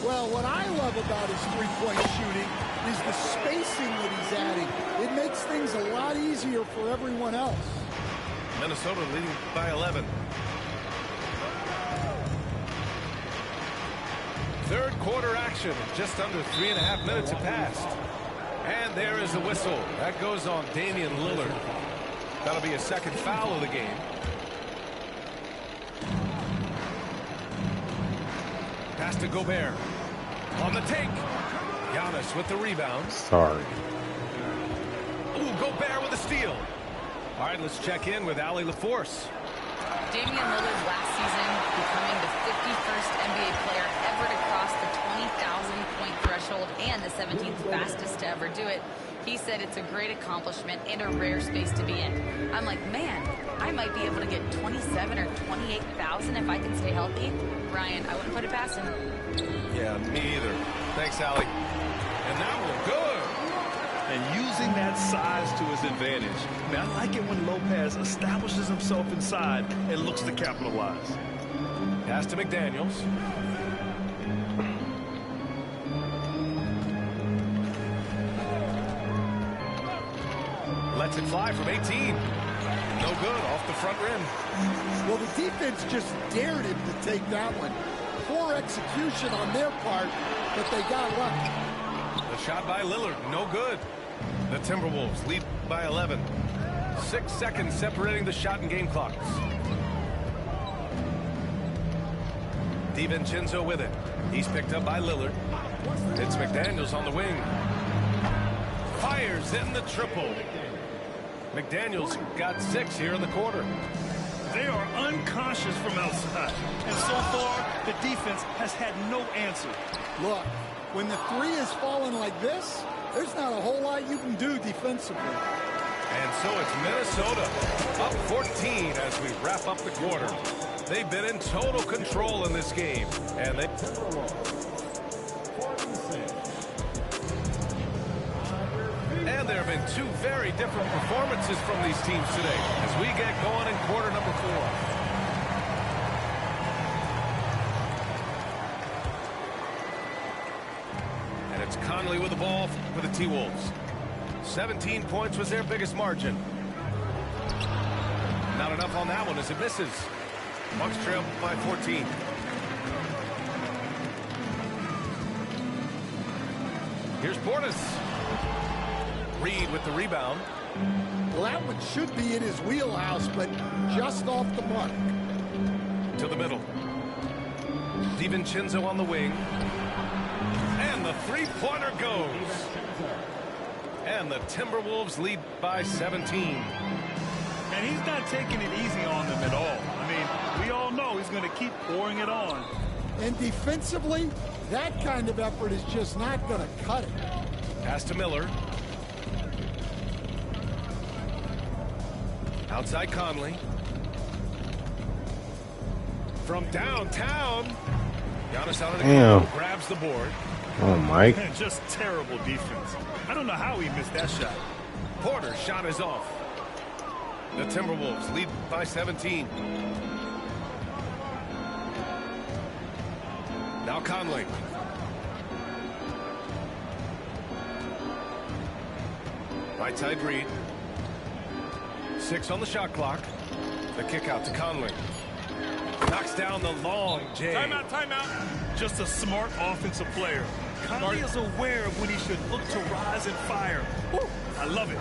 Well, what I love about his three-point shooting is the spacing that he's adding. It makes things a lot easier for everyone else. Minnesota leading by 11. Third quarter action. Just under 3.5 minutes have passed. And there is the whistle. That goes on Damian Lillard. That'll be a second foul of the game. Pass to Gobert. On the take. Giannis with the rebound. Sorry. Ooh, Gobert with a steal. All right, let's check in with Allie LaForce. Damian Lillard last season becoming the 51st NBA player ever to cross the 20,000-point threshold and the 17th fastest to ever do it. He said it's a great accomplishment and a rare space to be in. I'm like, man, I might be able to get 27 or 28,000 if I can stay healthy. Ryan, I wouldn't put it past him. Yeah, me either. Thanks, Allie. And that one good. And using that size to his advantage. I mean, I like it when Lopez establishes himself inside and looks to capitalize. Pass to McDaniels. Lets it fly from 18. No good, off the front rim. Well, the defense just dared him to take that one. Poor execution on their part, but they got lucky. The shot by Lillard, no good. The Timberwolves lead by 11. 6 seconds separating the shot and game clocks. DiVincenzo with it. He's picked up by Lillard. It's McDaniels on the wing. Fires in the triple. McDaniels got 6 here in the quarter. They are unconscious from outside. And so far, the defense has had no answer. Look, when the three is falling like this, there's not a whole lot you can do defensively. And so it's Minnesota up 14 as we wrap up the quarter. They've been in total control in this game. And they... And there have been 2 very different performances from these teams today as we get going in quarter number 4. with the T-Wolves. 17 points was their biggest margin. Not enough on that one as it misses. Bucks trail by 14. Here's Portis. Reed with the rebound. Well, that one should be in his wheelhouse, but just off the mark. To the middle. DiVincenzo on the wing. And the three-pointer goes. And the Timberwolves lead by 17. And he's not taking it easy on them at all. I mean, we all know he's going to keep pouring it on. And defensively, that kind of effort is just not going to cut it. Pass to Miller. Outside Conley. From downtown. Giannis Antetokounmpo grabs the board. Oh, Mike. Just terrible defense. I don't know how he missed that shot. Porter's shot is off. The Timberwolves lead by 17. Now Conley. Right side Reed. 6 on the shot clock. The kick out to Conley. Knocks down the long J. Timeout, timeout. Just a smart offensive player. Conley is aware of when he should look to rise and fire. Woo, I love it.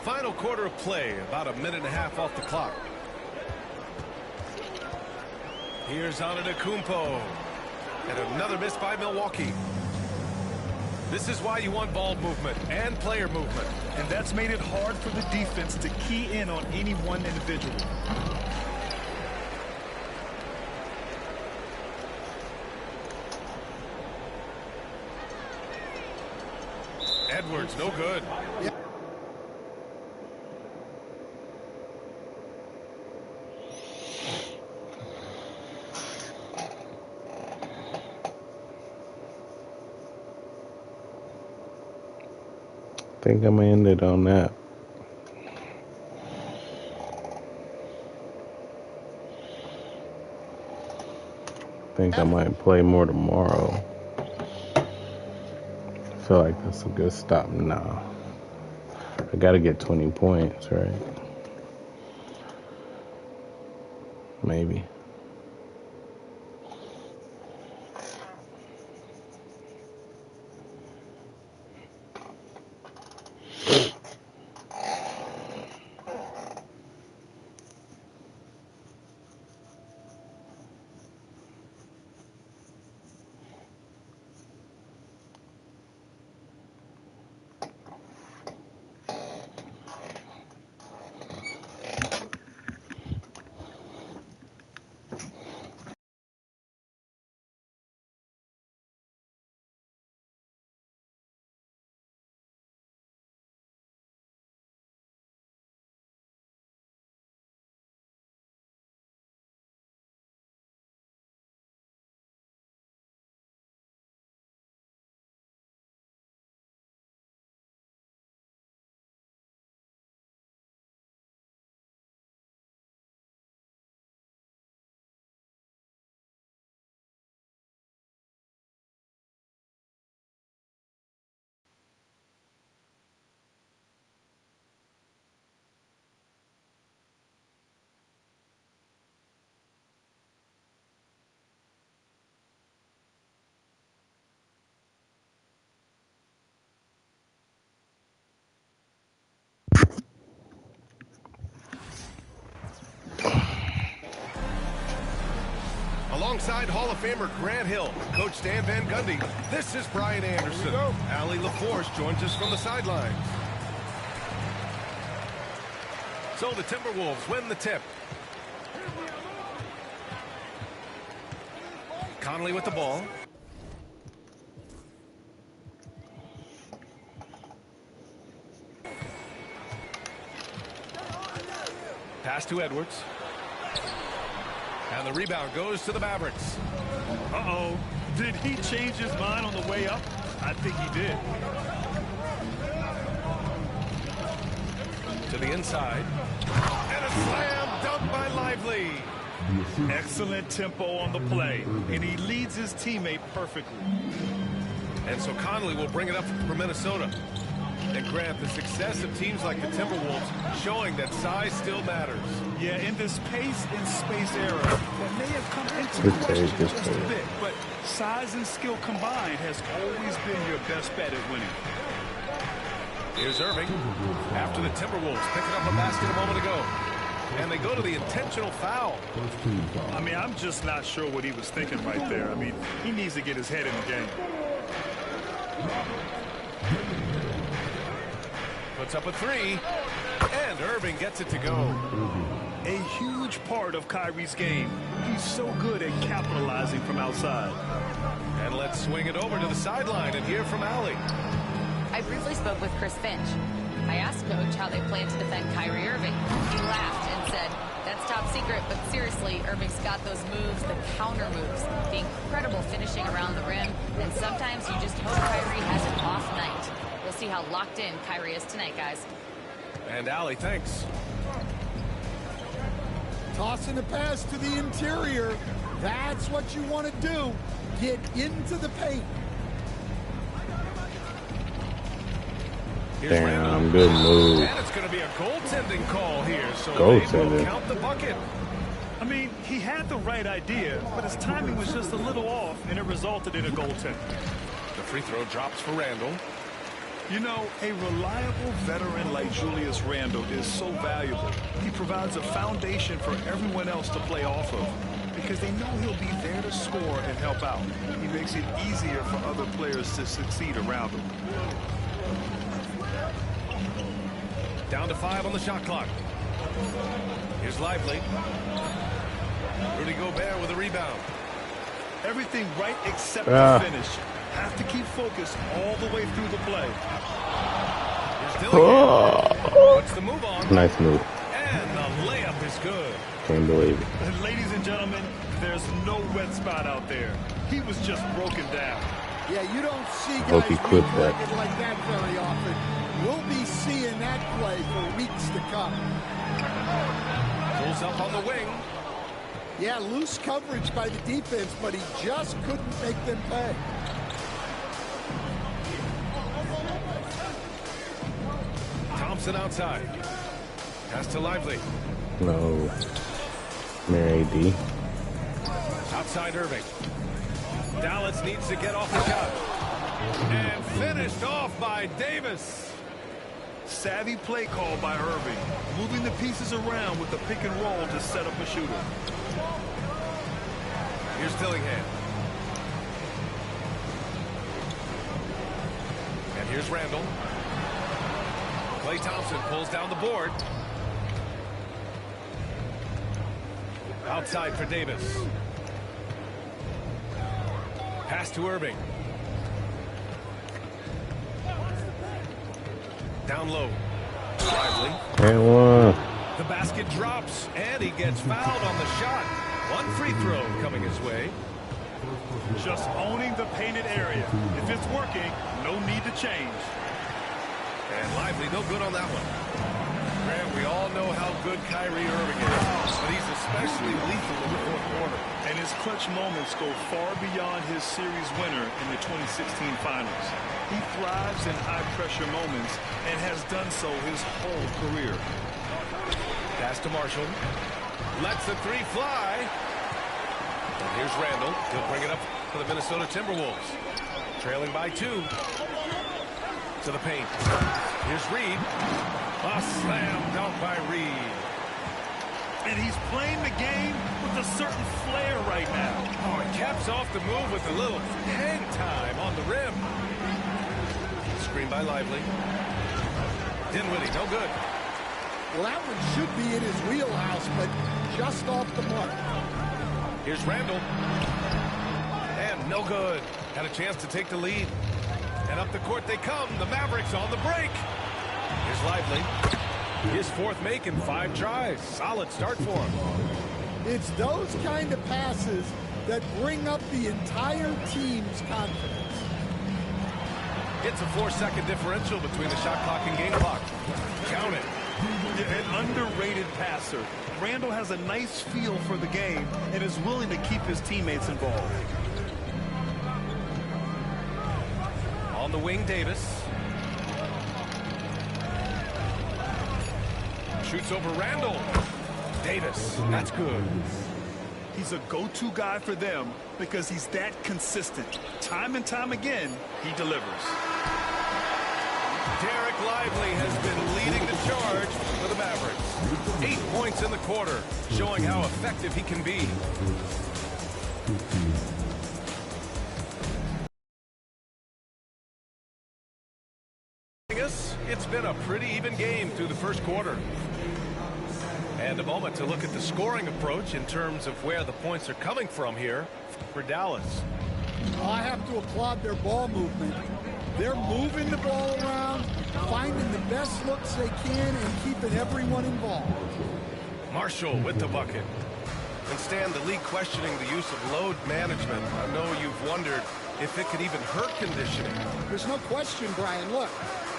Final quarter of play, about a minute and a half off the clock. Here's Antetokounmpo. And another miss by Milwaukee. This is why you want ball movement and player movement. And that's made it hard for the defense to key in on any one individual. Edwards, no good. Yeah. I think I'm gonna end it on that. I think I might play more tomorrow. I feel like that's a good stop now. I gotta get 20 points, right? Maybe. Alongside Hall of Famer Grant Hill, Coach Stan Van Gundy, this is Brian Anderson. Allie LaForce joins us from the sidelines. So the Timberwolves win the tip. Conley with the ball. Pass to Edwards. And the rebound goes to the Mavericks. Uh-oh. Did he change his mind on the way up? I think he did. To the inside. And a slam dunk by Lively. Excellent tempo on the play, and he leads his teammate perfectly. And so Conley will bring it up for Minnesota. And Grant, the success of teams like the Timberwolves showing that size still matters. Yeah, in this pace and space era, that may have come into question just a bit, but size and skill combined has always been your best bet at winning. Here's Irving after the Timberwolves picking up a basket a moment ago. And they go to the intentional foul. I mean, I'm just not sure what he was thinking right there. I mean, he needs to get his head in the game. Puts up a three, and Irving gets it to go. A huge part of Kyrie's game. He's so good at capitalizing from outside. And let's swing it over to the sideline and hear from Allie. I briefly spoke with Chris Finch. I asked Coach how they plan to defend Kyrie Irving. He laughed and said, "That's top secret, but seriously, Irving's got those moves, the counter moves, the incredible finishing around the rim, and sometimes you just hope Kyrie has an off night." We'll see how locked in Kyrie is tonight, guys. And Allie, thanks. Tossing a pass to the interior. That's what you want to do. Get into the paint. Damn, good move. And it's going to be a goaltending call here, so Goaltending. they will count the bucket. I mean, he had the right idea, but his timing was just a little off, and it resulted in a goaltend. The free throw drops for Randle. You know, a reliable veteran like Julius Randle is so valuable. He provides a foundation for everyone else to play off of because they know he'll be there to score and help out. He makes it easier for other players to succeed around him. Down to 5 on the shot clock. Here's Lively. Rudy Gobert with a rebound. Everything right except the finish. Have to keep focused all the way through the play. Here's Dillingham. Puts the move on. Nice move. And the layup is good. Can't believe it. And ladies and gentlemen, there's no wet spot out there. He was just broken down. Yeah, you don't see Hope he guys clipped that. weak-legged like that very often. We'll be seeing that play for weeks to come. Pulls up on the wing. Yeah, loose coverage by the defense, but he just couldn't make them pay. Thompson outside. Pass to Lively. No. Mary D. Outside Irving. Dallas needs to get off the shot. And finished off by Davis. Savvy play call by Irving, moving the pieces around with the pick and roll to set up a shooter. Here's Dillingham. And here's Randle. Klay Thompson pulls down the board. Outside for Davis. Pass to Irving. Down low. Lively. And one. The basket drops, and he gets fouled on the shot. One free throw coming his way. Just owning the painted area. If it's working, no need to change. And Lively, no good on that one. Grant, we all know how good Kyrie Irving is, but he's especially lethal in the fourth quarter. And his clutch moments go far beyond his series winner in the 2016 finals. He thrives in high-pressure moments and has done so his whole career. Pass to Marshall. Lets the three fly. And here's Randle. He'll bring it up for the Minnesota Timberwolves. Trailing by 2. To the paint. Here's Reed. A slam dunk by Reed. And he's playing the game with a certain flair right now. Oh, and caps off the move with a little hang time on the rim. Screen by Lively. Dinwiddie, no good. Well, that one should be in his wheelhouse, but just off the mark. Here's Randle. And no good. Had a chance to take the lead. And up the court they come. The Mavericks on the break. Here's Lively. His fourth make in 5 tries. Solid start for him. It's those kind of passes that bring up the entire team's confidence. It's a 4-second differential between the shot clock and game clock. Count it. An underrated passer. Randall has a nice feel for the game and is willing to keep his teammates involved. On the wing, Davis. Shoots over Randall. Davis, that's good. He's a go-to guy for them because he's that consistent. Time and time again, he delivers. Derek Lively has been leading the charge for the Mavericks. 8 points in the quarter, showing how effective he can be. It's been a pretty even game through the first quarter. And a moment to look at the scoring approach in terms of where the points are coming from here for Dallas. I have to applaud their ball movement. They're moving the ball around, finding the best looks they can, and keeping everyone involved. Marshall with the bucket. And Stan, the league questioning the use of load management. I know you've wondered if it could even hurt conditioning. There's no question, Brian. Look,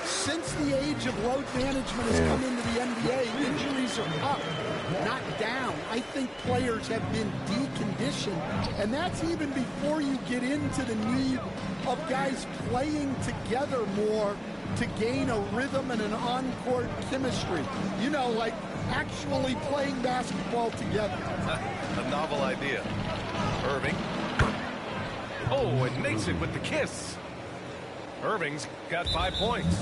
since the age of load management has come into the NBA, injuries are up, not down. I think players have been deconditioned, and that's even before you get into the need of guys playing together more to gain a rhythm and an on-court chemistry. You know, like actually playing basketball together. A novel idea. Irving. Oh, and makes it with the kiss. Irving's got 5 points.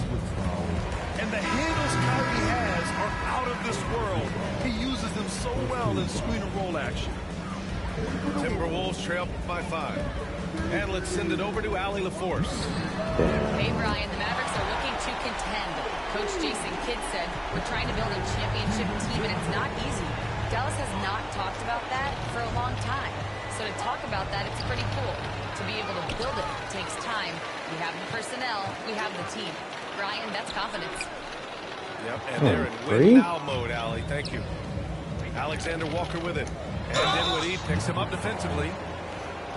And the handles Kyrie has are out of this world. He uses them so well in screen and roll action. Timberwolves trail by 5. And let's send it over to Allie LaForce. Hey, Brian, the Mavericks are looking to contend. Coach Jason Kidd said, we're trying to build a championship team, and it's not easy. Dallas has not talked about that for a long time. So to talk about that, it's pretty cool. To be able to build it takes time. We have the personnel, we have the team. Brian, that's confidence. Yep, and they're in win now mode, Allie. Thank you. Alexander Walker with it. And Dinwiddie picks him up defensively.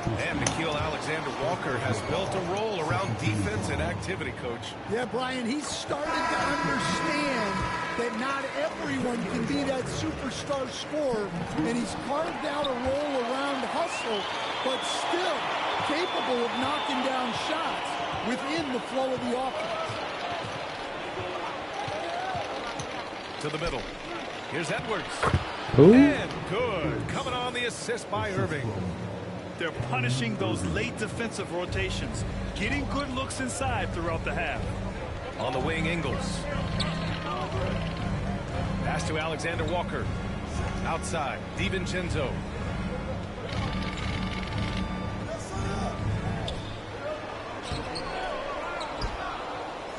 And Nickeil Alexander-Walker has built a role around defense and activity, Coach. Yeah, Brian, he's started to understand that not everyone can be that superstar scorer, and he's carved out a role around hustle, but still capable of knocking down shots within the flow of the offense. To the middle. Here's Edwards. Ooh. And good. Coming on the assist by Irving. They're punishing those late defensive rotations, getting good looks inside throughout the half. On the wing, Ingles. Pass to Alexander Walker. Outside, DiVincenzo.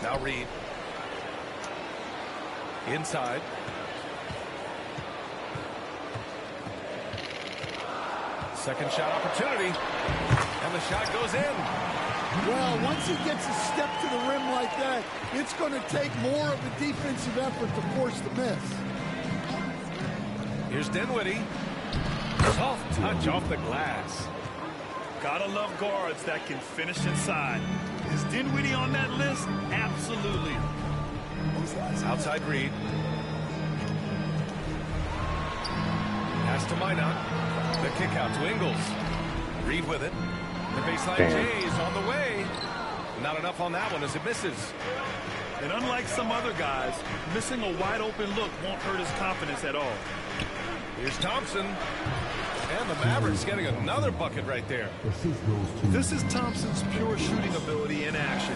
Now Reed. Inside. Second shot opportunity. And the shot goes in. Well, once he gets a step to the rim like that, it's going to take more of a defensive effort to force the miss. Here's Dinwiddie. Soft touch off the glass. Gotta love guards that can finish inside. Is Dinwiddie on that list? Absolutely. It's outside Reed. Pass to Minot. The kick out to Ingles. Reed with it. The baseline J is on the way. Not enough on that one as it misses. And unlike some other guys, missing a wide open look won't hurt his confidence at all. Here's Thompson. And the Mavericks getting another bucket right there. This is Thompson's pure shooting ability in action.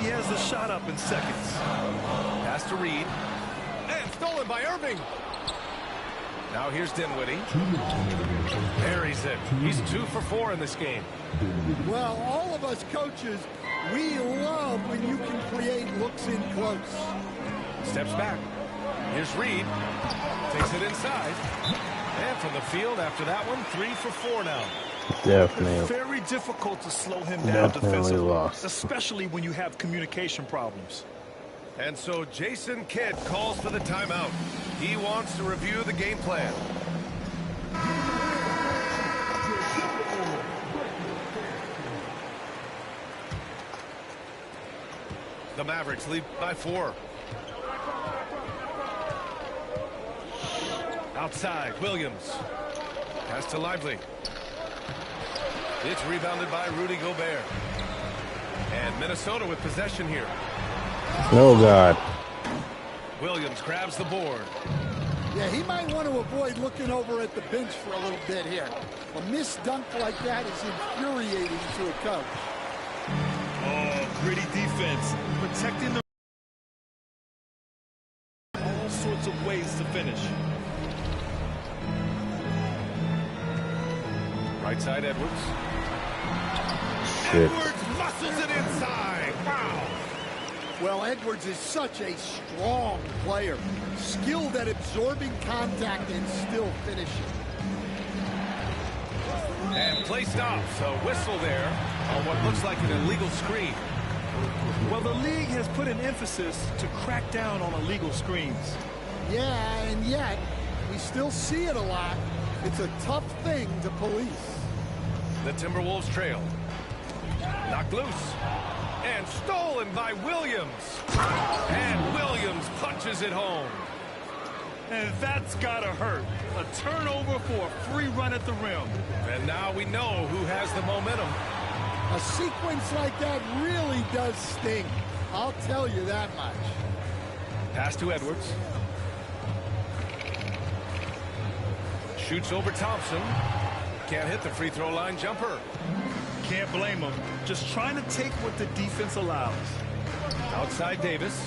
He has the shot up in seconds. Pass to Reed. And stolen by Irving. Now here's Dinwiddie. Buries it. He's 2 for 4 in this game. Well, all of us coaches, we love when you can create looks in close. Steps back. Here's Reed. Takes it inside. And from the field after that one, 3 for 4 now. Definitely. It's very difficult to slow him down defensively, lost. especially when you have communication problems. And so Jason Kidd calls for the timeout. He wants to review the game plan. The Mavericks lead by 4. Outside, Williams. Pass to Lively. It's rebounded by Rudy Gobert. And Minnesota with possession here. Oh, God. Williams grabs the board. Yeah, he might want to avoid looking over at the bench for a little bit here. A missed dunk like that is infuriating to a coach. Oh, gritty defense. Protecting the all sorts of ways to finish. Right side, Edwards. Shit. Edwards muscles it inside. Wow. Well, Edwards is such a strong player. Skilled at absorbing contact and still finishing. And play stops. A whistle there on what looks like an illegal screen. Well, the league has put an emphasis to crack down on illegal screens. Yeah, and yet we still see it a lot. It's a tough thing to police. The Timberwolves trail. Knocked loose. And stolen by Williams. And Williams punches it home. And that's gotta hurt. A turnover for a free run at the rim. And now we know who has the momentum. A sequence like that really does sting. I'll tell you that much. Pass to Edwards. Shoots over Thompson. Can't hit the free throw line jumper. Can't blame him. Just trying to take what the defense allows. Outside Davis.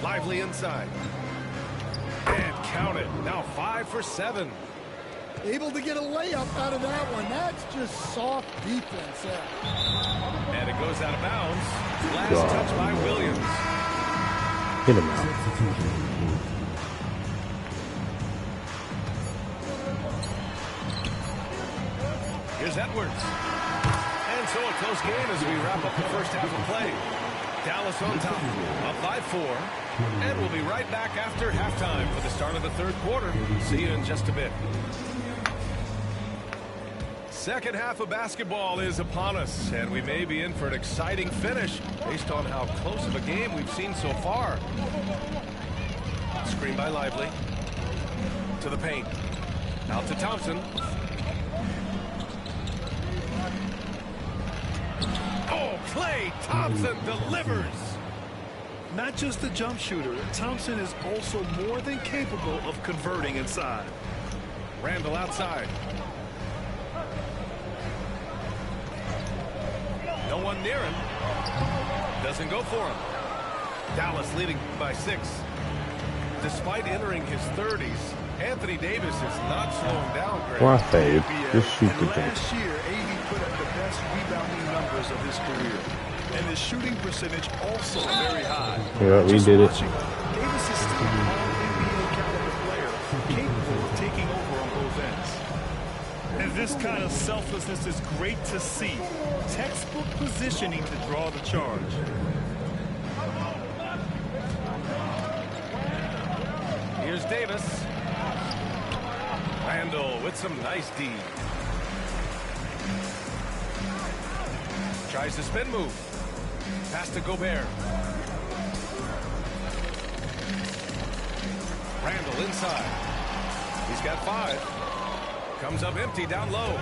Lively inside. And count it. Now 5 for 7. Able to get a layup out of that one. That's just soft defense there. And it goes out of bounds. Last touch by Williams. Hit him out. Here's Edwards. And so a close game as we wrap up the first half of play. Dallas on top, up by 4. And we'll be right back after halftime for the start of the third quarter. See you in just a bit. Second half of basketball is upon us, and we may be in for an exciting finish based on how close of a game we've seen so far. Screen by Lively. To the paint. Out to Thompson. Oh, Klay Thompson delivers. Not just a jump shooter, Thompson is also more than capable of converting inside. Randall outside. No one near him. Doesn't go for him. Dallas leading by 6. Despite entering his 30s, Anthony Davis is not slowing down. What a just shoot the thing. Last year, AD put up the best rebounding numbers of his career. And his shooting percentage also very high. Yeah, we did it. Davis is still an all-NBA caliber player, capable of taking over on both ends. And this kind of selflessness is great to see. Textbook positioning to draw the charge. Here's Davis. Randall with some nice D. Tries to spin move. Pass to Gobert. Randall inside. He's got 5. Comes up empty down low.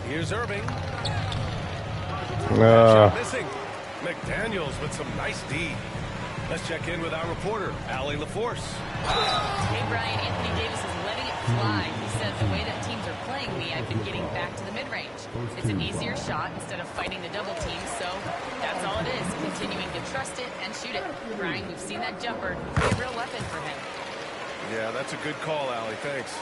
Here's Irving. Shot missing. McDaniels with some nice D. Let's check in with our reporter, Allie LaForce. Hey, Brian, Anthony Davis is letting it fly. He said, the way that teams are playing me, I've been getting back to the mid-range. It's an easier shot instead of fighting the double team, so that's all it is, continuing to trust it and shoot it. Brian, we've seen that jumper be a real weapon for him. Yeah, that's a good call, Allie. Thanks.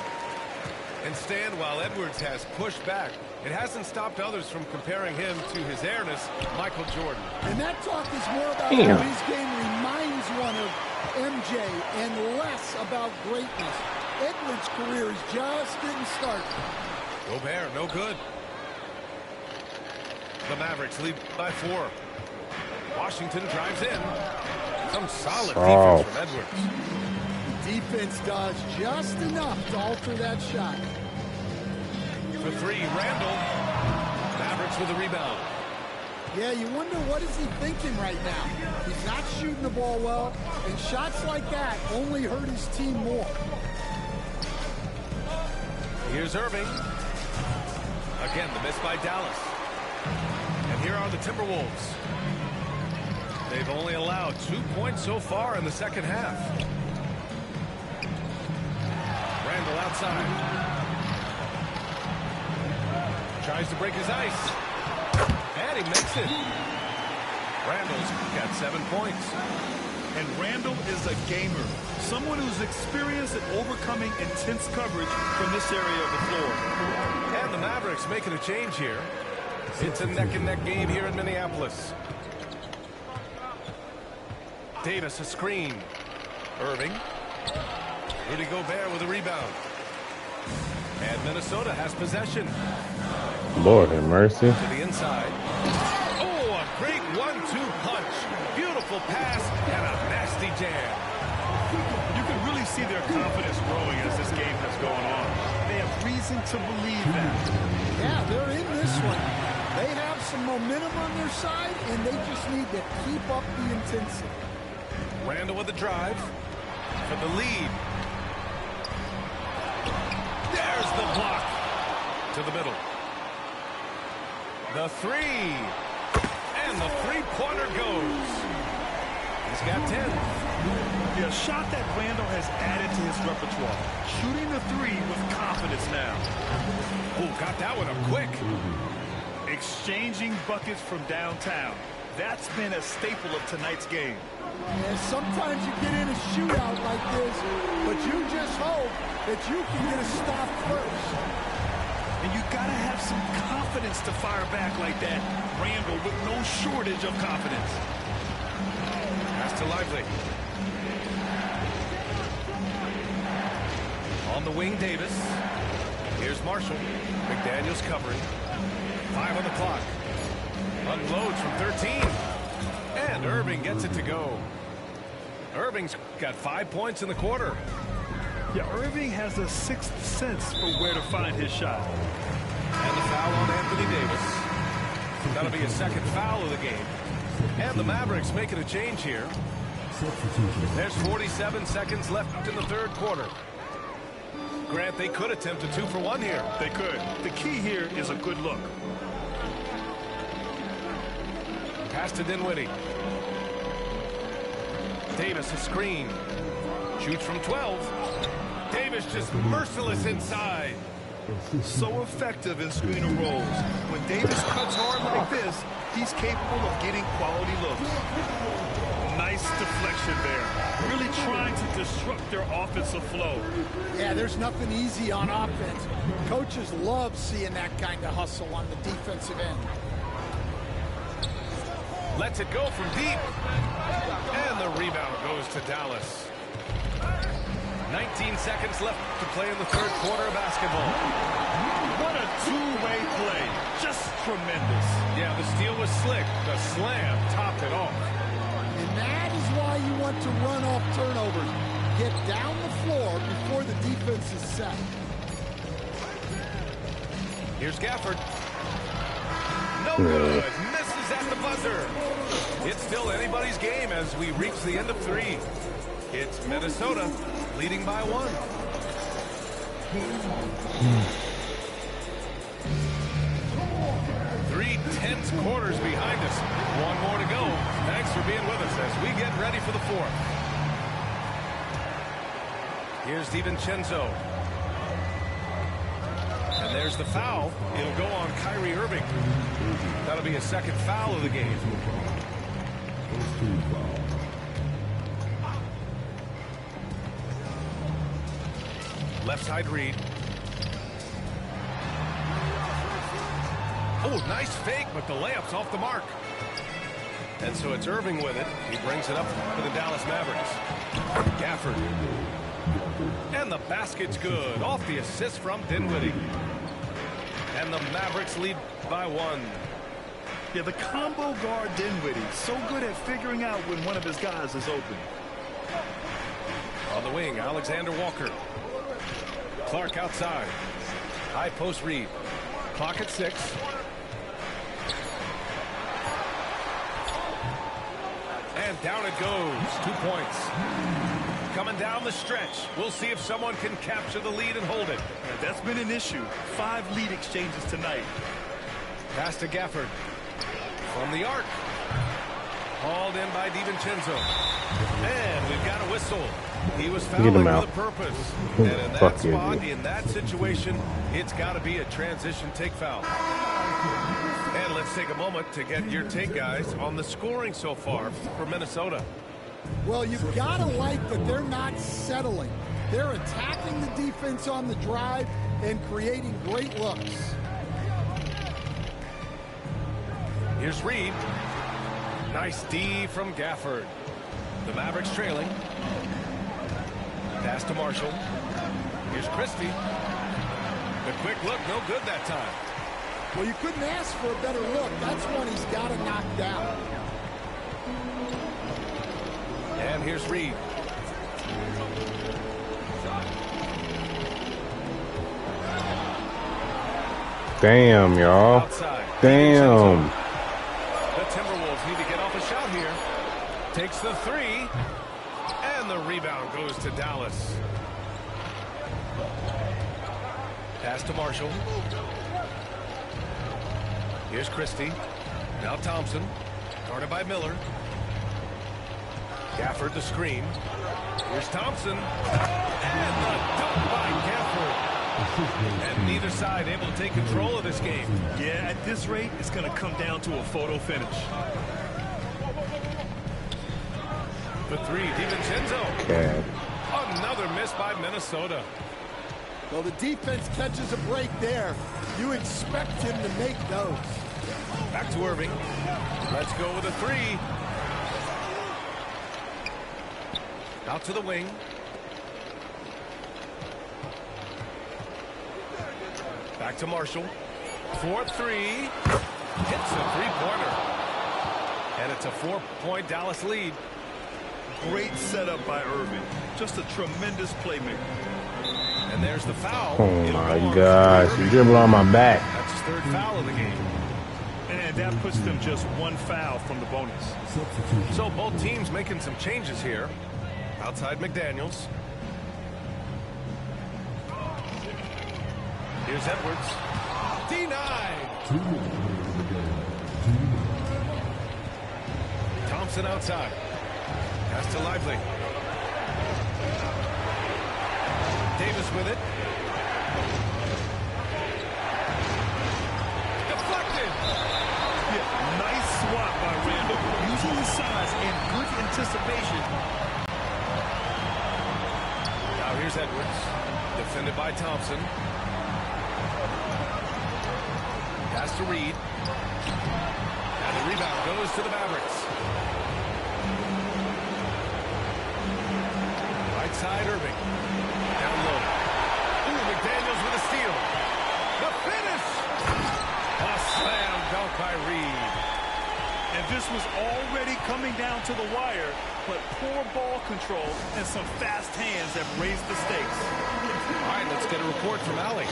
And Stan, while Edwards has pushed back, it hasn't stopped others from comparing him to his airness, Michael Jordan. And that talk is more about how his game reminds one of MJ and less about greatness. Edwards' career is just getting started. Gobert, no good. The Mavericks lead by 4. Washington drives in. Some solid defense from Edwards. Defense does just enough to alter that shot. For 3, Randall. Mavericks with a rebound. Yeah, you wonder what is he thinking right now. He's not shooting the ball well, and shots like that only hurt his team more. Here's Irving. Again, the miss by Dallas. And here are the Timberwolves. They've only allowed 2 points so far in the second half. Randall outside. Tries to break his ice. And he makes it. Randall's got 7 points. And Randall is a gamer. Someone who's experienced at overcoming intense coverage from this area of the floor. And the Mavericks making a change here. It's a neck-and-neck game here in Minneapolis. Davis a screen. Irving. Rudy Gobert with a rebound. And Minnesota has possession. Lord have mercy. To the inside. Oh, a great 1-2 punch. Beautiful pass and a nasty jam. You can really see their confidence growing as this game has gone on. They have reason to believe that. Yeah, they're in this one. They have some momentum on their side, and they just need to keep up the intensity. Randall with the drive for the lead. There's the block to the middle. The three. And the three-pointer goes. He's got 10. Yeah, a shot that Randall has added to his repertoire. Shooting the three with confidence now. Oh, got that one up quick. Exchanging buckets from downtown. That's been a staple of tonight's game. Yeah, sometimes you get in a shootout like this, but you just hope that you can get a stop first. And you got to have some confidence to fire back like that. Randall with no shortage of confidence. Pass to Lively. On the wing, Davis. Here's Marshall. McDaniels covering. 5 on the clock. Unloads from 13. And Irving gets it to go. Irving's got 5 points in the quarter. Yeah, Irving has a sixth sense for where to find his shot. And the foul on Anthony Davis. That'll be his second foul of the game. And the Mavericks making a change here. There's 47 seconds left in the third quarter. Grant, they could attempt a 2 for 1 here. They could. The key here is a good look. Pass to Dinwiddie. Davis a screen. Shoots from 12. Davis just merciless inside. So effective in screener rolls. When Davis cuts hard like this, he's capable of getting quality looks. Nice deflection there. Really trying to disrupt their offensive flow. Yeah, there's nothing easy on offense. Coaches love seeing that kind of hustle on the defensive end. Lets it go from deep. And the rebound goes to Dallas. 19 seconds left to play in the third quarter of basketball. What a two-way play. Just tremendous. Yeah, the steal was slick. The slam topped it off. And that is why you want to run off turnovers. Get down the floor before the defense is set. Here's Gafford. No good. Misses at the buzzer. It's still anybody's game as we reach the end of 3. It's Minnesota leading by 1. 3 tense quarters behind us. 1 more to go. Thanks for being with us as we get ready for the 4th. Here's DiVincenzo. And there's the foul. It'll go on Kyrie Irving. That'll be a second foul of the game. Left side read. Oh, nice fake, but the layup's off the mark. And so it's Irving with it. He brings it up for the Dallas Mavericks. Gafford. And the basket's good. Off the assist from Dinwiddie. And the Mavericks lead by 1. Yeah, the combo guard Dinwiddie, so good at figuring out when one of his guys is open. On the wing, Alexander Walker. Clark outside. High post read. Clock at 6. And down it goes. 2 points. Coming down the stretch. We'll see if someone can capture the lead and hold it. That's been an issue. 5 lead exchanges tonight. Pass to Gafford. From the arc. Hauled in by DiVincenzo. And we've got a whistle. He was fouling with a purpose. And in that spot, in that situation, it's got to be a transition take foul. And let's take a moment to get your take, guys, on the scoring so far for Minnesota. Well, you've got to like that they're not settling. They're attacking the defense on the drive and creating great looks. Here's Reed. Nice D from Gafford. The Mavericks trailing. Pass to Marshall. Here's Christie. The quick look, no good that time. Well, you couldn't ask for a better look. That's one he's got to knock down. And here's Reed. Damn, y'all. Damn. The Timberwolves need to get off a shot here. Takes the 3. And the rebound goes to Dallas. Pass to Marshall. Here's Christie. Now Thompson. Guarded by Miller. Gafford the screen. Here's Thompson. And the dunk by Gafford. And neither side able to take control of this game. Yeah, at this rate, it's going to come down to a photo finish. The 3, DiVincenzo. Okay. Another miss by Minnesota. Well, the defense catches a break there. You expect him to make those. Back to Irving. Let's go with a 3. Out to the wing. Back to Marshall. 4-3. Hits a three-pointer. And it's a 4-point Dallas lead. Great setup by Irving. Just a tremendous playmaker. And there's the foul. Oh my gosh, you dribble on my back. That's his 3rd foul of the game. And that puts them just 1 foul from the bonus. So both teams making some changes here. Outside McDaniels. Here's Edwards. Denied. Thompson outside. Pass to Lively. Davis with it. Deflected. Yeah, nice swat by Randall. Using his size and good anticipation. Now here's Edwards. Defended by Thompson. Pass to Reed. And the rebound goes to the Mavericks. Right side, Irving. Down low. Ooh, McDaniels with a steal. The finish! A slam dunk by Reed. And this was already coming down to the wire, but poor ball control and some fast hands have raised the stakes. All right, let's get a report from Allie.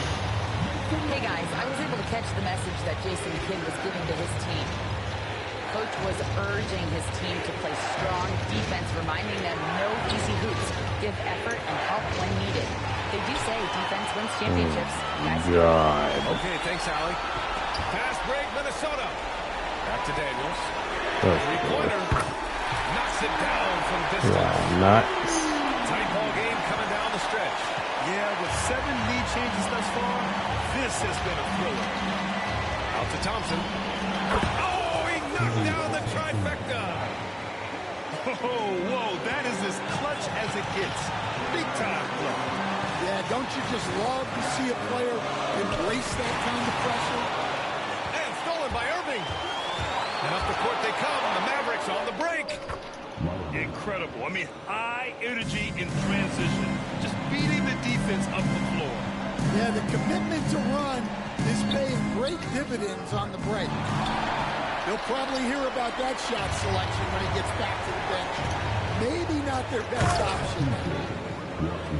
Hey guys, I was able to catch the message that Jason Kidd was giving to his team. Coach was urging his team to play strong defense, reminding them no easy hoops, give effort and help when needed. They do say defense wins championships. God. Okay, thanks, Allie. Fast break, Minnesota. Back to Daniels. Three-pointer. Knocks it down from distance. Yeah, nuts. Tight ball game coming down the stretch. Yeah, with 7 lead changes thus far, this has been a thriller. Out to Thompson. Oh, he knocked down the trifecta. Oh, whoa, that is as clutch as it gets. Big time play. Yeah, don't you just love to see a player embrace that kind of pressure? And stolen by Irving. And up the court they come. The Mavericks on the break. Incredible. I mean, high energy in transition. Just beating the defense up the floor. Yeah, the commitment to run is paying great dividends on the break. He'll probably hear about that shot selection when he gets back to the bench. Maybe not their best option.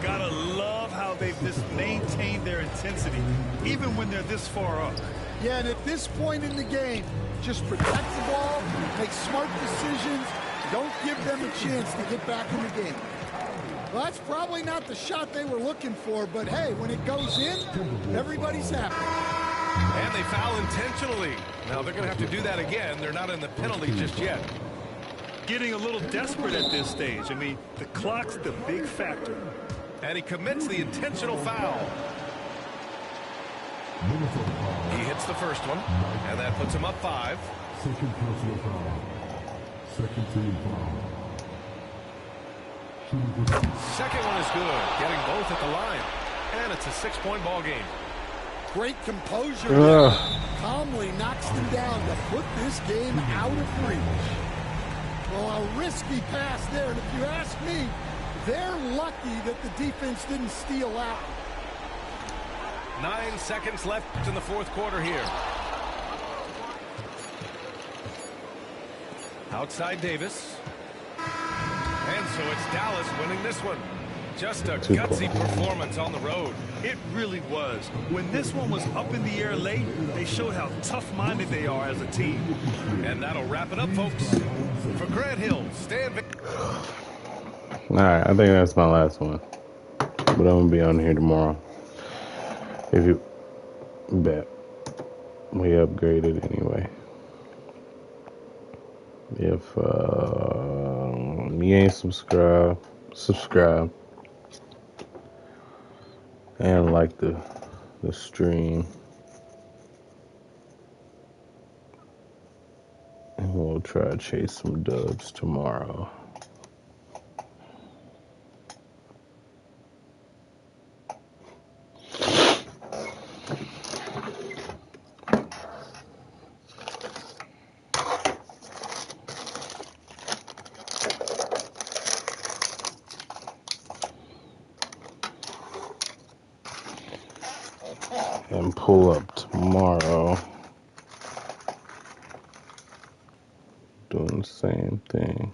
Gotta love how they've just maintained their intensity, even when they're this far up. Yeah, and at this point in the game, just protect the ball, make smart decisions, Don't give them a chance to get back in the game. Well, that's probably not the shot they were looking for, but hey, when it goes in, everybody's happy. And they foul intentionally. Now they're going to have to do that again. They're not in the penalty just yet. Getting a little desperate at this stage. I mean, the clock's the big factor. And he commits the intentional foul. He hits the first one, and that puts him up 5. Second personal foul. Second team foul. Second one is good, getting both at the line. And it's a 6-point ball game. Great composure. Calmly knocks them down to put this game out of reach. Well, a risky pass there, and if you ask me, they're lucky that the defense didn't steal out. 9 seconds left in the fourth quarter here. Outside Davis. And so it's Dallas winning this one. Just a gutsy performance on the road. It really was. When this one was up in the air late, they showed how tough-minded they are as a team. And that'll wrap it up, folks. For Grant Hill, Stan. All right, I think that's my last one. But I'm going to be on here tomorrow. If you bet. We upgraded anyway. If you ain't subscribe. And like the stream. And we'll try to chase some dubs tomorrow. And pull up tomorrow. Doing the same thing.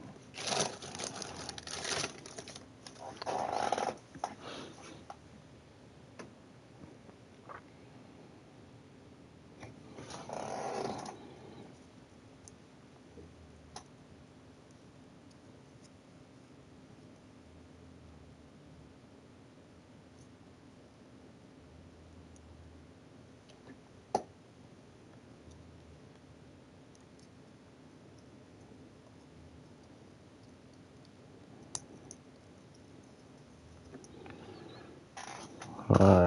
All right.